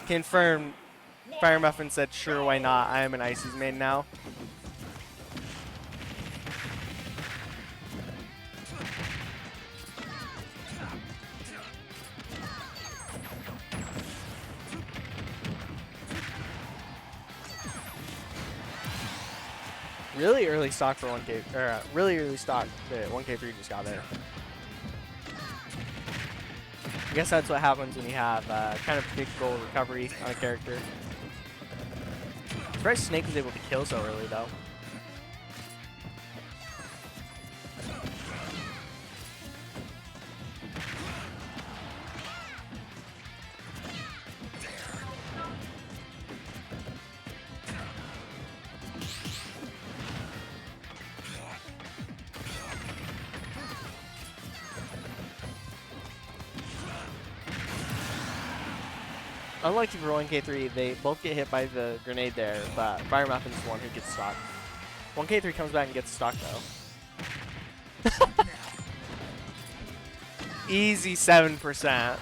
Confirmed. FireMuffin said, "Sure, why not? I am an Icy's main now." Really early stock for 1K, or really early stock that 1K3 just got there. I guess that's what happens when you have kind of predictable recovery on a character. Surprised Snake was able to kill so early though. Unlucky for 1K3, they both get hit by the grenade there, but FireMuffin's the one who gets stocked. 1K3 comes back and gets stocked though. Easy 7%.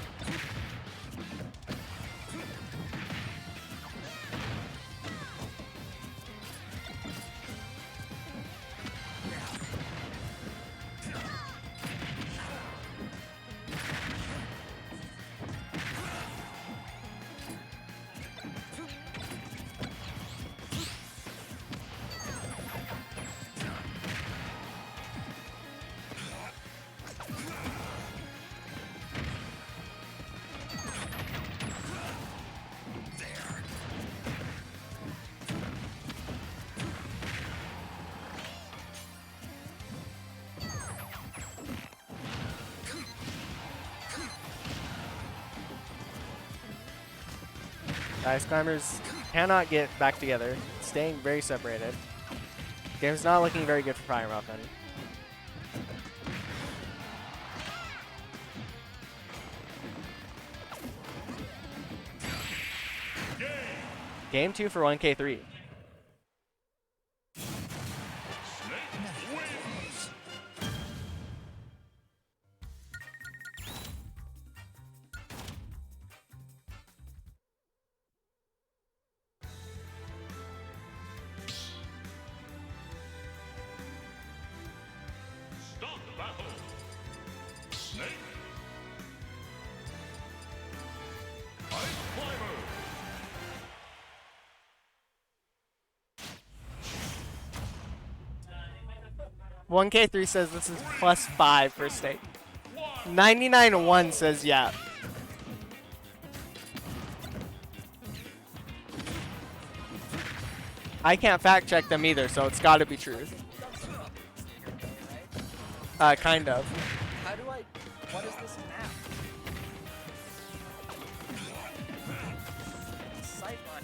Ice Climbers cannot get back together, staying very separated. Game's not looking very good for FireMuffin. Game 2 for 1K3. Stop battle. Snake. Ice Climber. 1K3 says this is +5 for Snake. 99-1 says yeah. I can't fact check them either, so it's got to be truth. Kind of. How do I? What is this map? Sightline.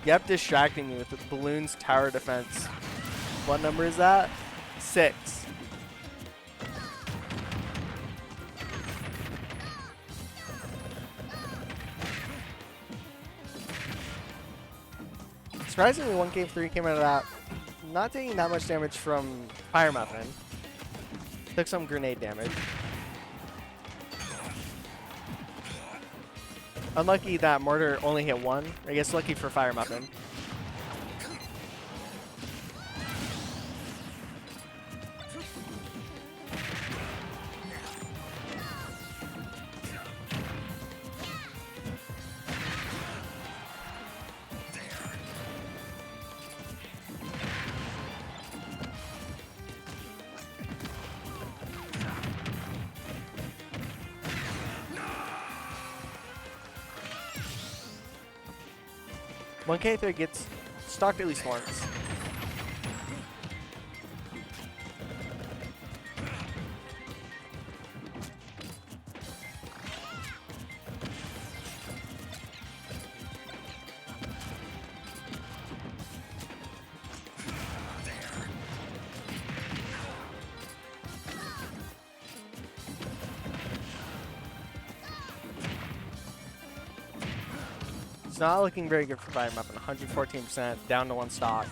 Yep, distracting me with the balloon's tower defense. What number is that? 6. Surprisingly, 1K3 came out of that not taking that much damage from FireMuffin. Took some grenade damage. Unlucky that Mortar only hit 1. I guess lucky for FireMuffin. One K3 gets stalked at least once. It's not looking very good for FireMuffin. 114%, down to 1 stock.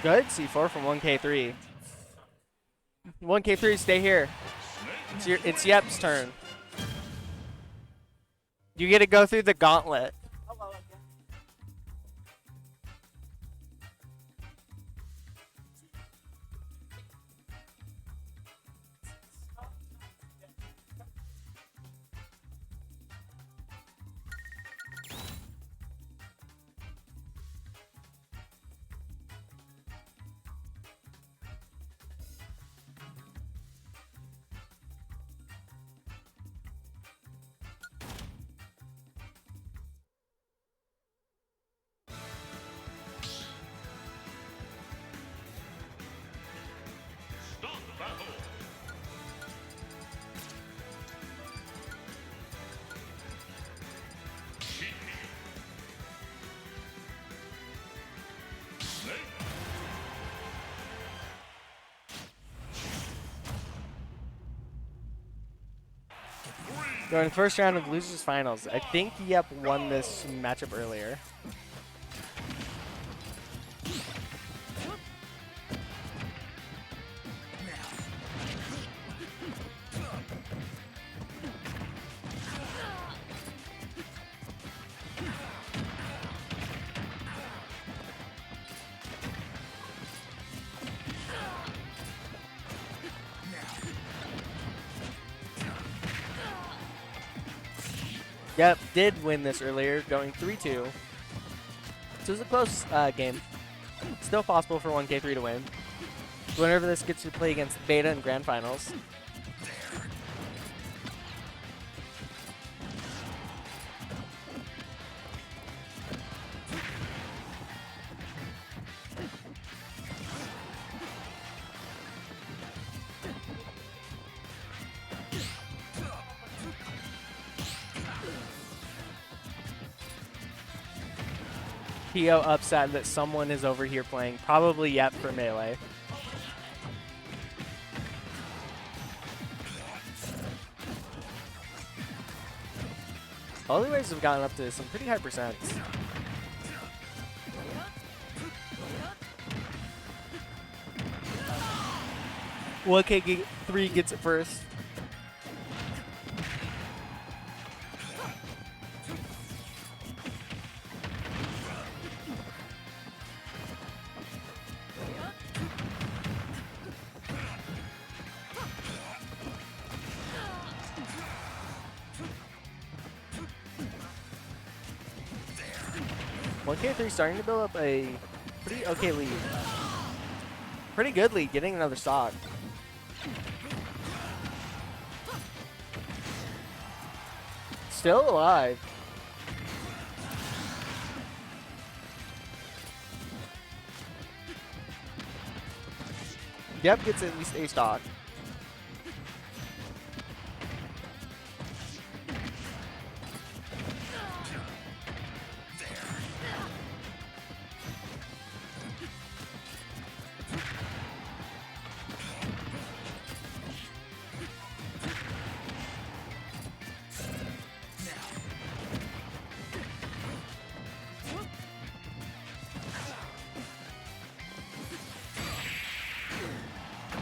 Good C4 from 1K3. 1K3, stay here. It's Yep's turn. You get to go through the gauntlet. During the first round of Losers Finals, I think Yep won this matchup earlier. Yep, did win this earlier, going 3-2. So it was a close game. Still possible for 1K3 to win. Whenever this gets to play against Beta in Grand Finals. PO upset that someone is over here playing, probably Yep for Melee. All the ways have gotten up to some pretty high percents. K3 gets it first. K3 starting to build up a pretty okay lead. Pretty good lead, getting another stock. Still alive. Yep, gets at least a stock.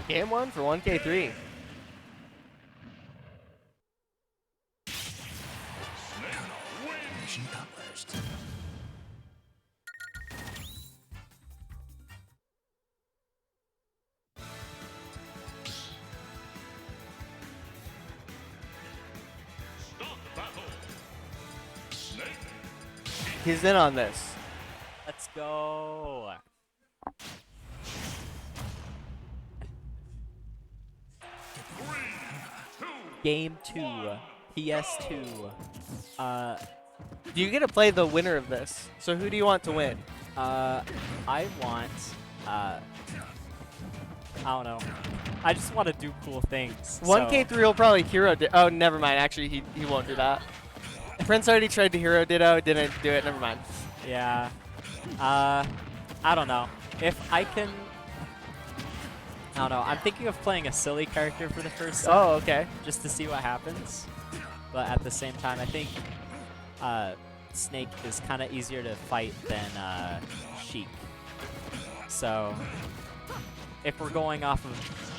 Game 1 for 1K3. Mission accomplished. Start the battle. Snake. He's in on this. Let's go. Game 2, PS2. Do you get to play the winner of this? So who do you want to win? I want, I don't know. I just want to do cool things. 1K3 will probably hero Oh, never mind. Actually, he won't do that. Prince already tried to hero Ditto, didn't do it. Never mind. Yeah. I don't know. If I can... I don't know. I'm thinking of playing a silly character for the first time. Oh, okay. Just to see what happens. But at the same time, I think Snake is kind of easier to fight than Sheik. So if we're going off of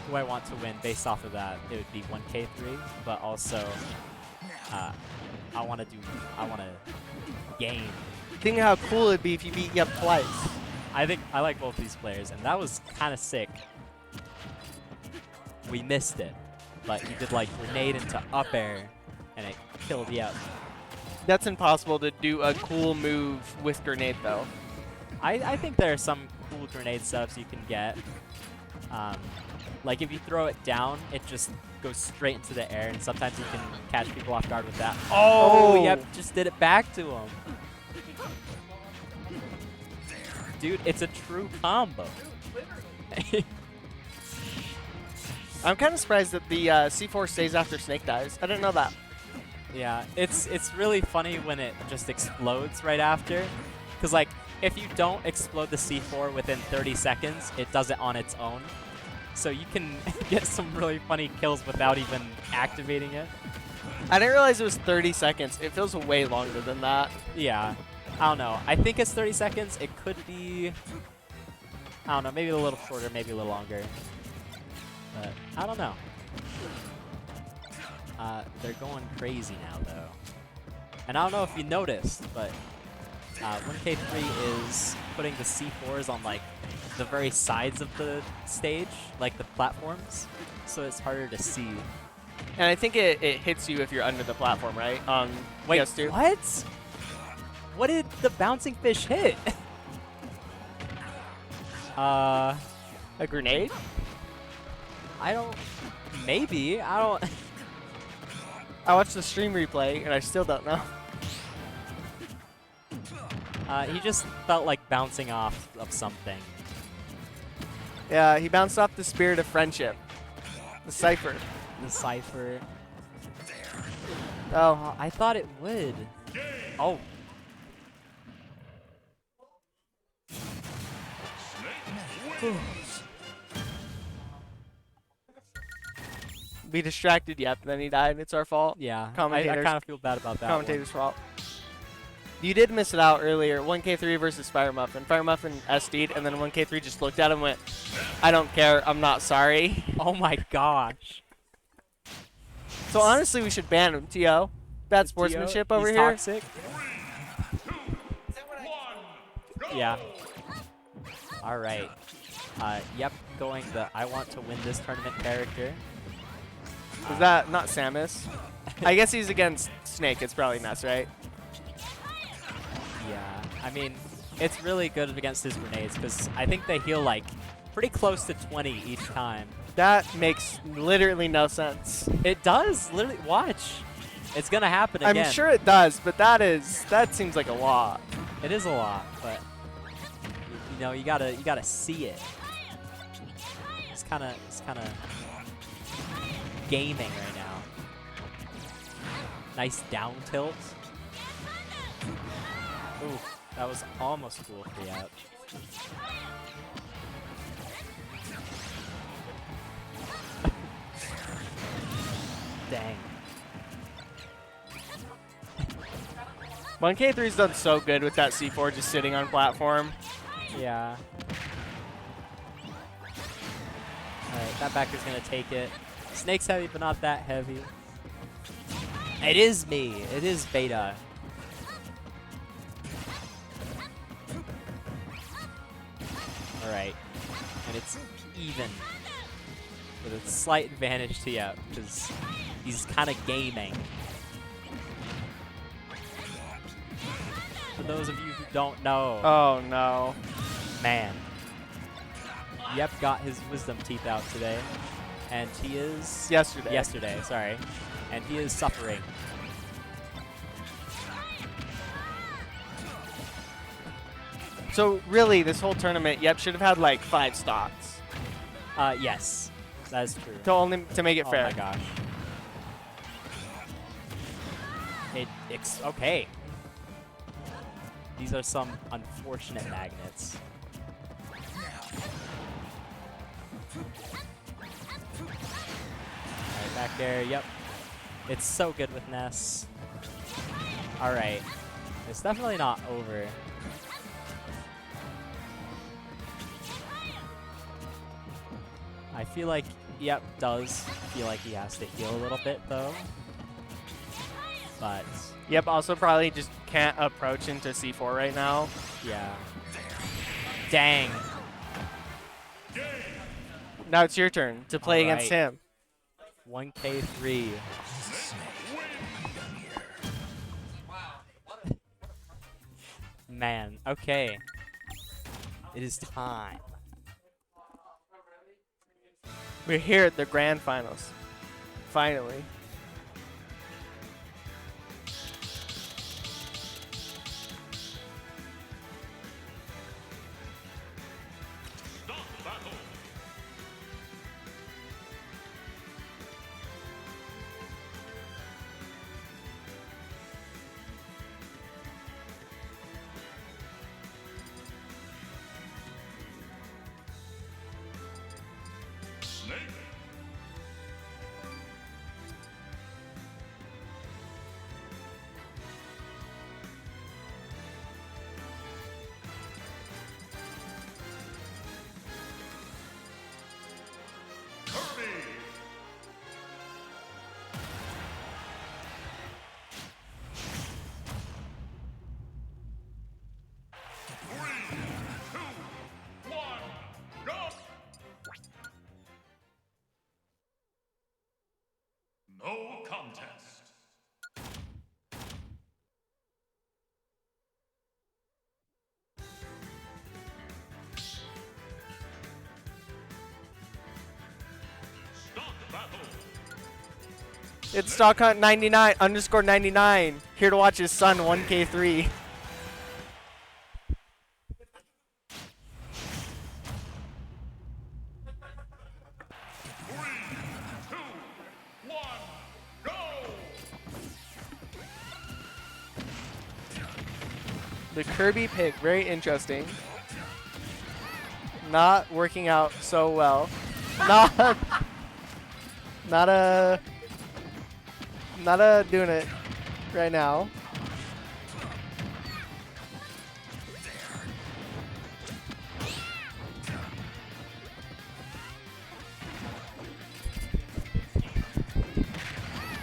who I want to win based off of that, it would be 1K3. But also, I want to game. Think of how cool it'd be if you beat Yep twice. I think I like both these players, and that was kind of sick. We missed it, but he did like grenade into up air, and it killed Yep. That's impossible to do a cool move with grenade, though. I think there are some cool grenade setups you can get. Like if you throw it down, it just goes straight into the air, and sometimes you can catch people off guard with that. Oh, Yep just did it back to him. Dude, it's a true combo. I'm kind of surprised that the C4 stays after Snake dies. I didn't know that. Yeah, it's really funny when it just explodes right after. Because, like, if you don't explode the C4 within 30 seconds, it does it on its own. So you can get some really funny kills without even activating it. I didn't realize it was 30 seconds. It feels way longer than that. Yeah. I don't know. I think it's 30 seconds. It could be, I don't know, maybe a little shorter, maybe a little longer. But I don't know. They're going crazy now, though. And I don't know if you noticed, but 1K3 is putting the C4s on, like, the very sides of the stage, like the platforms, so it's harder to see. And I think it hits you if you're under the platform, right? Wait, PS2. what? What did the bouncing fish hit? A grenade? I don't. Maybe. I don't. I watched the stream replay and I still don't know. He just felt like bouncing off of something. Yeah, he bounced off the spirit of friendship. The cipher. The cipher. Oh, I thought it would. Oh. be distracted. Yep, then he died. It's our fault. Yeah, I Commentators. kind of feel bad about that. Commentator's fault. You did miss it out earlier. 1K3 versus FireMuffin. FireMuffin SD'd, and then 1K3 just looked at him and went, I don't care. I'm not sorry. Oh my gosh. So honestly, we should ban him, T.O. Bad sportsmanship over He's here. Toxic. Yeah. All right. Yep, going the I want to win this tournament character. Is that not Samus? I guess he's against Snake. It's probably Ness, right? Yeah, I mean, it's really good against his grenades because I think they heal like pretty close to 20 each time. That makes literally no sense. It does, literally. Watch. It's gonna happen again. I'm sure it does, but that seems like a lot. It is a lot, but you know, you gotta see it. It's kind of gaming right now. Nice down tilt. Ooh, that was almost cool free out. Dang. 1K3's done so good with that C4 just sitting on platform. Yeah. Alright, that backer's gonna take it. Snake's heavy, but not that heavy. It is me. It is Beta. Alright. And it's even. With a slight advantage to you, because he's kind of gaming. For those of you who don't know. Oh, no. Man. Yep, got his wisdom teeth out today. And he is... Yesterday, sorry. And he is suffering. So, really, this whole tournament, Yep should have had like 5 stocks. Yes. That is true. To make it fair. Oh my gosh. Okay. These are some unfortunate magnets. Alright, back there, yep. It's so good with Ness. Alright. It's definitely not over. I feel like Yep does feel like he has to heal a little bit though. But Yep also probably just can't approach into C4 right now. yeah. Dang. Now it's your turn to play against him. 1K3. Man, okay. It is time. We're here at the grand finals. Finally. It's Stock Hunt 99 underscore 99 here to watch his son 1K3. The Kirby pick, very interesting. Not working out so well. Not doing it right now.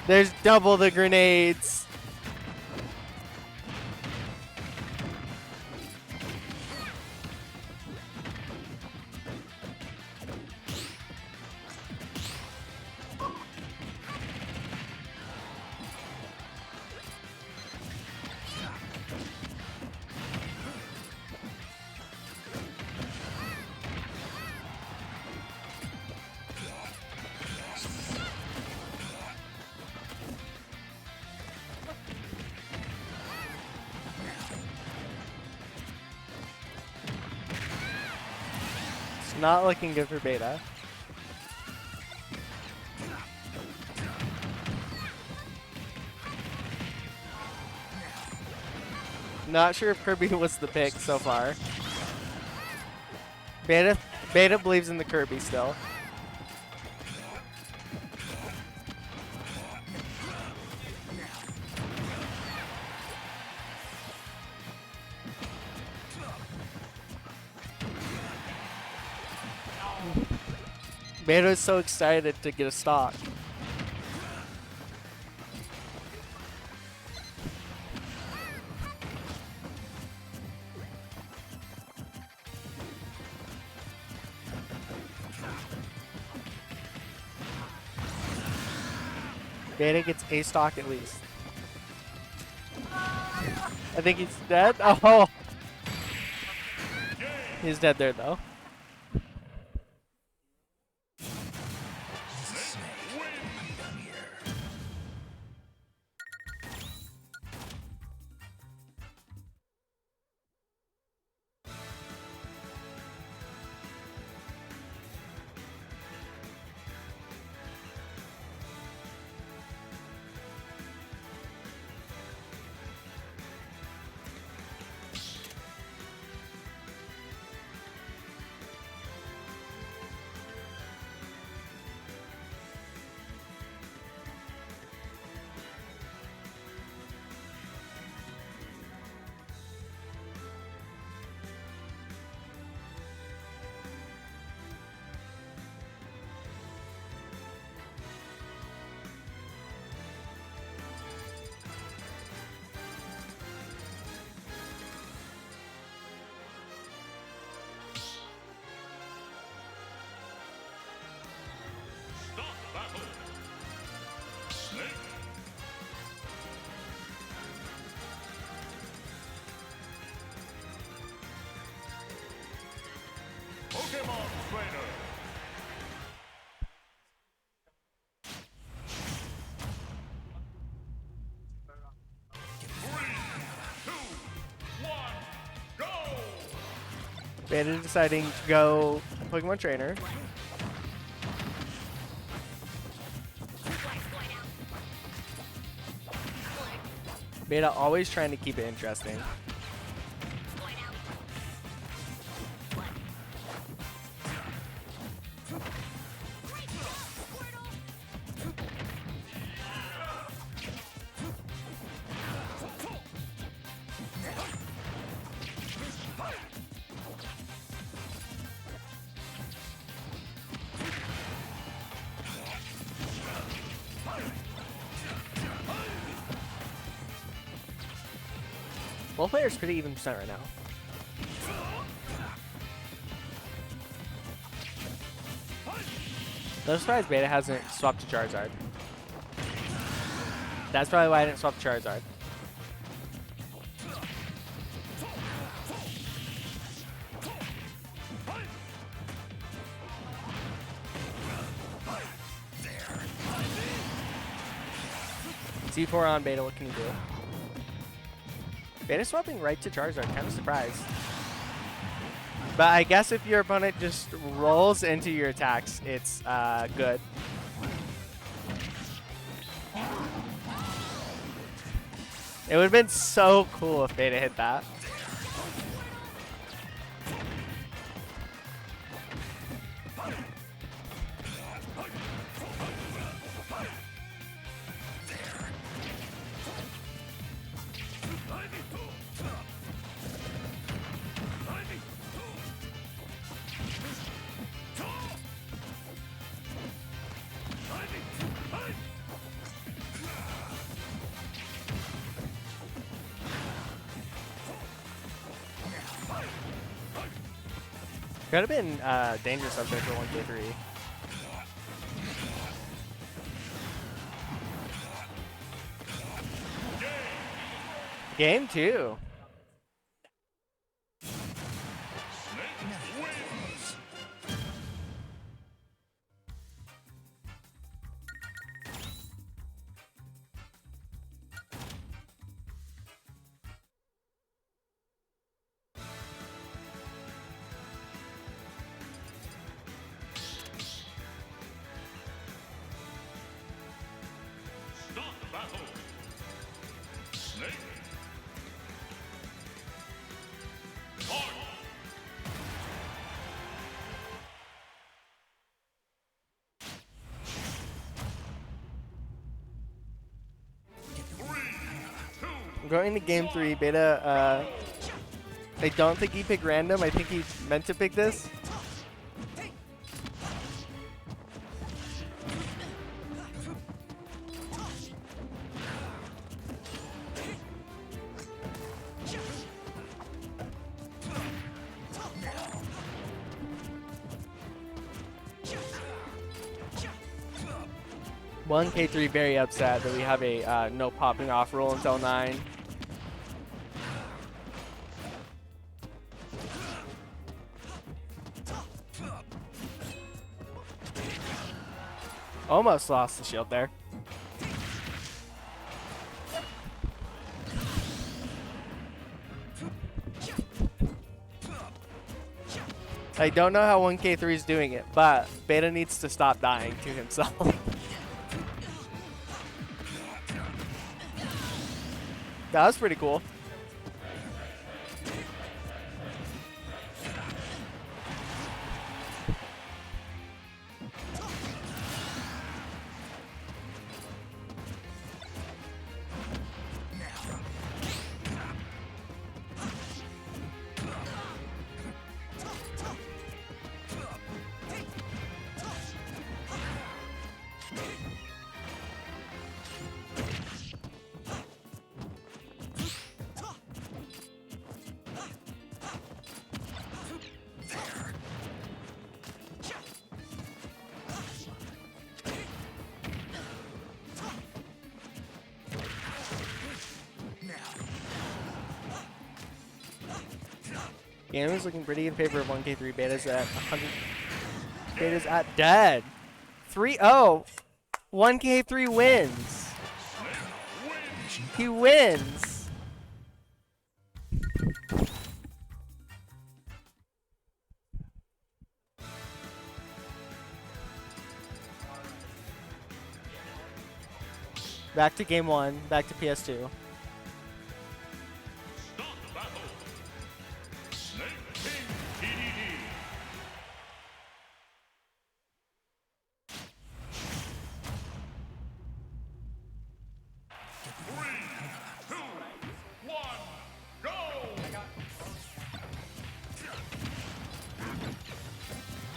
There's double the grenades. Not looking good for Beta. Not sure if Kirby was the pick so far. Beta believes in the Kirby still. Beta is so excited to get a stock. Beta gets a stock at least. I think he's dead. Oh, he's dead there though. Pokemon Trainer. Beta deciding to go Pokemon Trainer. Beta always trying to keep it interesting. Both players pretty even percent right now. No surprise Beta hasn't swapped to Charizard. That's probably why I didn't swap to Charizard. C4 on Beta, what can you do? Beta swapping right to Charizard, kind of surprised. But I guess if your opponent just rolls into your attacks, it's good. It would have been so cool if Beta hit that. Could have been dangerous up there for 1k3. Game 2. Start the battle. Snake. Hard. Going to game 3, Beta, I don't think he picked random. I think he meant to pick this. One K3 very upset that we have a no popping off rule until 9. Almost lost the shield there. I don't know how 1K3 is doing it, but Beta needs to stop dying to himself. That was pretty cool. Game is looking pretty in favor of 1K3. Beta's at 100. Beta's at dead. 3-0. 1K3 wins. He wins. Back to game 1. Back to PS2.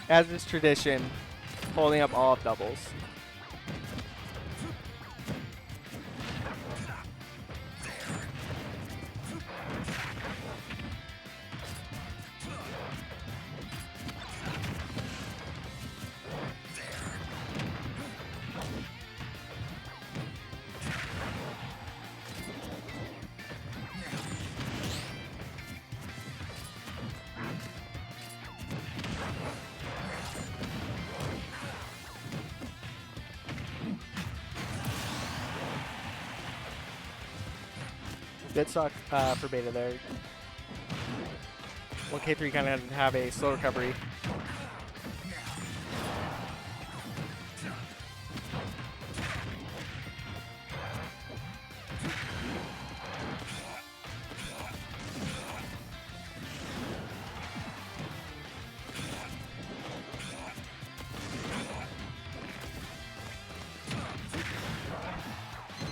As is tradition, holding up all of doubles. Good stock for Beta there. 1K3 kind of have a slow recovery.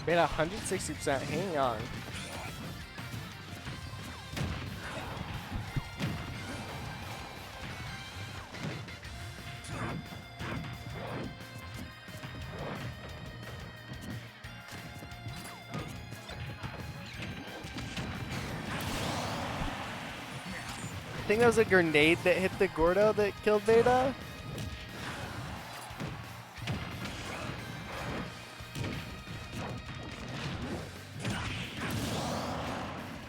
Beta 160%, hanging on. I think that was a grenade that hit the Gordo that killed Beta.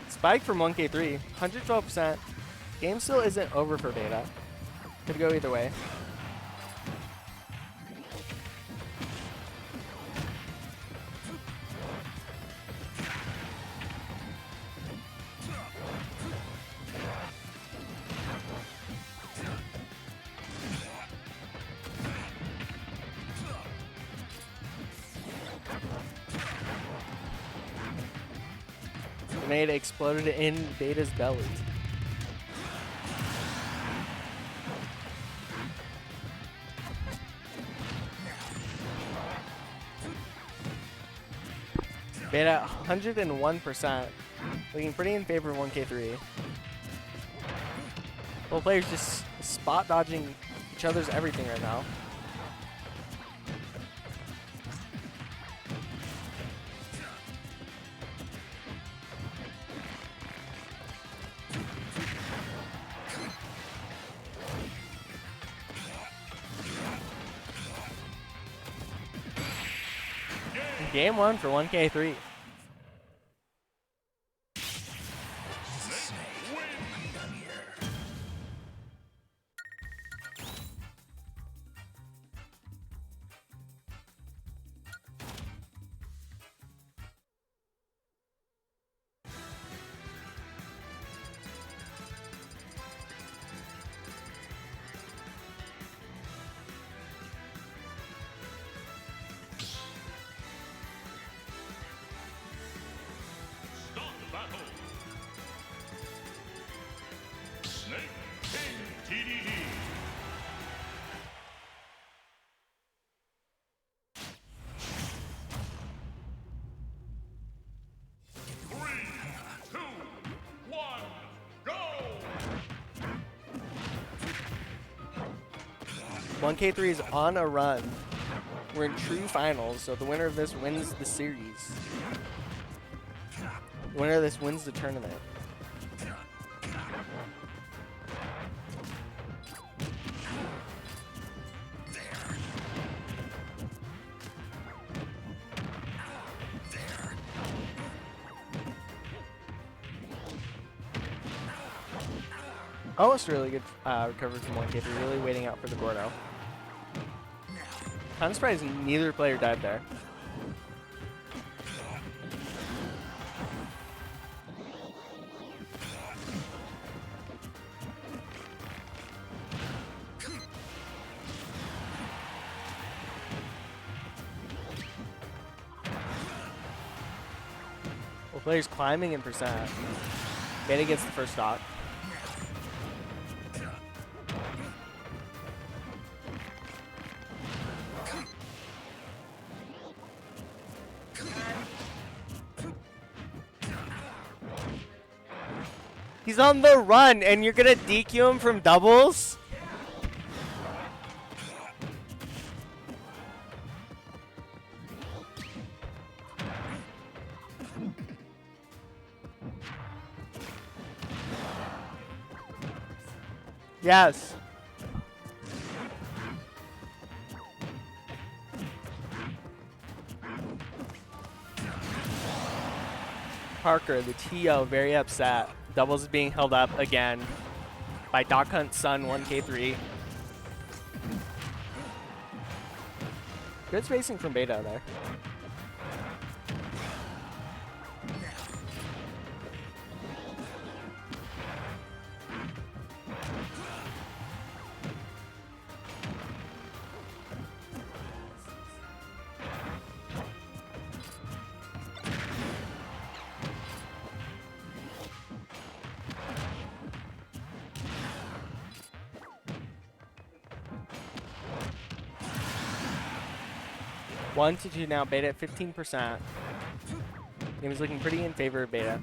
Spike from 1K3, 112%. Game still isn't over for Beta. Could go either way. Grenade exploded in Beta's belly. Beta 101%, looking pretty in favor of 1K3. Both players just spot dodging each other's everything right now. Game 1 for 1K3. One K3 is on a run. We're in true finals, so the winner of this wins the series. The winner of this wins the tournament. Almost really good recovery from 1K3, really waiting out for the Gordo. I'm surprised neither player died there. Both players climbing in percent. Beta gets the first stock. He's on the run, and you're gonna DQ him from doubles? Yes. Parker, the TO, very upset. Doubles is being held up again by Doc Hunt's son, 1K3. Good spacing from Beta there. 1 to 2 now. Beta at 15%. Game is looking pretty in favor of Beta.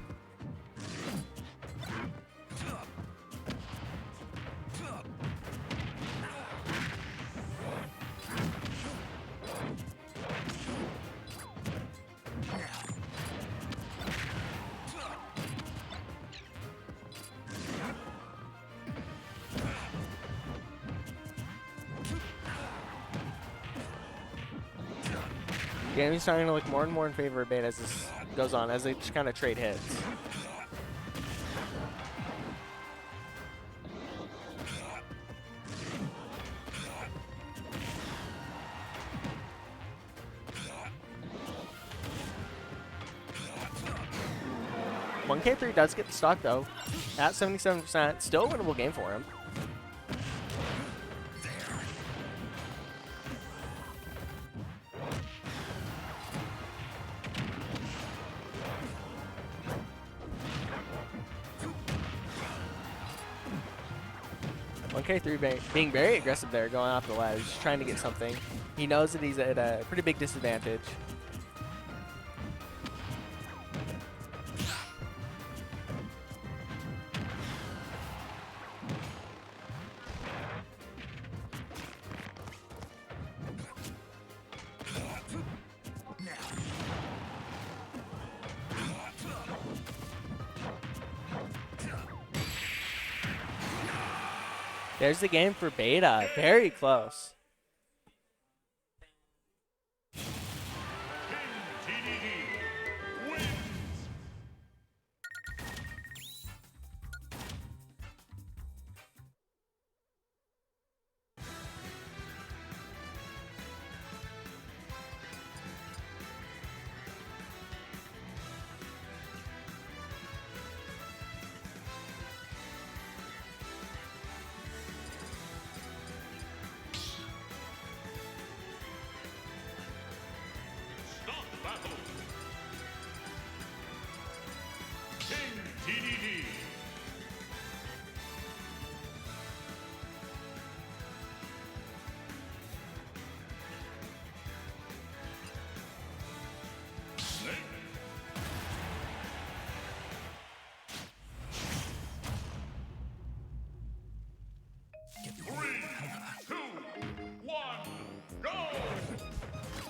Game is starting to look more and more in favor of Beta as this goes on, as they just kind of trade hits. K3 does get the stock though, at 77%. Still a winnable game for him. K3 being very aggressive there, going off the ledge, trying to get something. He knows that he's at a pretty big disadvantage. There's the game for Beta. Very close.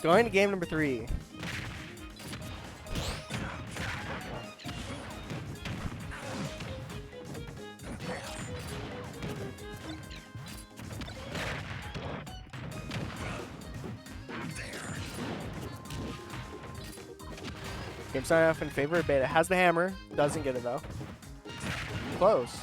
Going to game number 3. Game starting off in favor of Beta. Has the hammer. Doesn't get it though. Close.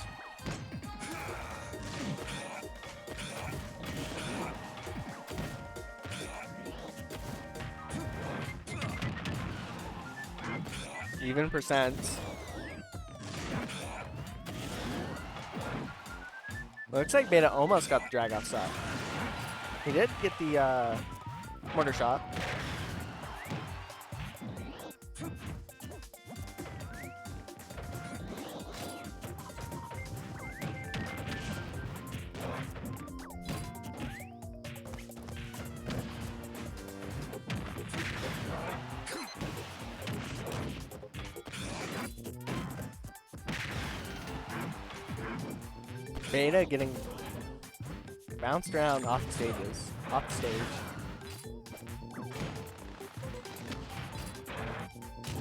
Even percent. Looks like Beta almost got the drag off set. He did get the mortar shot. Beta getting bounced around off the stages, off the stage.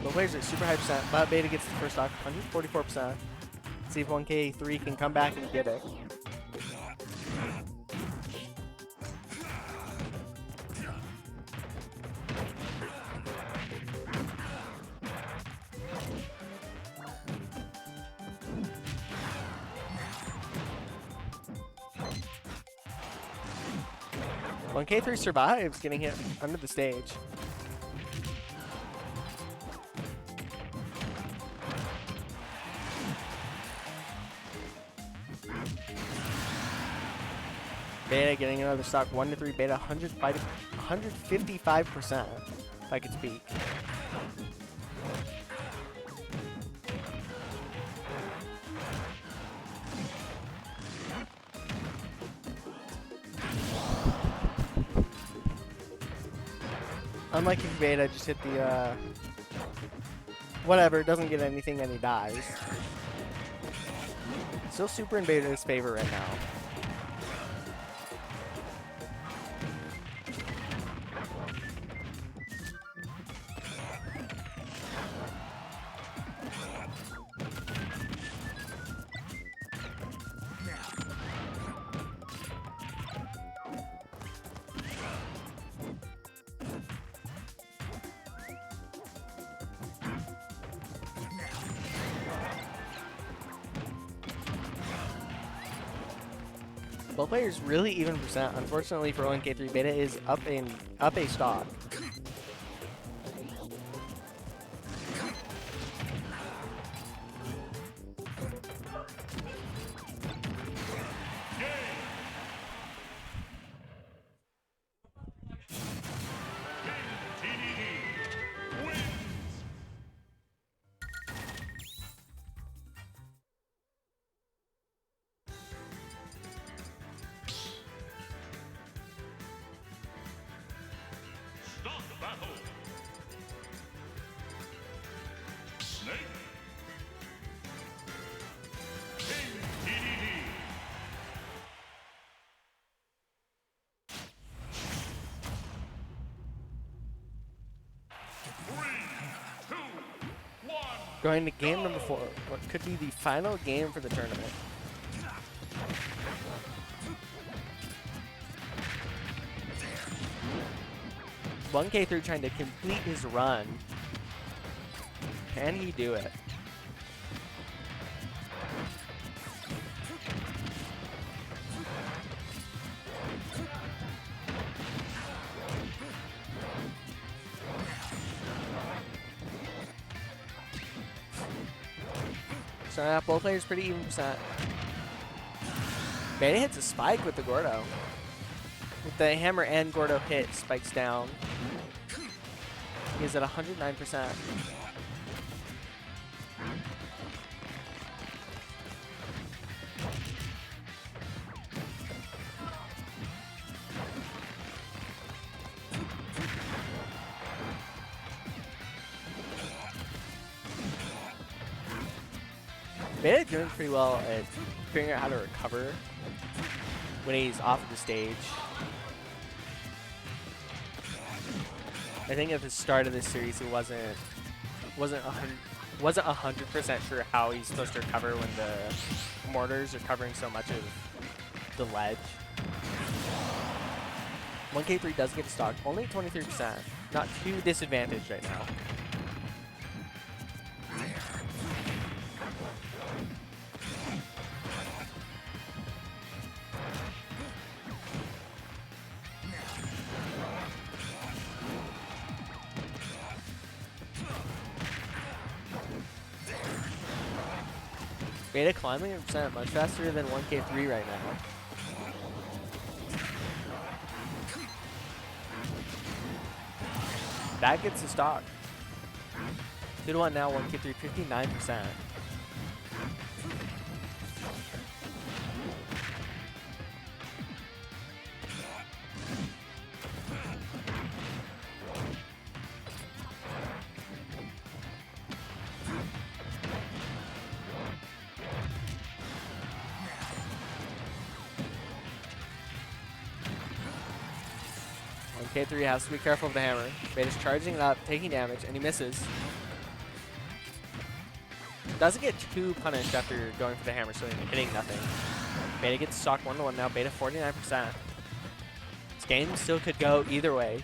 Both players are super high percent, but Beta gets the first stock, 144%. See if 1K3 can come back and get it. When K3 survives, getting hit under the stage. Beta getting another stock, 1 to 3. Beta 155%, if I could speak. Unlike if Beta just hit the, whatever, doesn't get anything and he dies. Still super in Beta's favor right now. Both players really even percent. Unfortunately for 1K3, Beta is up a stock. Going to game number 4, what could be the final game for the tournament. $1K3 trying to complete his run. Can he do it? Starting off both players pretty even percent. Beta hits a spike with the Gordo. With the hammer and Gordo hit, spikes down. He's at 109%. Beta doing pretty well at figuring out how to recover when he's off of the stage. I think at the start of this series, he wasn't 100% sure how he's supposed to recover when the mortars are covering so much of the ledge. 1K3 does get a stock, only 23%, not too disadvantaged right now. Beta climbing a percent much faster than 1K3 right now. That gets the stock. 2-1 now, 1K3, 59%. K3 has to be careful of the hammer. Beta's charging it up, taking damage, and he misses. Doesn't get too punished after going for the hammer, so hitting nothing. Beta gets stocked 1-1 now. Beta 49%. This game still could go either way.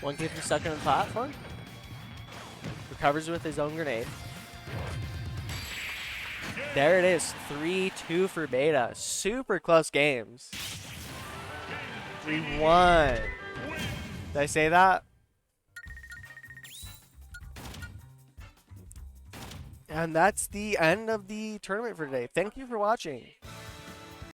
One keeps him stuck in the platform. Recovers with his own grenade. There it is. 3-2 for Beta. Super close games. 3-1. Did I say that? And that's the end of the tournament for today. Thank you for watching.